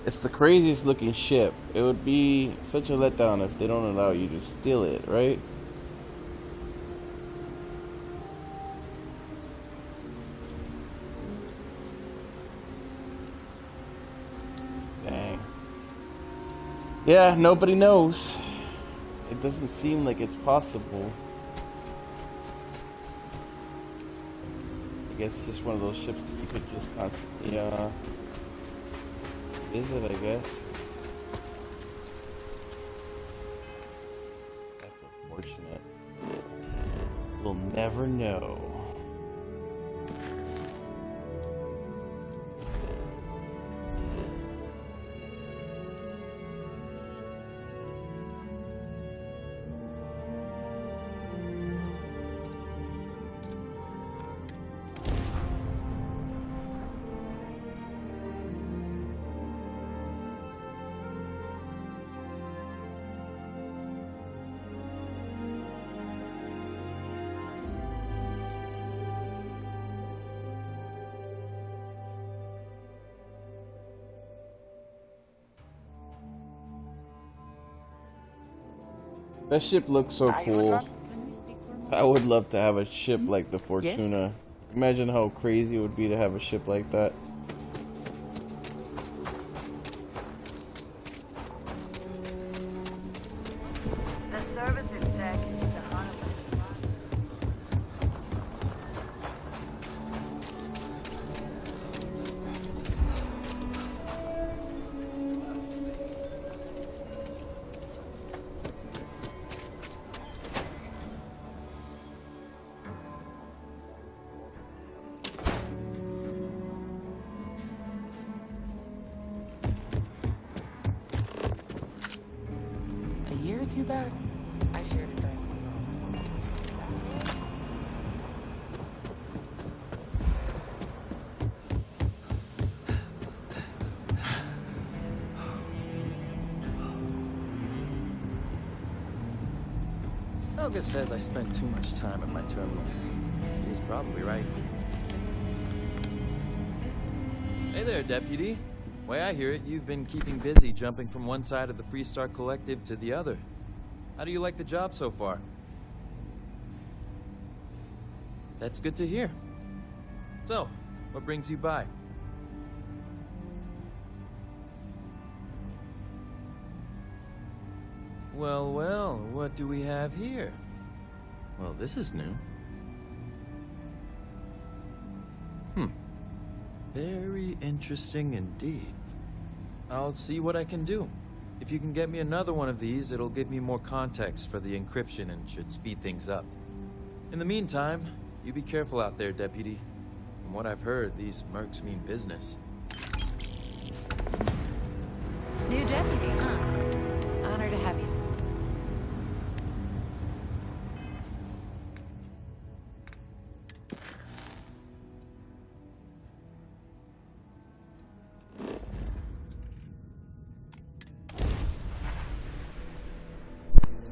It's the craziest looking ship. It would be such a letdown if they don't allow you to steal it, right? Dang. Yeah, nobody knows. It doesn't seem like it's possible. I guess it's just one of those ships that you could just constantly, visit, I guess. That's unfortunate. We'll never know. That ship looks so cool. I would love to have a ship like the Fortuna. Yes? Imagine how crazy it would be to have a ship like that. The services deck is a hunt. A year or two back, I shared a thing. Helga says I spent too much time at my terminal. He's probably right. Hey there, Deputy. Way I hear it, you've been keeping busy jumping from one side of the Freestar Collective to the other. How do you like the job so far? That's good to hear. So, what brings you by? Well, well, what do we have here? Well, this is new. Very interesting indeed. I'll see what I can do. If you can get me another one of these, it'll give me more context for the encryption and should speed things up. In the meantime, you be careful out there, Deputy. From what I've heard, these mercs mean business. New deputy, huh? Honor to have you.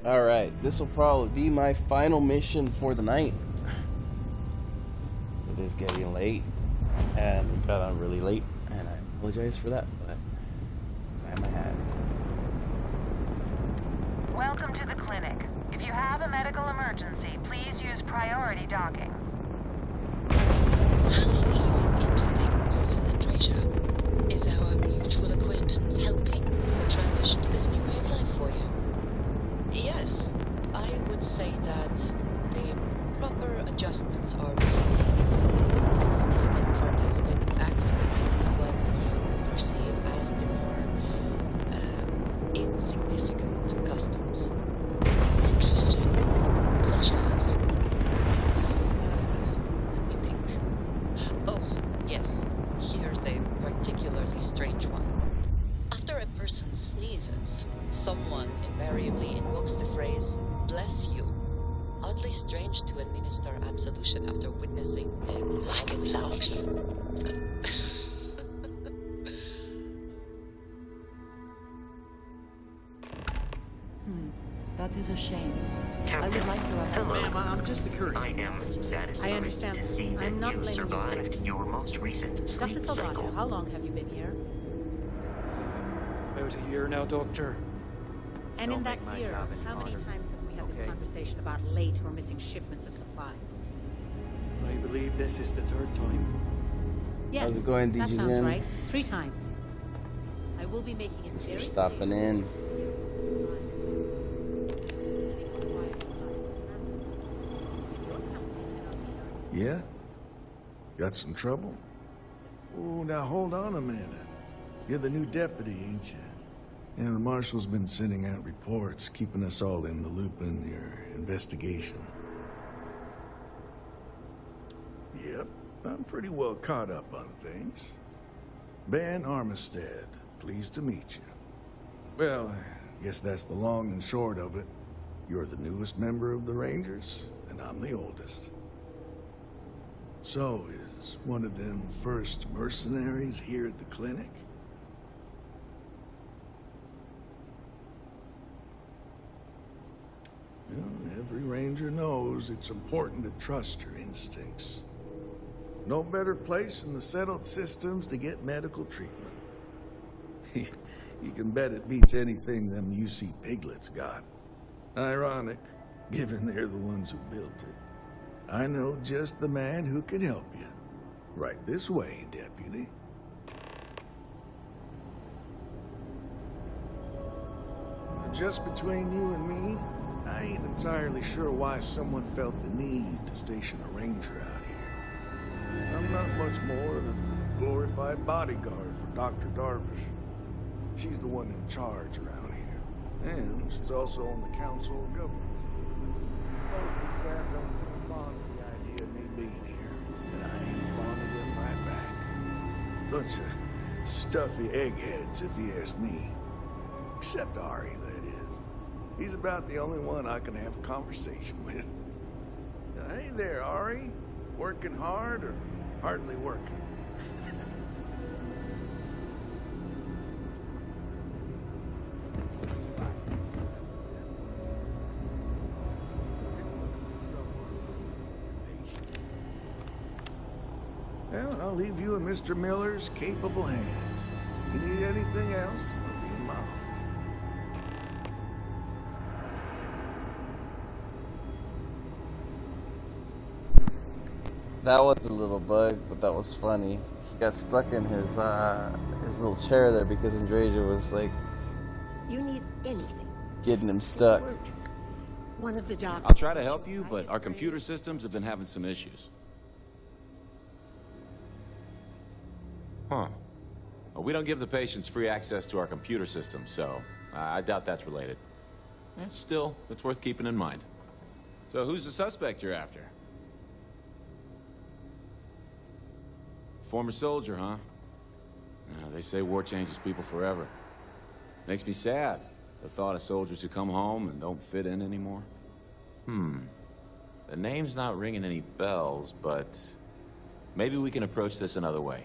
Alright, this will probably be my final mission for the night. It is getting late, and we got on really late, and I apologize for that, but it's the time I had. Welcome to the clinic. If you have a medical emergency, please use priority docking. Easing into things, Andreja. Is our mutual acquaintance helping with the transition to this new way of life for you? Yes, I would say that the proper adjustments are being made. The most difficult part has been acclimating to what you perceive as the more insignificant customs. Interesting. Such as... let me think. Oh, yes. Here's a particularly strange one. After a person sneezes, someone invariably invokes the phrase, "bless you." Oddly strange to administer absolution after witnessing a lack of function. That is a shame. I would like to have... Ma'am, I'm just the courier. I am satisfied. I understand. To see that I'm not you blaming you for survived it. your most recent sleep Dr. Salvato, cycle. how long have you been here? About a year now, Doctor. And Don't in that make my year, job any how many harder. times have we had this Okay. conversation about late or missing shipments of supplies? I believe this is the third time. Yes, How's it going, that DJs sounds in? right. 3 times. I will be making it Thanks for very stopping in. Yeah? Got some trouble? Oh, now hold on a minute. You're the new deputy, ain't you? Yeah, the marshal's been sending out reports, keeping us all in the loop in your investigation. Yep, I'm pretty well caught up on things. Ben Armistead, pleased to meet you. Well, I guess that's the long and short of it. You're the newest member of the Rangers, and I'm the oldest. So, is one of them first mercenaries here at the clinic? Well, every ranger knows it's important to trust your instincts. No better place in the settled systems to get medical treatment. You can bet it beats anything them UC piglets got. Ironic, given they're the ones who built it. I know just the man who can help you. Right this way, Deputy. Just between you and me, I ain't entirely sure why someone felt the need to station a ranger out here. I'm not much more than a glorified bodyguard for Dr. Darvish. She's the one in charge around here. And she's also on the Council of Governors. Both the staff don't seem fond of the idea of me being here, and I ain't fond of them right back. Bunch of stuffy eggheads, if you ask me. Except Ari, that is. He's about the only one I can have a conversation with. Hey there, Ari. Working hard or hardly working? Well, I'll leave you in Mr. Miller's capable hands. You need anything else, I'll be in my office. That was a little bug, but that was funny. He got stuck in his little chair there because Andreja was like, You need anything. getting him stuck. One of the doctors. I'll try to help you, but our computer systems have been having some issues. Huh. Well, we don't give the patients free access to our computer system, so I doubt that's related. Still, it's worth keeping in mind. So who's the suspect you're after? Former soldier, huh? They say war changes people forever. Makes me sad, the thought of soldiers who come home and don't fit in anymore. The name's not ringing any bells, but maybe we can approach this another way.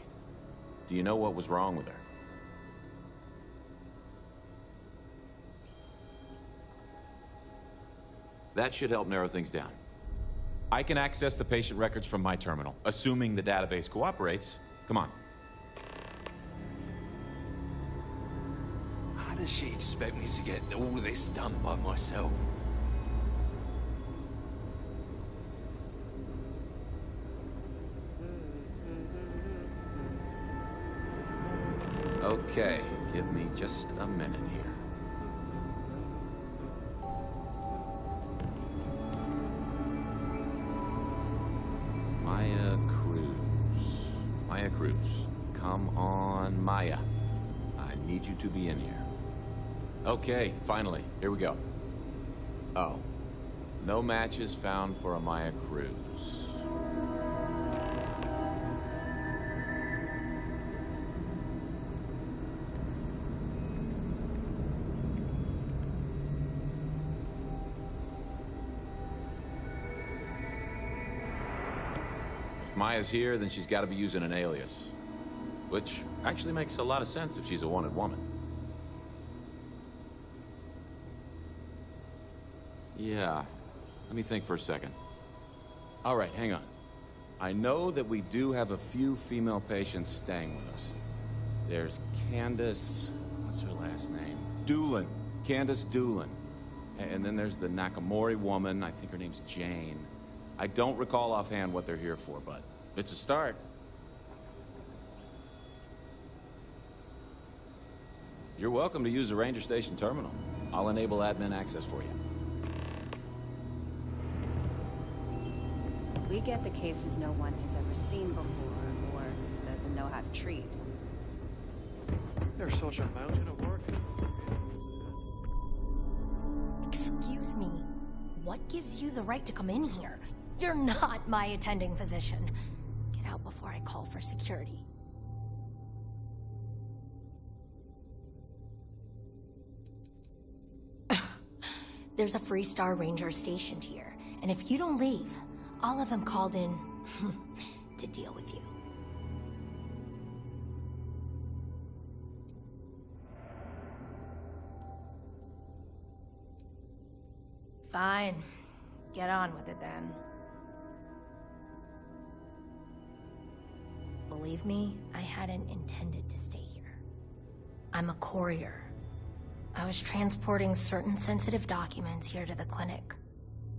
Do you know what was wrong with her? That should help narrow things down. I can access the patient records from my terminal, assuming the database cooperates. Come on. How does she expect me to get all this done by myself? Okay, give me just a minute here. Maya Cruz. Come on, Maya. I need you to be in here. Okay, finally. Here we go. Oh. No matches found for a Maya Cruz. If Maya's here, then she's got to be using an alias. Which actually makes a lot of sense if she's a wanted woman. Yeah. Let me think for a second. All right, hang on. I know that we do have a few female patients staying with us. There's Candace... what's her last name? Doolin. Candace Doolin. And then there's the Nakamori woman. I think her name's Jane. I don't recall offhand what they're here for, but it's a start. You're welcome to use the Ranger Station terminal. I'll enable admin access for you. We get the cases no one has ever seen before or doesn't know how to treat. There's such a mountain of work. Excuse me. What gives you the right to come in here? You're not my attending physician. Get out before I call for security. There's a Freestar Ranger stationed here, and if you don't leave, I'll have him called in to deal with you. Fine. Get on with it then. Believe me, I hadn't intended to stay here. I'm a courier. I was transporting certain sensitive documents here to the clinic.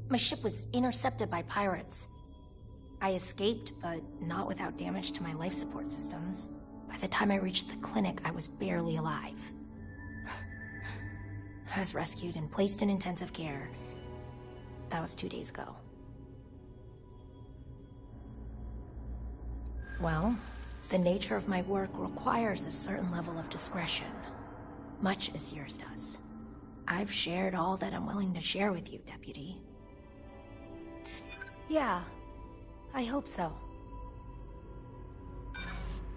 My ship was intercepted by pirates. I escaped, but not without damage to my life support systems. By the time I reached the clinic, I was barely alive. I was rescued and placed in intensive care. That was 2 days ago. Well, the nature of my work requires a certain level of discretion, much as yours does. I've shared all that I'm willing to share with you, Deputy. Yeah, I hope so.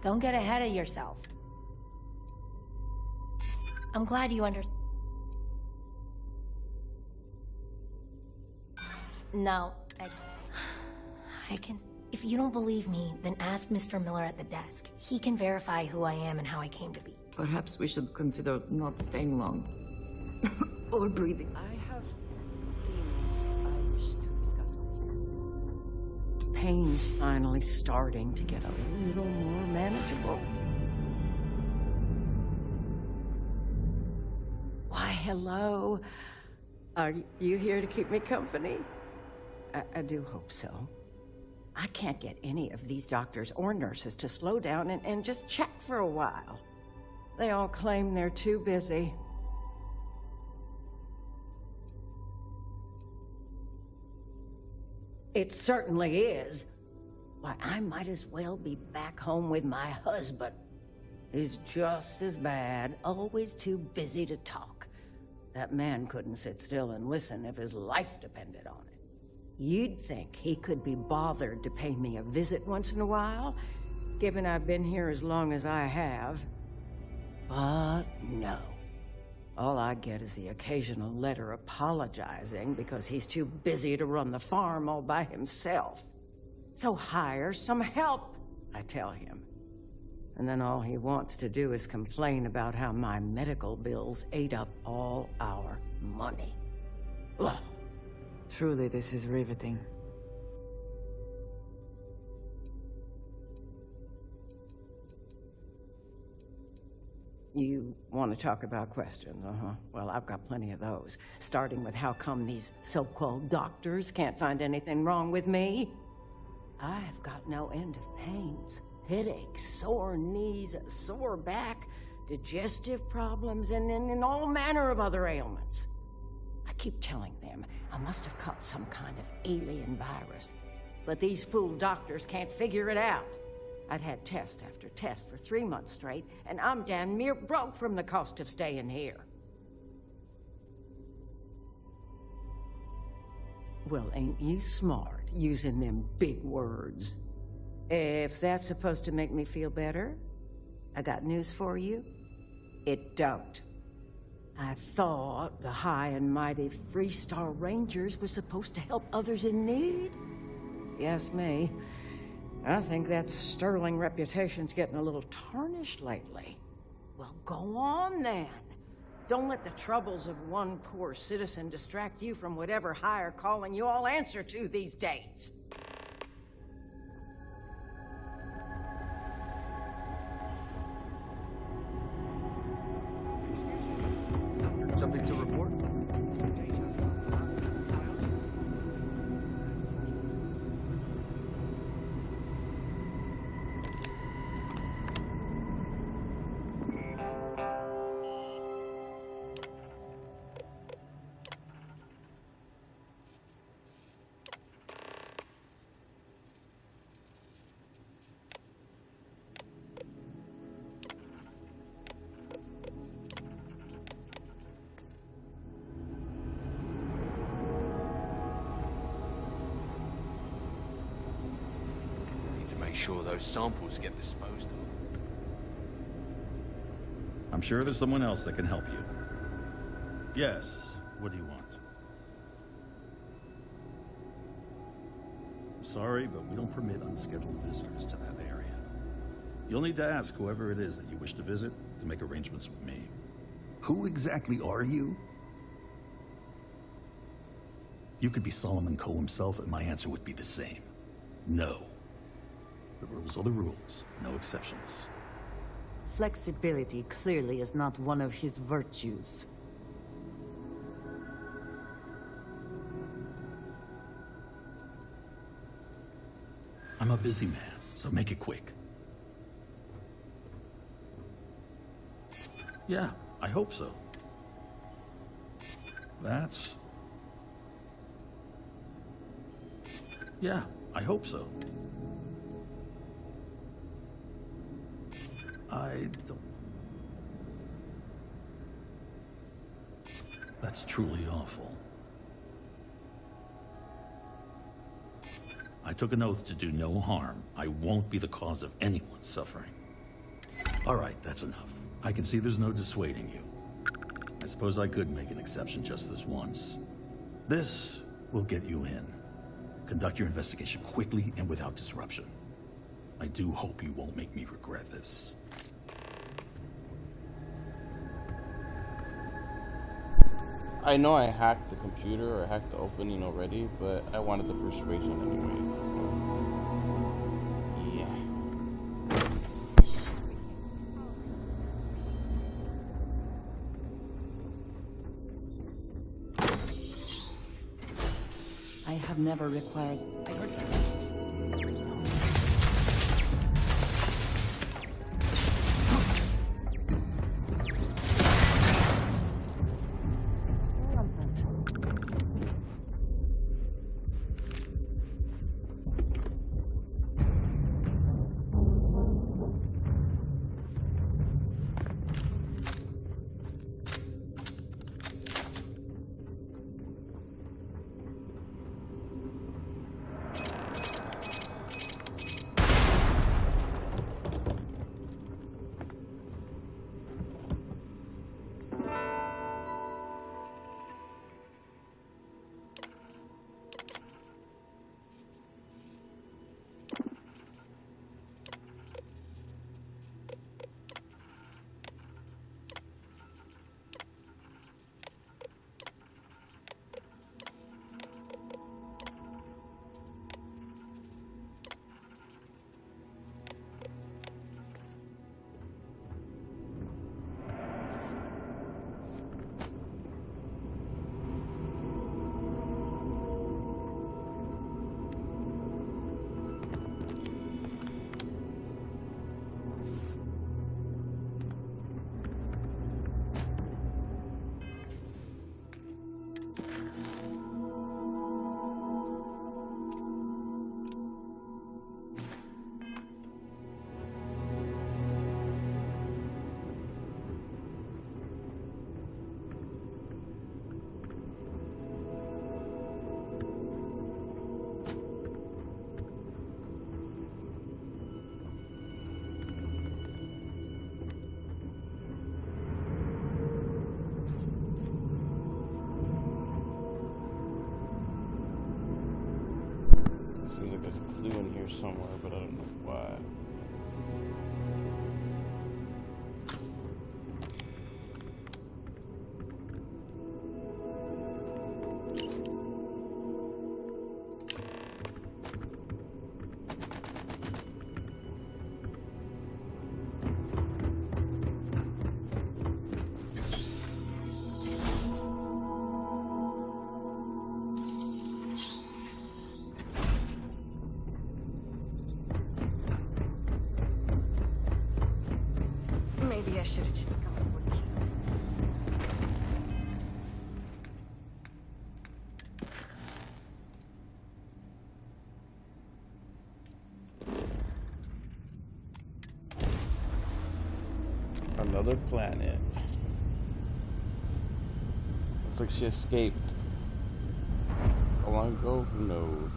Don't get ahead of yourself. I'm glad you understand. No, I can... If you don't believe me, then ask Mr. Miller at the desk. He can verify who I am and how I came to be. Perhaps we should consider not staying long. Or breathing. I have things I wish to discuss with you. Pain's finally starting to get a little more manageable. Why, hello. Are you here to keep me company? I do hope so. I can't get any of these doctors or nurses to slow down and just chat for a while. They all claim they're too busy. It certainly is. Why, I might as well be back home with my husband. He's just as bad, always too busy to talk. That man couldn't sit still and listen if his life depended on it. You'd think he could be bothered to pay me a visit once in a while, given I've been here as long as I have. But no. All I get is the occasional letter apologizing because he's too busy to run the farm all by himself. So hire some help, I tell him. And then all he wants to do is complain about how my medical bills ate up all our money. Ugh. Truly, this is riveting. You want to talk about questions, Well, I've got plenty of those. Starting with how come these so-called doctors can't find anything wrong with me? I've got no end of pains. Headaches, sore knees, a sore back, digestive problems, and all manner of other ailments. I keep telling them I must have caught some kind of alien virus. But these fool doctors can't figure it out. I'd had test after test for 3 months straight, and I'm damn near broke from the cost of staying here. Well, ain't you smart, using them big words? If that's supposed to make me feel better, I got news for you. It don't. I thought the high and mighty Freestar Rangers were supposed to help others in need. Yes, me. I think that sterling reputation's getting a little tarnished lately. Well, go on then. Don't let the troubles of one poor citizen distract you from whatever higher calling you all answer to these days. Something to report? To make sure those samples get disposed of. I'm sure there's someone else that can help you. Yes, what do you want? I'm sorry, but we don't permit unscheduled visitors to that area. You'll need to ask whoever it is that you wish to visit to make arrangements with me. Who exactly are you? You could be Solomon Coe himself, and my answer would be the same. No. The rules are the rules, no exceptions. Flexibility clearly is not one of his virtues. I'm a busy man, so make it quick. Yeah, I hope so. That's... Yeah, I hope so. I don't... That's truly awful. I took an oath to do no harm. I won't be the cause of anyone's suffering. All right, that's enough. I can see there's no dissuading you. I suppose I could make an exception just this once. This will get you in. Conduct your investigation quickly and without disruption. I do hope you won't make me regret this. I know I hacked the computer or hacked the opening already, but I wanted the persuasion anyways, so... yeah. I have never required... I heard something. Seems like there's a clue in here somewhere, but I don't know why. Maybe I should have just gone with Keyless. Another planet. Looks like she escaped. How long ago? Who knows?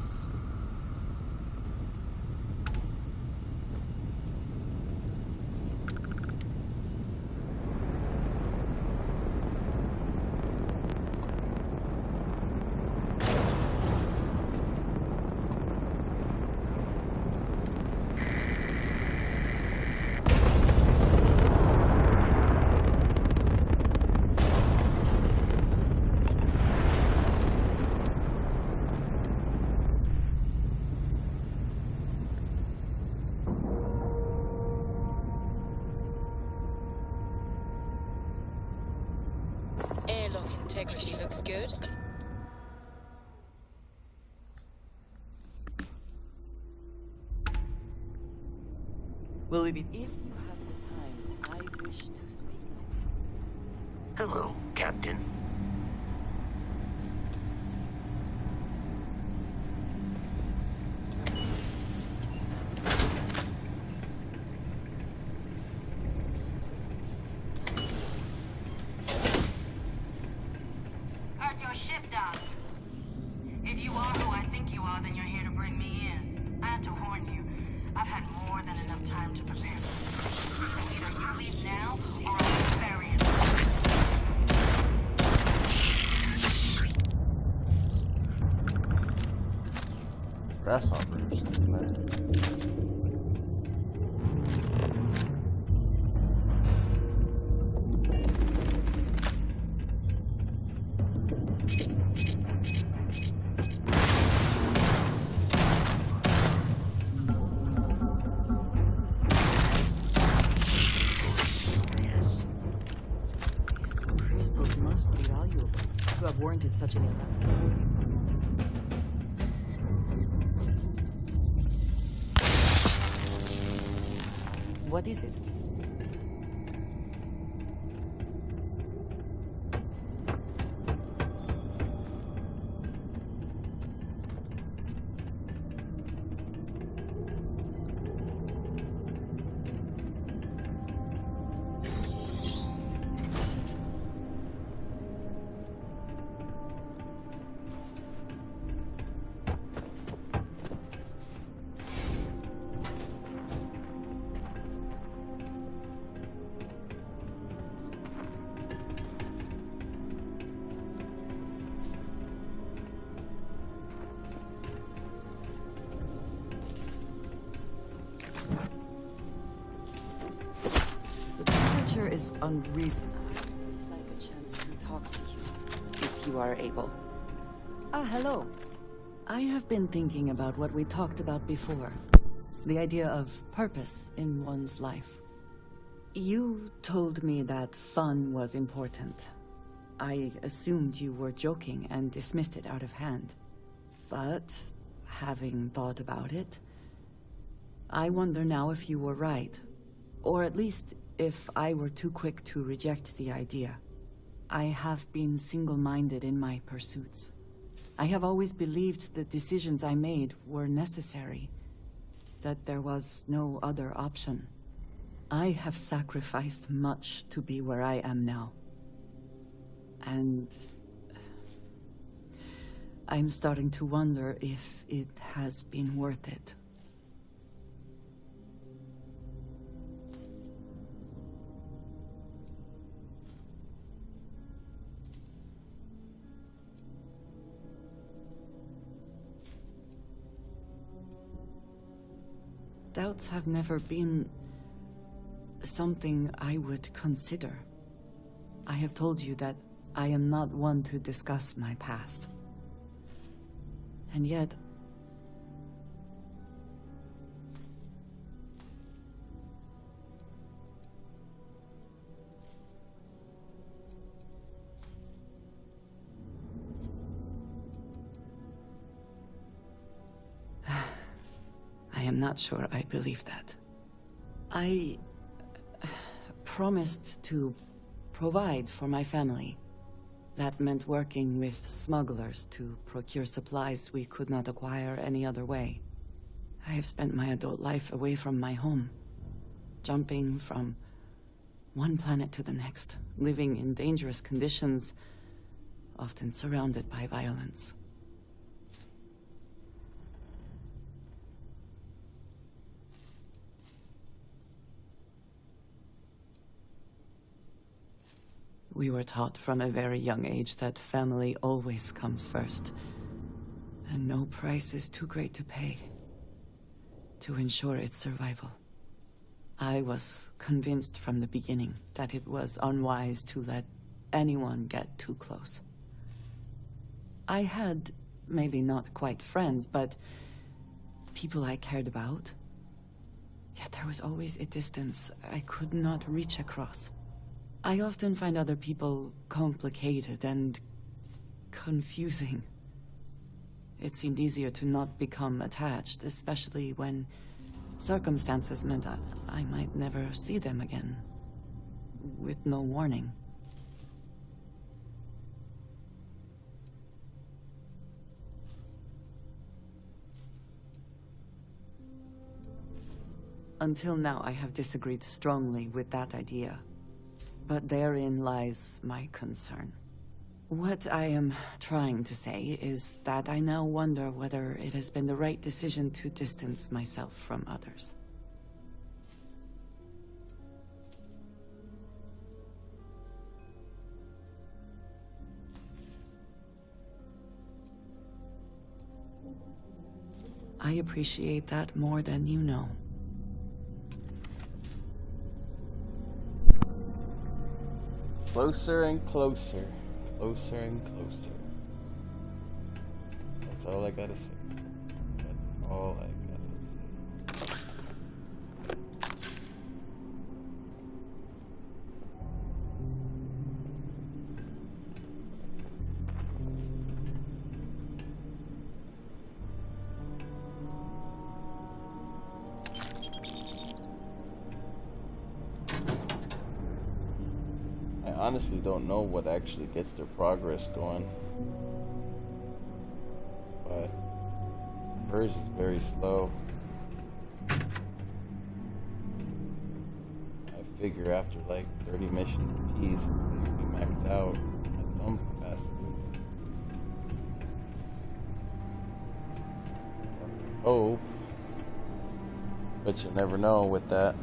Airlock integrity looks good. Will it be... If you have the time, I wish to speak to you. Hello, Captain. Heard your ship dock. If you are who I think you are, then you're here to bring me in. I had to warn you. I've had more than enough time to prepare. So either you leave now, or I'll bury you. Grasshoppers in there. Crystals must be valuable to have warranted such an event. What is it? Is unreasonable. I'd like a chance to talk to you, if you are able. Hello. I have been thinking about what we talked about before. The idea of purpose in one's life. You told me that fun was important. I assumed you were joking and dismissed it out of hand. But, having thought about it, I wonder now if you were right. Or at least if I were too quick to reject the idea. I have been single-minded in my pursuits. I have always believed the decisions I made were necessary, that there was no other option. I have sacrificed much to be where I am now. And I'm starting to wonder if it has been worth it. Doubts have never been something I would consider. I have told you that I am not one to discuss my past. And yet, I am not sure I believe that. I promised to provide for my family. That meant working with smugglers to procure supplies we could not acquire any other way. I have spent my adult life away from my home, jumping from one planet to the next, living in dangerous conditions, often surrounded by violence. We were taught from a very young age that family always comes first, and no price is too great to pay to ensure its survival. I was convinced from the beginning that it was unwise to let anyone get too close. I had, maybe not quite friends, but people I cared about. Yet there was always a distance I could not reach across. I often find other people complicated and confusing. It seemed easier to not become attached, especially when Circumstances meant I might never see them again. With no warning. Until now, I have disagreed strongly with that idea. But therein lies my concern. What I am trying to say is that I now wonder whether it has been the right decision to distance myself from others. I appreciate that more than you know. Closer and closer. Closer and closer. That's all I gotta say. That's all I gotta say. I honestly don't know what actually gets their progress going, but hers is very slow. I figure after like 30 missions apiece, they usually max out at some capacity. Hope, but you never know with that.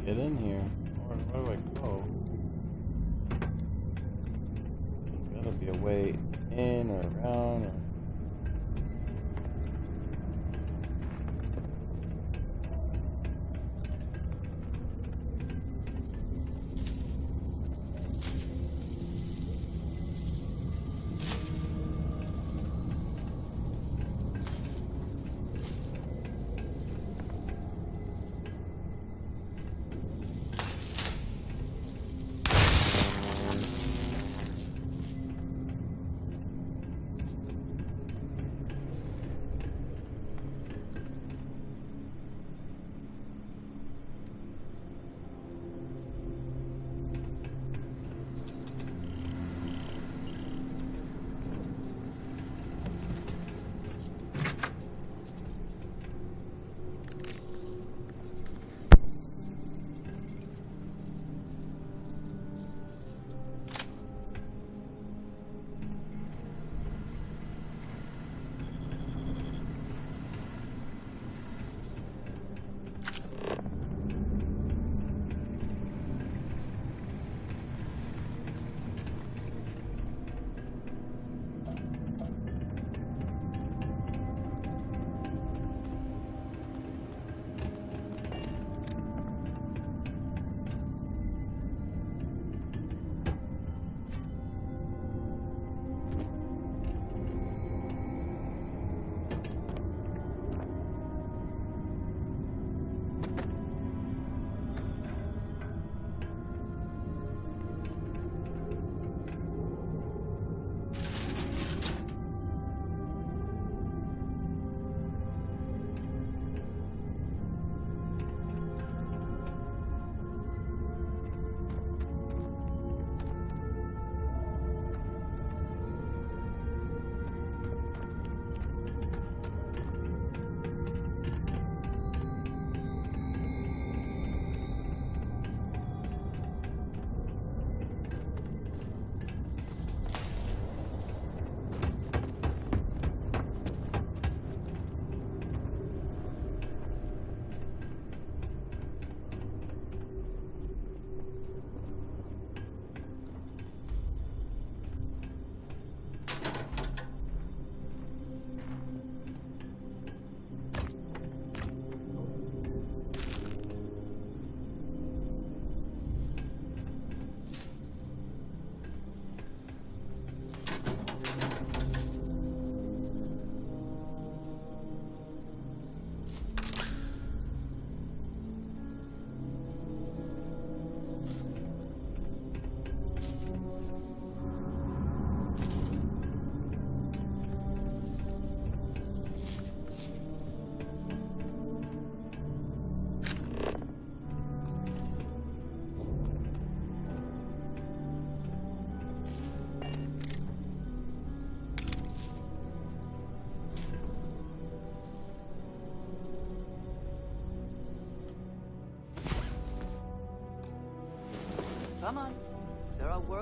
Get in here. Where do I go? There's gotta be a way in or around or...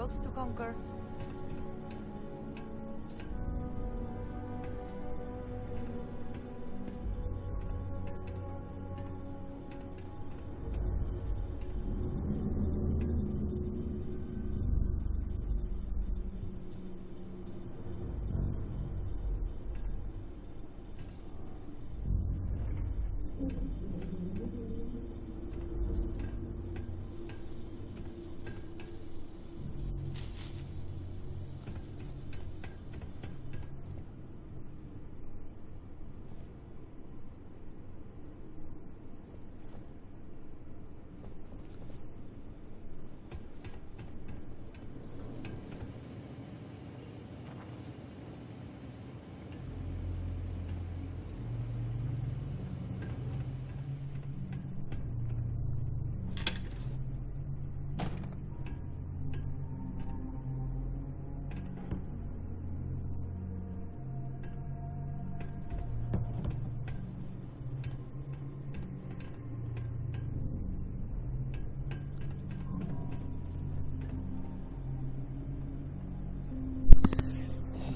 worlds to conquer.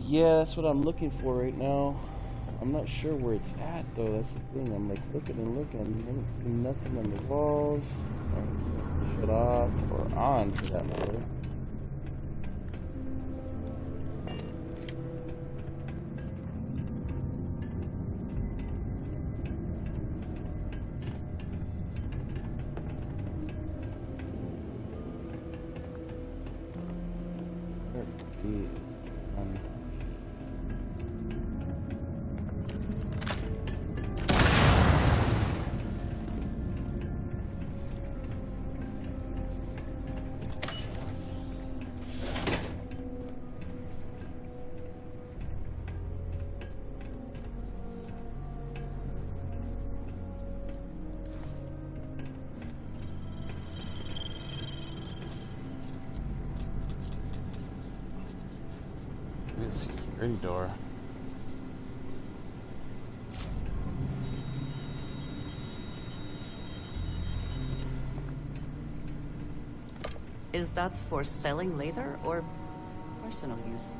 Yeah, that's what I'm looking for right now. I'm not sure where it's at though, that's the thing. I'm like looking and looking. I haven't seen nothing on the walls. Or shut off or on for that matter. There it is. Security door. Is that for selling later or personal use?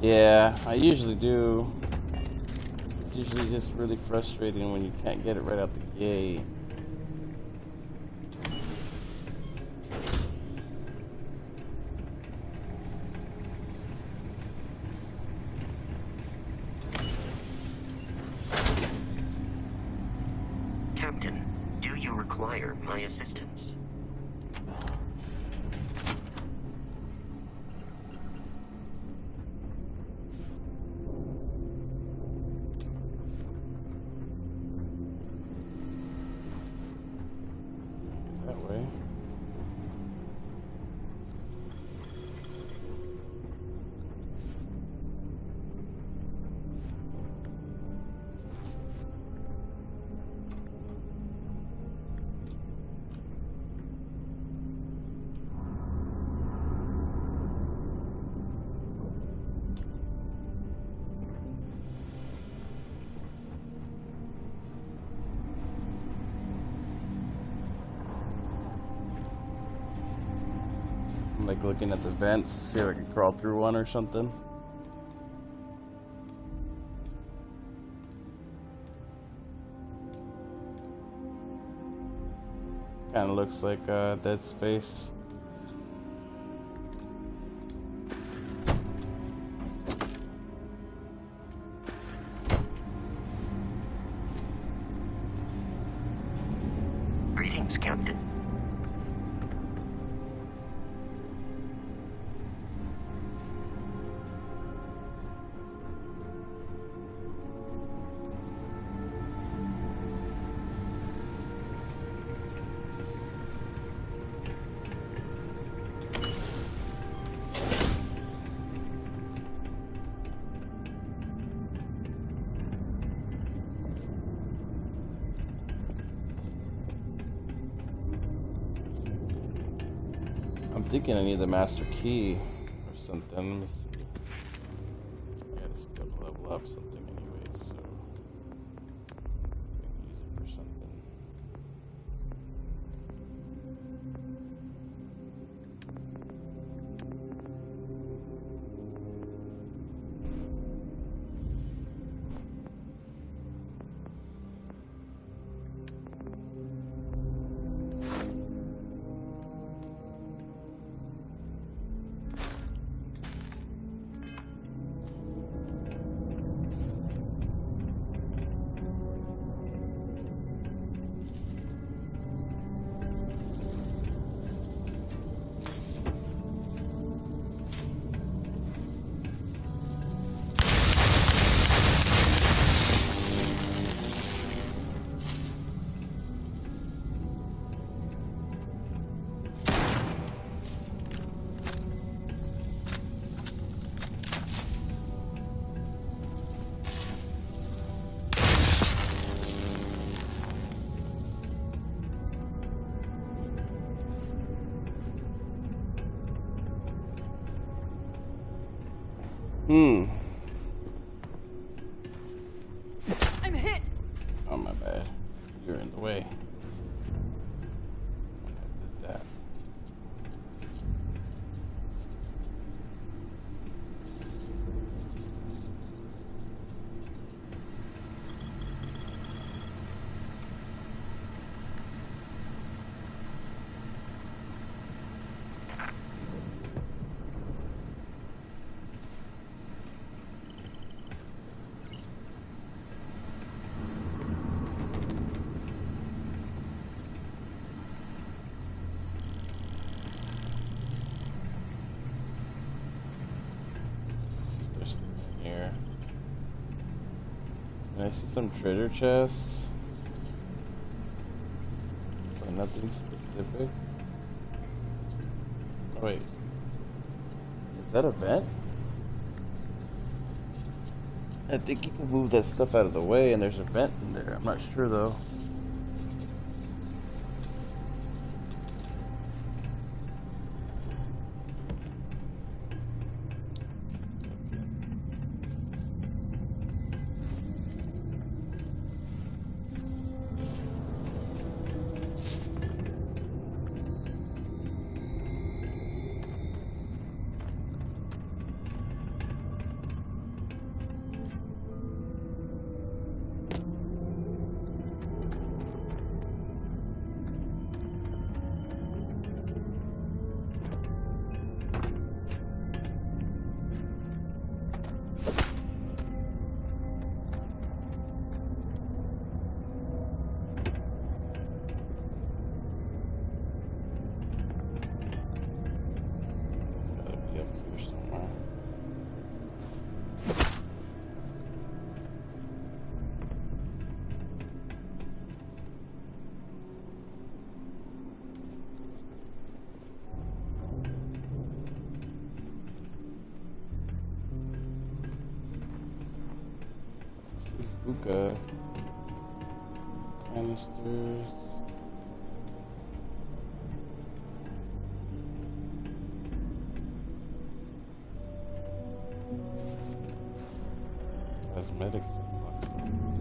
Yeah, I usually do. It's usually just really frustrating when you can't get it right out the gate. Captain, do you require my assistance? I'm like looking at the vents to see if I can crawl through one or something. Kind of looks like Dead Space. Greetings, Captain. I'm thinking I need the master key or something. Let me see. I gotta still level up something anyway, so I can use it for something. I'm hit. Oh, my bad. You're in the way. I did that. There's things in here. Can I see some treasure chests? So nothing specific. Oh wait. Is that a vent? I think you can move that stuff out of the way and there's a vent in there. I'm not sure though. Hookah. Canisters. Cosmetic supplies.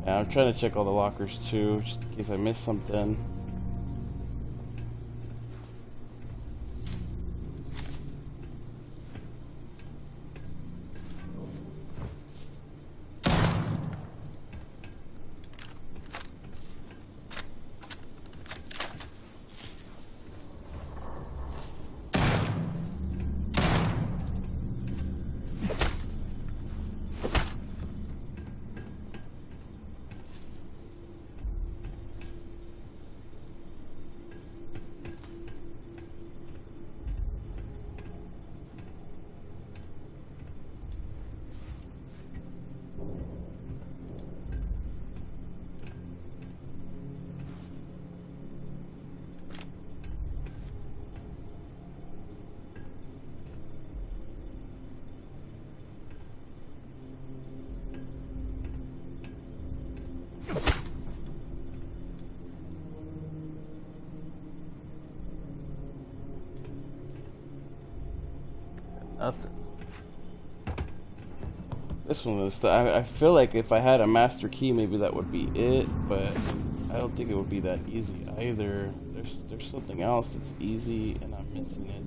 Yeah, I'm trying to check all the lockers too, just in case I missed something. Nothing. This one is I feel like if I had a master key, maybe that would be it, but I don't think it would be that easy either. There's something else that's easy, and I'm missing it.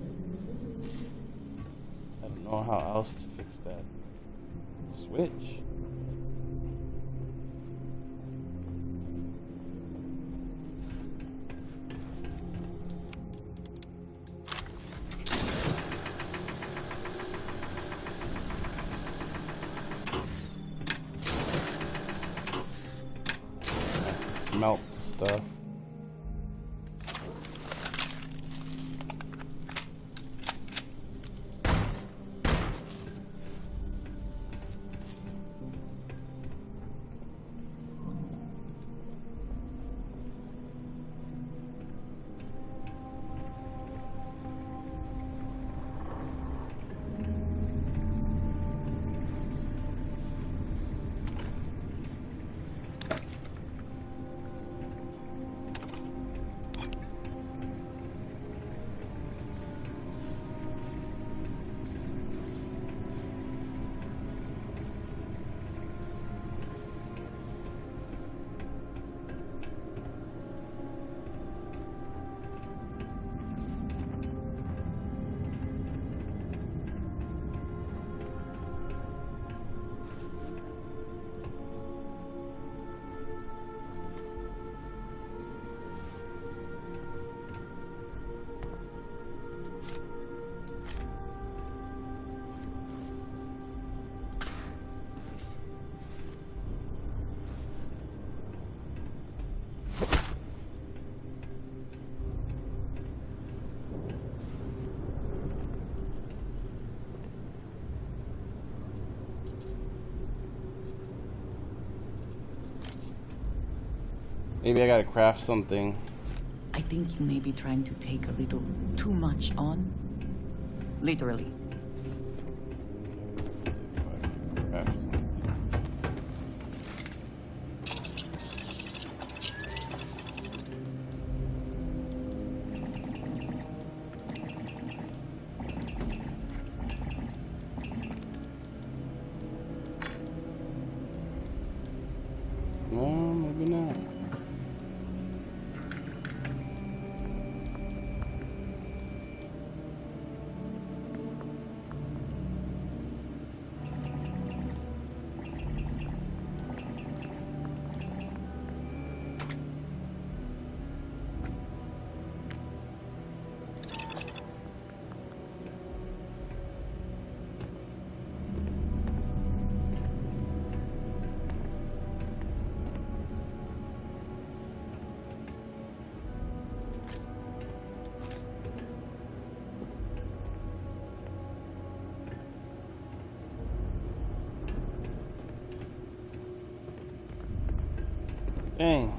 I don't know how else to fix that. Switch. Melt the stuff. Maybe I gotta craft something. I think you may be trying to take a little too much on. Literally. Craft something. No, maybe not. Dang.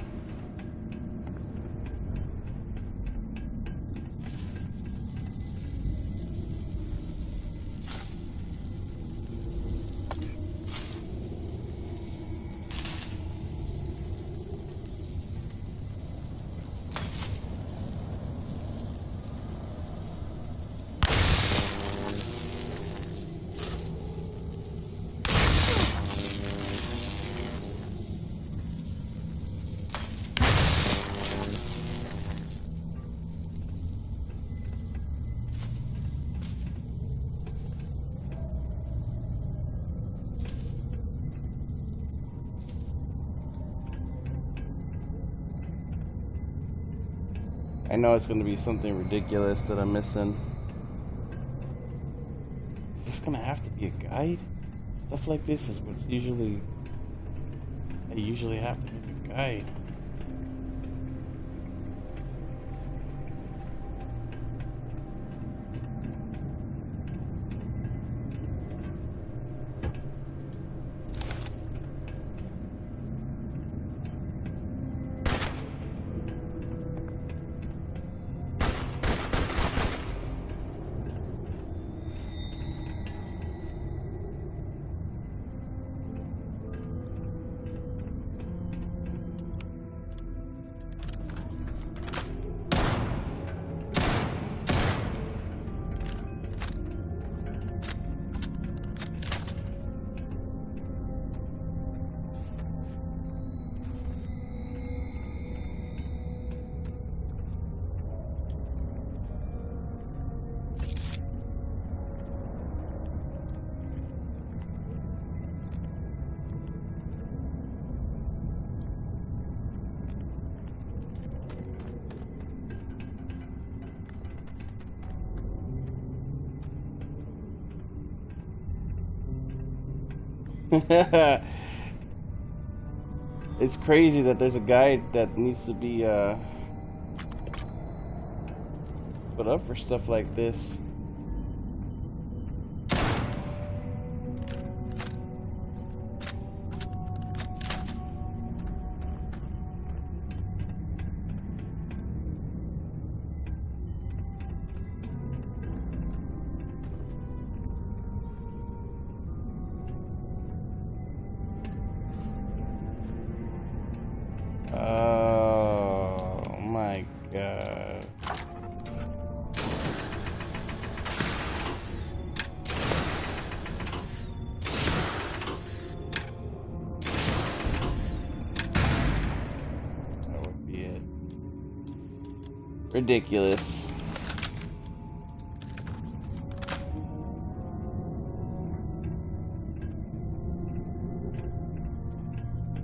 I know it's going to be something ridiculous that I'm missing. Is this going to have to be a guide? Stuff like this is what's usually... I usually have to make a guide. It's crazy that there's a guide that needs to be put up for stuff like this. Oh my god. That would be it. Ridiculous.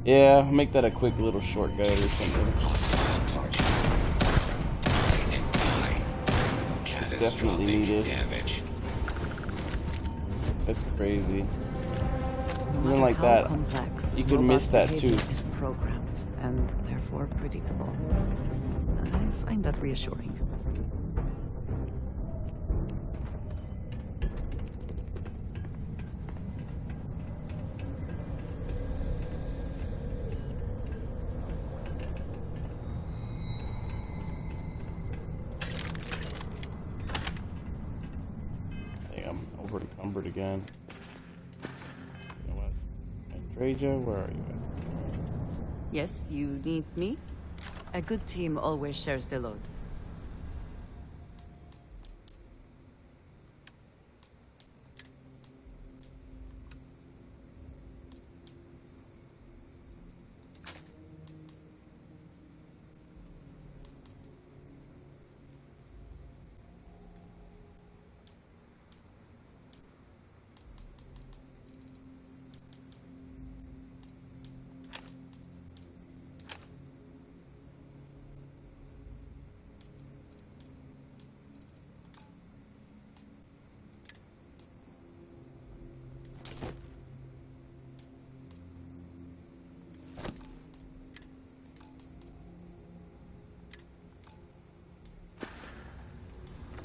Yeah, I'll make that a quick little short guide or something. It's definitely needed. That's crazy. Something like that. You could miss that too. Is programmed and therefore predictable. I find that reassuring. Encumbered again. You know what? Andreja, where are you at? Yes, you need me? A good team always shares the load.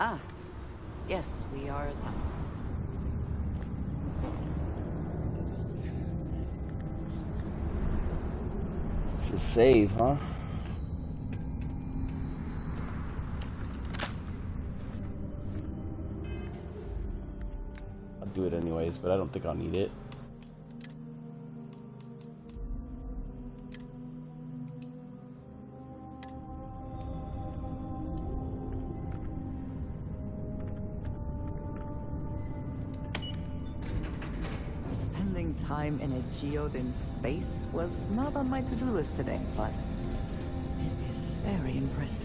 Ah, yes, we are. It's a save, huh? I'll do it anyways, but I don't think I'll need it. Time in a geode in space was not on my to-do list today, but it is very impressive.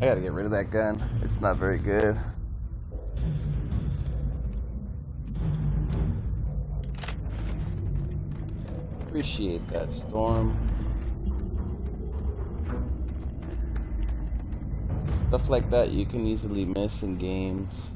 I gotta get rid of that gun. It's not very good. Appreciate that, Storm. Stuff like that you can easily miss in games.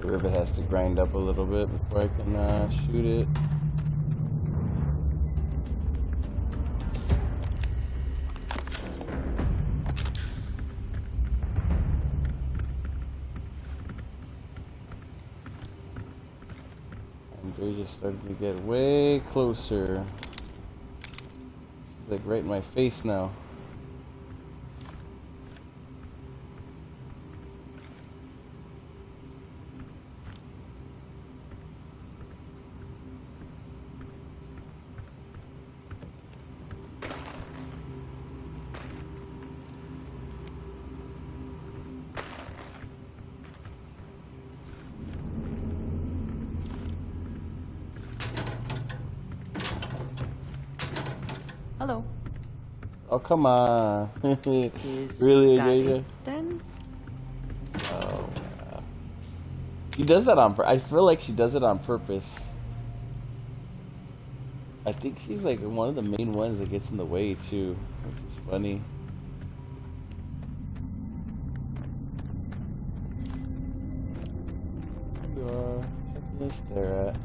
Rivet has to grind up a little bit before I can shoot it. Andre just started to get way closer. She's like right in my face now. Hello. Oh, come on. Is really, that Ajaja? it, then? Oh, yeah. She does that on I feel like she does it on purpose. I think she's like one of the main ones that gets in the way too, which is funny. You are something to stare at.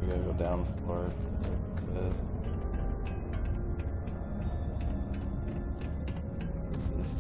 We gotta go down the floor. It says. What's this?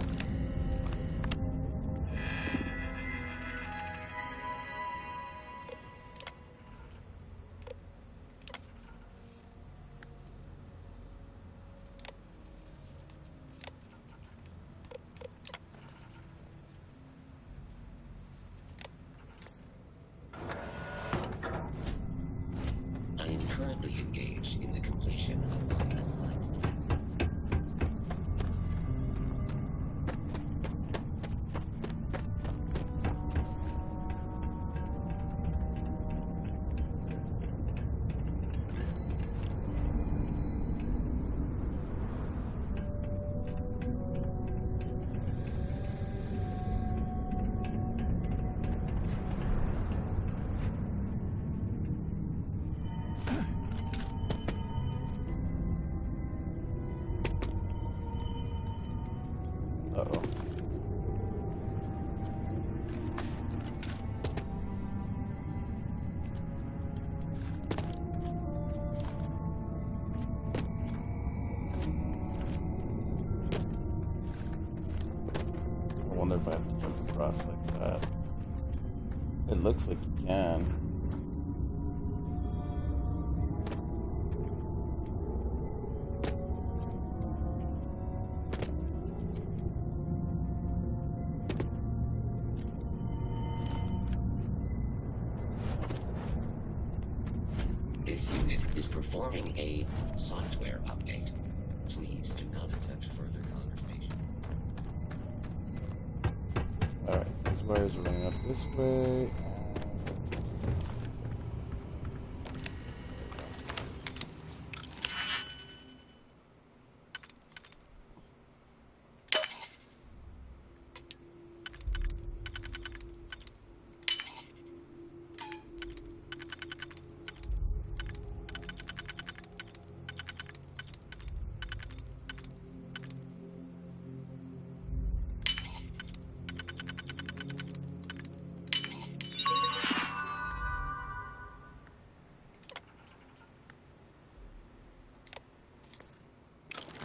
I am currently engaged in the completion of my assigned task. Uh-oh. I wonder if I have to jump across like that. It looks like you can. This unit is performing a software update. Please do not attempt further conversation. Alright, these wires are running up this way.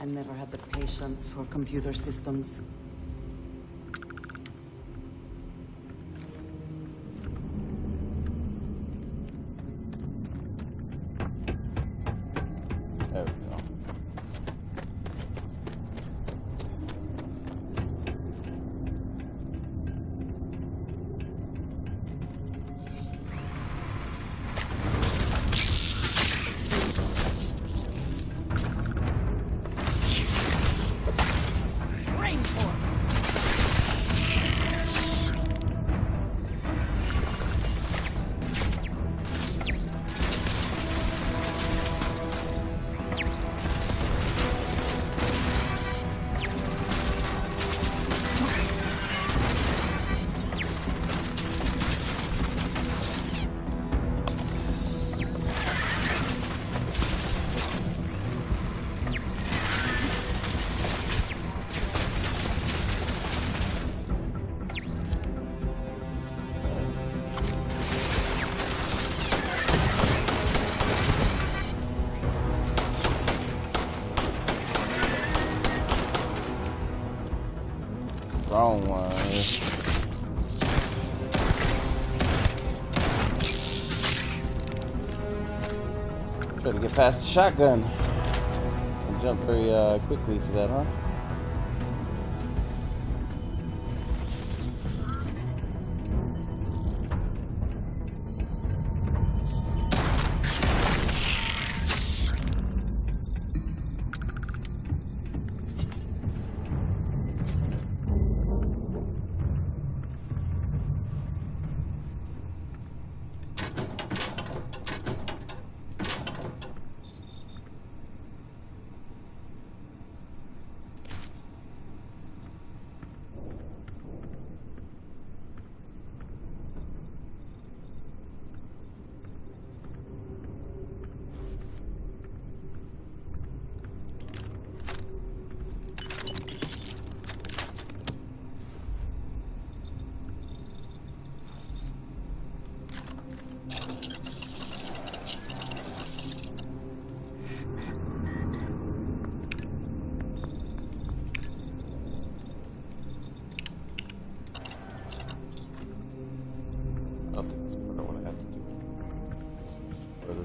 never had the patience for computer systems. There we go. Wrong one. Try to get past the shotgun. And jump very quickly to that, huh?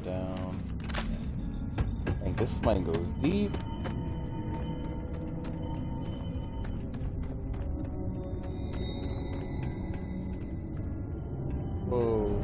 Down. And this mine goes deep. Whoa.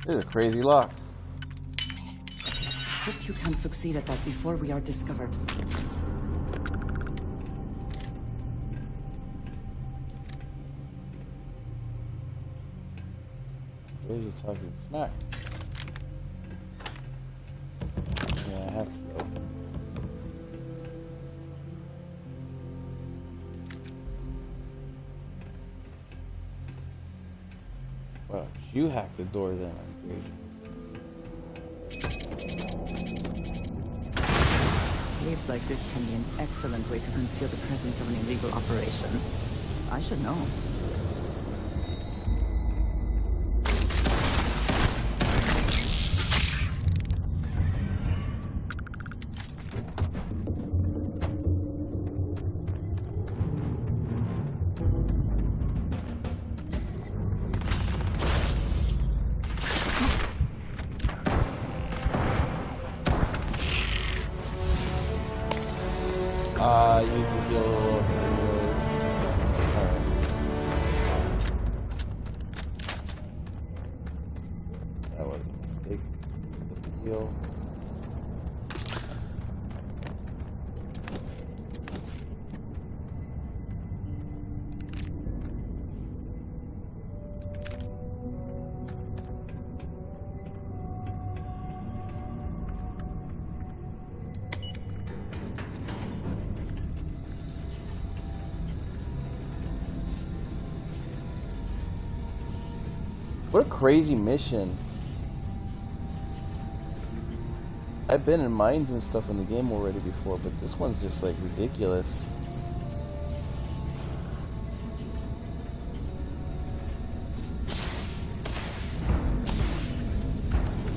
This is a crazy lock. Hope you can succeed at that before we are discovered. Where's you talking smack? Yeah, I have to go. Well, you hacked the door then, I'm afraid. Caves like this can be an excellent way to conceal the presence of an illegal operation. I should know. Use the heal anyways. Alright. That was a mistake. Use the heal. What a crazy mission. I've been in mines and stuff in the game already before, but this one's just like ridiculous.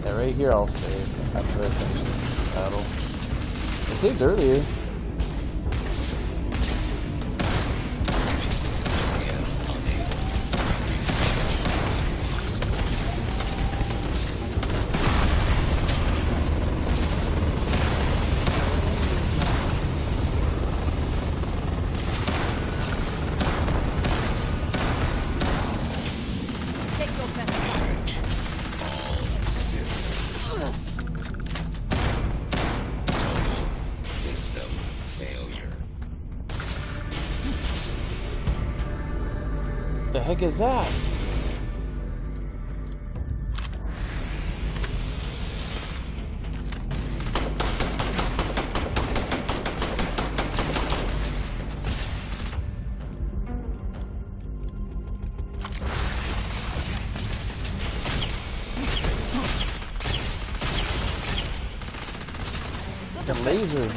Yeah, right here I'll save after I finish the battle. I saved earlier. The heck is that? The laser.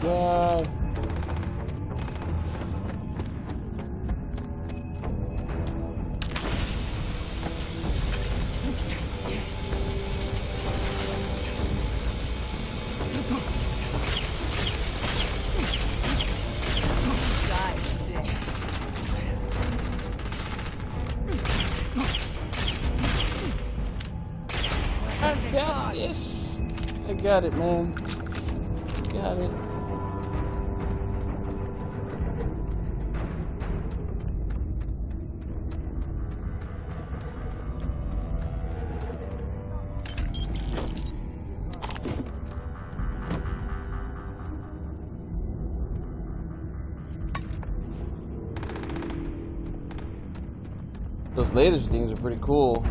God. I got this. I got it, man. Got it. Those laser things are pretty cool.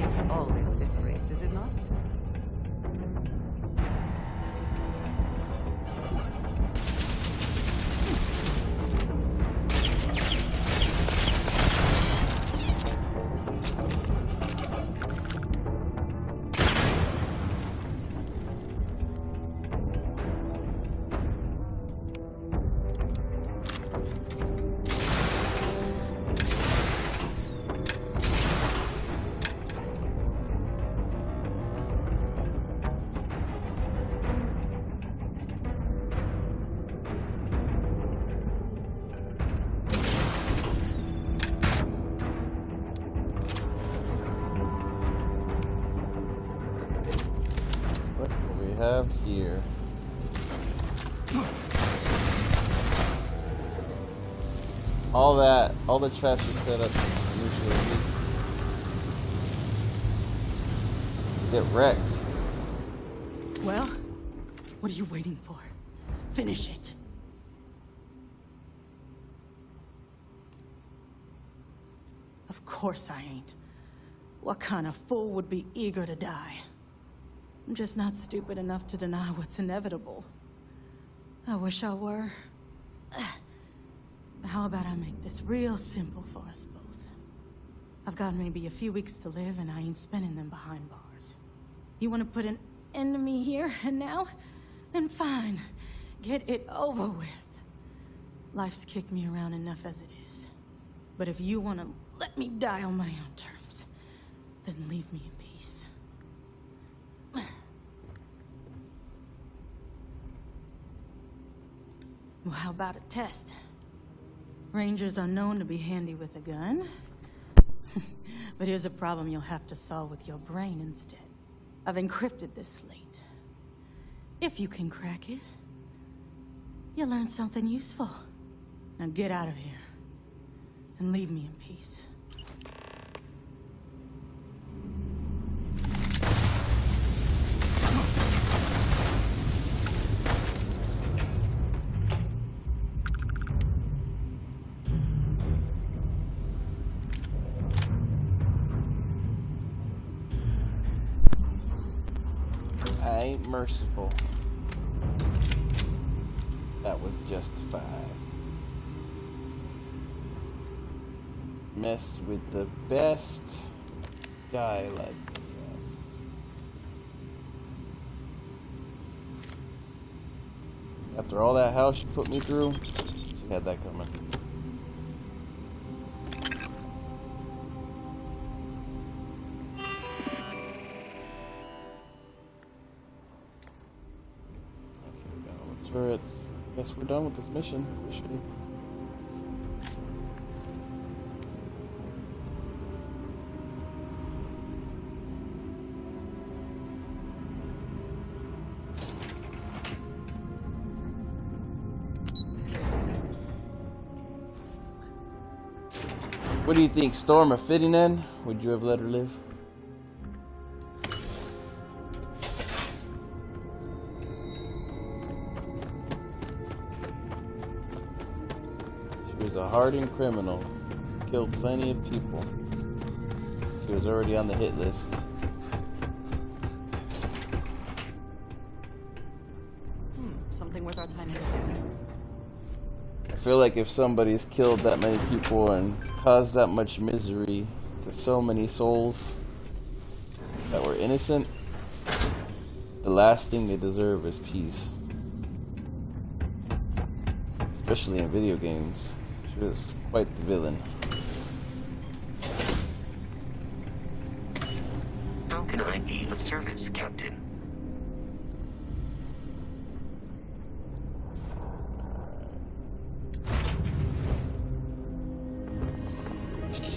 It's always the phrase, is it not? Have here. All the trash is set up usually. Get wrecked. Well, what are you waiting for? Finish it. Of course I ain't. What kind of fool would be eager to die? I'm just not stupid enough to deny what's inevitable. I wish I were. How about I make this real simple for us both? I've got maybe a few weeks to live, and I ain't spending them behind bars. You want to put an end to me here and now? Then fine. Get it over with. Life's kicked me around enough as it is. But if you want to let me die on my own terms, then leave me in peace. Well, how about a test? Rangers are known to be handy with a gun. But here's a problem you'll have to solve with your brain instead. I've encrypted this slate. If you can crack it, you'll learn something useful. Now get out of here and leave me in peace. I ain't merciful. That was justified. Messed with the best. Die like the best. After all that hell she put me through, she had that coming. Turrets. Guess we're done with this mission officially. What do you think, Storm, a fitting end? Would you have let her live? She was a hardened criminal, killed plenty of people. She was already on the hit list. Something worth our time here. I feel like if somebody's killed that many people and caused that much misery to so many souls that were innocent, the last thing they deserve is peace. Especially in video games. She was quite the villain. How can I be of service, Captain?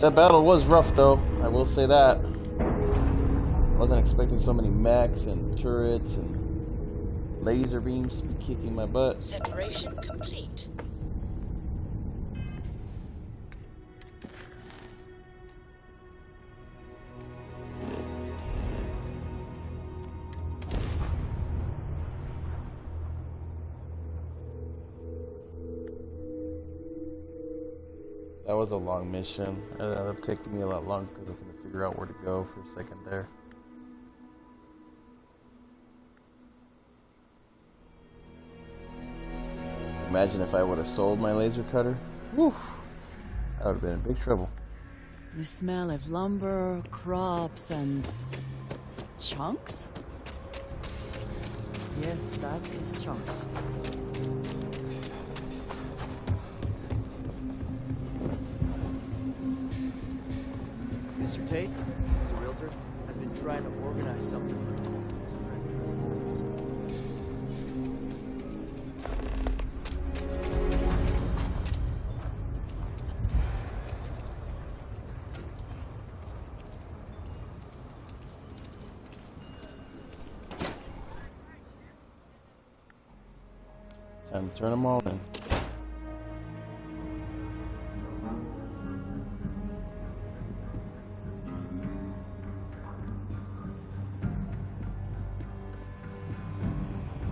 That battle was rough though, I will say that. Wasn't expecting so many mechs and turrets and laser beams to be kicking my butt. Separation complete. That was a long mission. It ended up taking me a lot longer because I couldn't figure out where to go for a second there. Imagine if I would have sold my laser cutter. Woof! I would have been in big trouble. The smell of lumber, crops, and chunks? Yes, that is chunks. Mr. Tate, as a realtor, I've been trying to organize something. Time to turn them all in.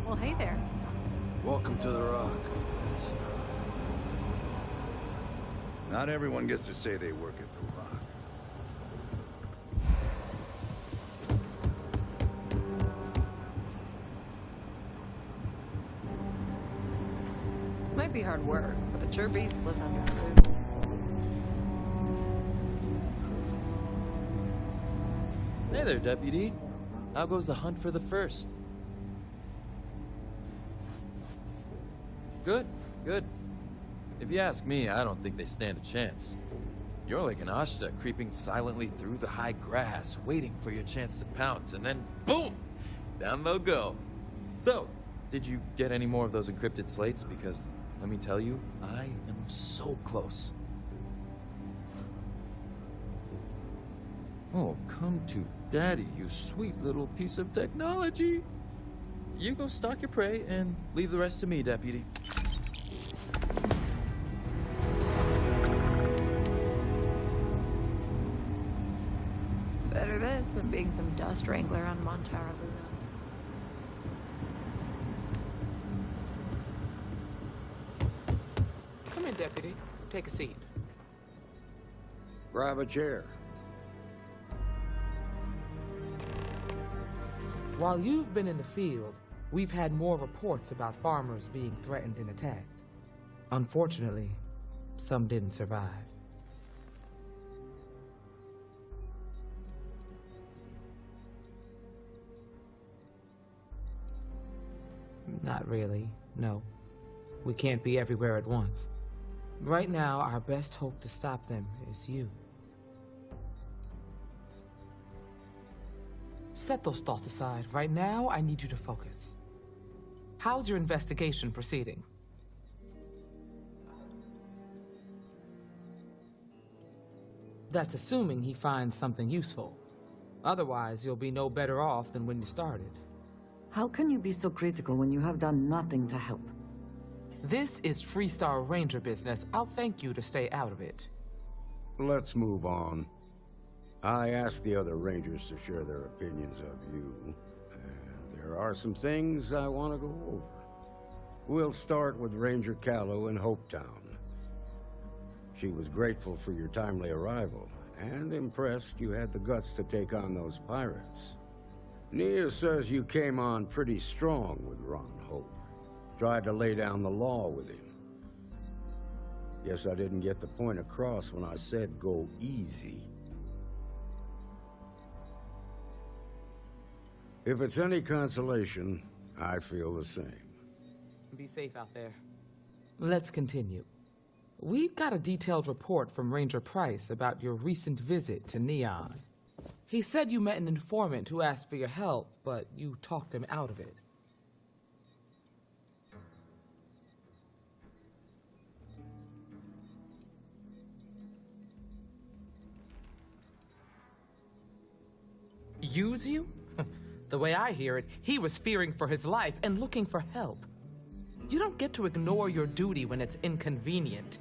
Well, hey there. Welcome to the Rock. Not everyone gets to say they work at the Rock. Might be hard work, but it sure beats living under a roof. Hey there, Deputy. How goes the hunt for the first? Good, good. If you ask me, I don't think they stand a chance. You're like an Ashta creeping silently through the high grass, waiting for your chance to pounce, and then boom! Down they'll go. So, did you get any more of those encrypted slates? Because, let me tell you, I am so close. Oh, come to Daddy, you sweet little piece of technology. You go stalk your prey and leave the rest to me, Deputy. Better this than being some dust wrangler on Montara Luna. Come in, Deputy. Take a seat. Grab a chair. While you've been in the field, we've had more reports about farmers being threatened and attacked. Unfortunately, some didn't survive. Not really, no. We can't be everywhere at once. Right now, our best hope to stop them is you. Set those thoughts aside. Right now, I need you to focus. How's your investigation proceeding? That's assuming he finds something useful. Otherwise, you'll be no better off than when you started. How can you be so critical when you have done nothing to help? This is Freestar Ranger business. I'll thank you to stay out of it. Let's move on. I asked the other Rangers to share their opinions of you. There are some things I want to go over. We'll start with Ranger Callow in Hopetown. She was grateful for your timely arrival, and impressed you had the guts to take on those pirates. Nia says you came on pretty strong with Ron Hope. Tried to lay down the law with him. Guess I didn't get the point across when I said go easy. If it's any consolation, I feel the same. Be safe out there. Let's continue. We've got a detailed report from Ranger Price about your recent visit to Neon. He said you met an informant who asked for your help, but you talked him out of it. Use you? The way I hear it, he was fearing for his life and looking for help. You don't get to ignore your duty when it's inconvenient.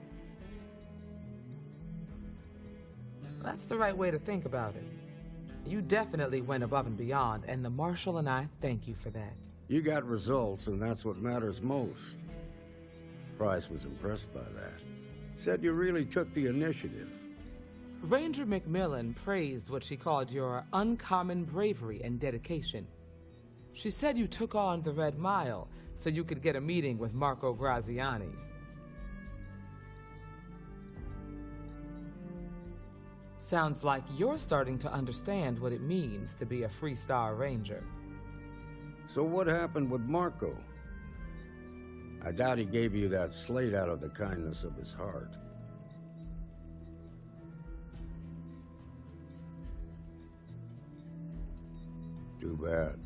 That's the right way to think about it. You definitely went above and beyond, and the Marshal and I thank you for that. You got results, and that's what matters most. Price was impressed by that. Said you really took the initiative. Ranger Macmillan praised what she called your uncommon bravery and dedication. She said you took on the Red Mile so you could get a meeting with Marco Graziani. Sounds like you're starting to understand what it means to be a Freestar Ranger. So what happened with Marco? I doubt he gave you that slate out of the kindness of his heart. Too bad.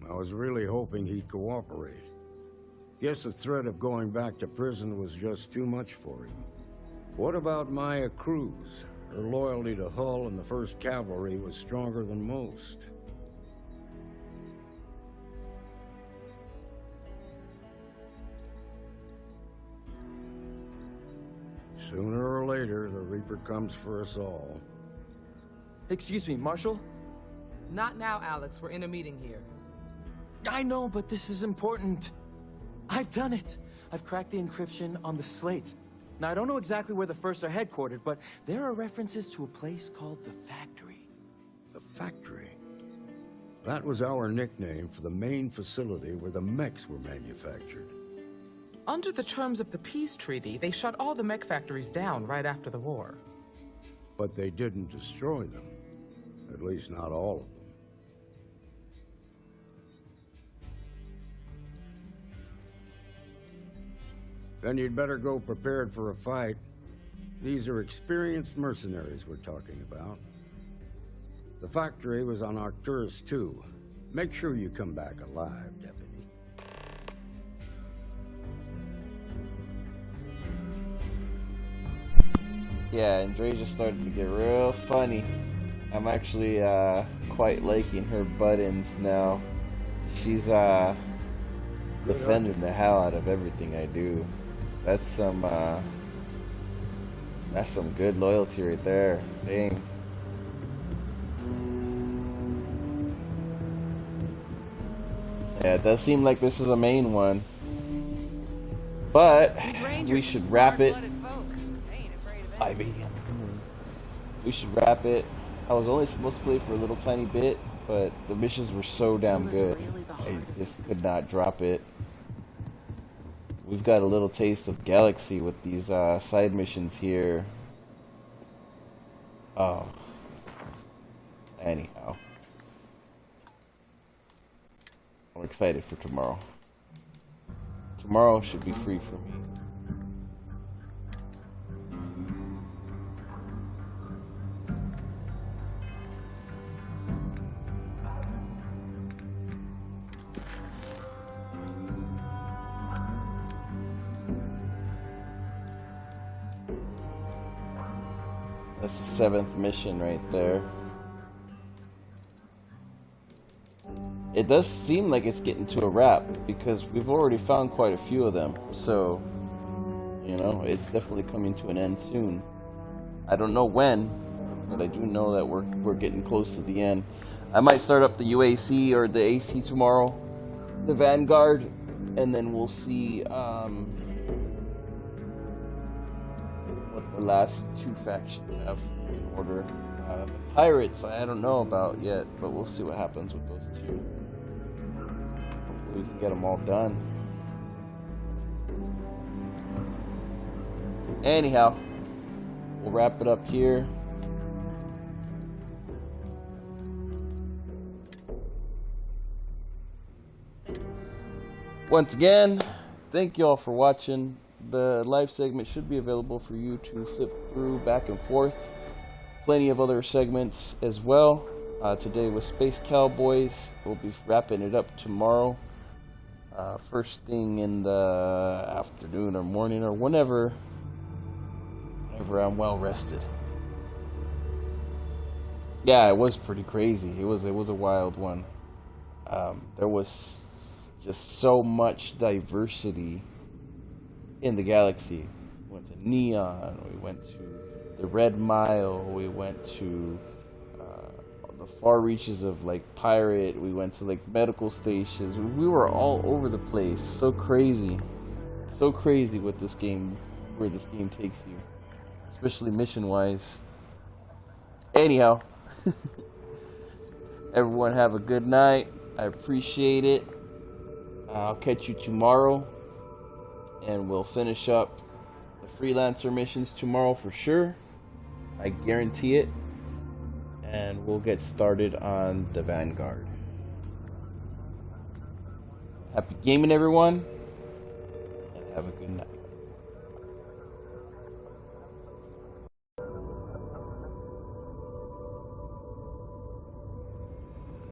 I was really hoping he'd cooperate. Guess the threat of going back to prison was just too much for him. What about Maya Cruz? Her loyalty to Hull and the 1st Cavalry was stronger than most. Sooner or later, the Reaper comes for us all. Excuse me, Marshal? Not now, Alex. We're in a meeting here. I know, but this is important. I've done it. I've cracked the encryption on the slates. Now, I don't know exactly where the First are headquartered, but there are references to a place called the Factory. The Factory? That was our nickname for the main facility where the mechs were manufactured. Under the terms of the peace treaty, they shut all the mech factories down right after the war. But they didn't destroy them. At least not all of them. Then you'd better go prepared for a fight. These are experienced mercenaries we're talking about. The factory was on Arcturus 2. Make sure you come back alive, Deputy. Yeah, and Dre just started to get real funny. I'm actually quite liking her buttons now. She's defending the hell out of everything I do. That's some good loyalty right there. Dang. Yeah, it does seem like this is a main one. But we should wrap it. 5 a.m. We should wrap it. I was only supposed to play for a little tiny bit, but the missions were so damn good. I just could not drop it. We've got a little taste of Galaxy with these side missions here. Oh. Anyhow. I'm excited for tomorrow. Tomorrow should be free for me. That's the 7th mission right there. It does seem like it's getting to a wrap because we've already found quite a few of them. So, you know, it's definitely coming to an end soon. I don't know when, but I do know that we're getting close to the end. I might start up the UAC or the AC tomorrow, the Vanguard, and then we'll see what the last 2 factions have in order. The Pirates, I don't know about yet, but we'll see what happens with those 2. Hopefully we can get them all done. Anyhow, we'll wrap it up here. Once again, thank you all for watching. The live segment should be available for you to flip through back and forth. Plenty of other segments as well. Today was Space Cowboys. We'll be wrapping it up tomorrow. First thing in the afternoon or morning or whenever I'm well rested. Yeah, it was pretty crazy. It was a wild one. There was just so much diversity in the galaxy. We went to Neon, we went to the Red Mile, we went to the far reaches of like Pirate, we went to like medical stations. We were all over the place. So crazy what this game, where this game takes you. especially mission-wise. Anyhow, everyone have a good night. I appreciate it. I'll catch you tomorrow, and we'll finish up the freelancer missions tomorrow for sure. I guarantee it. And we'll get started on the Vanguard. Happy gaming, everyone, and have a good night.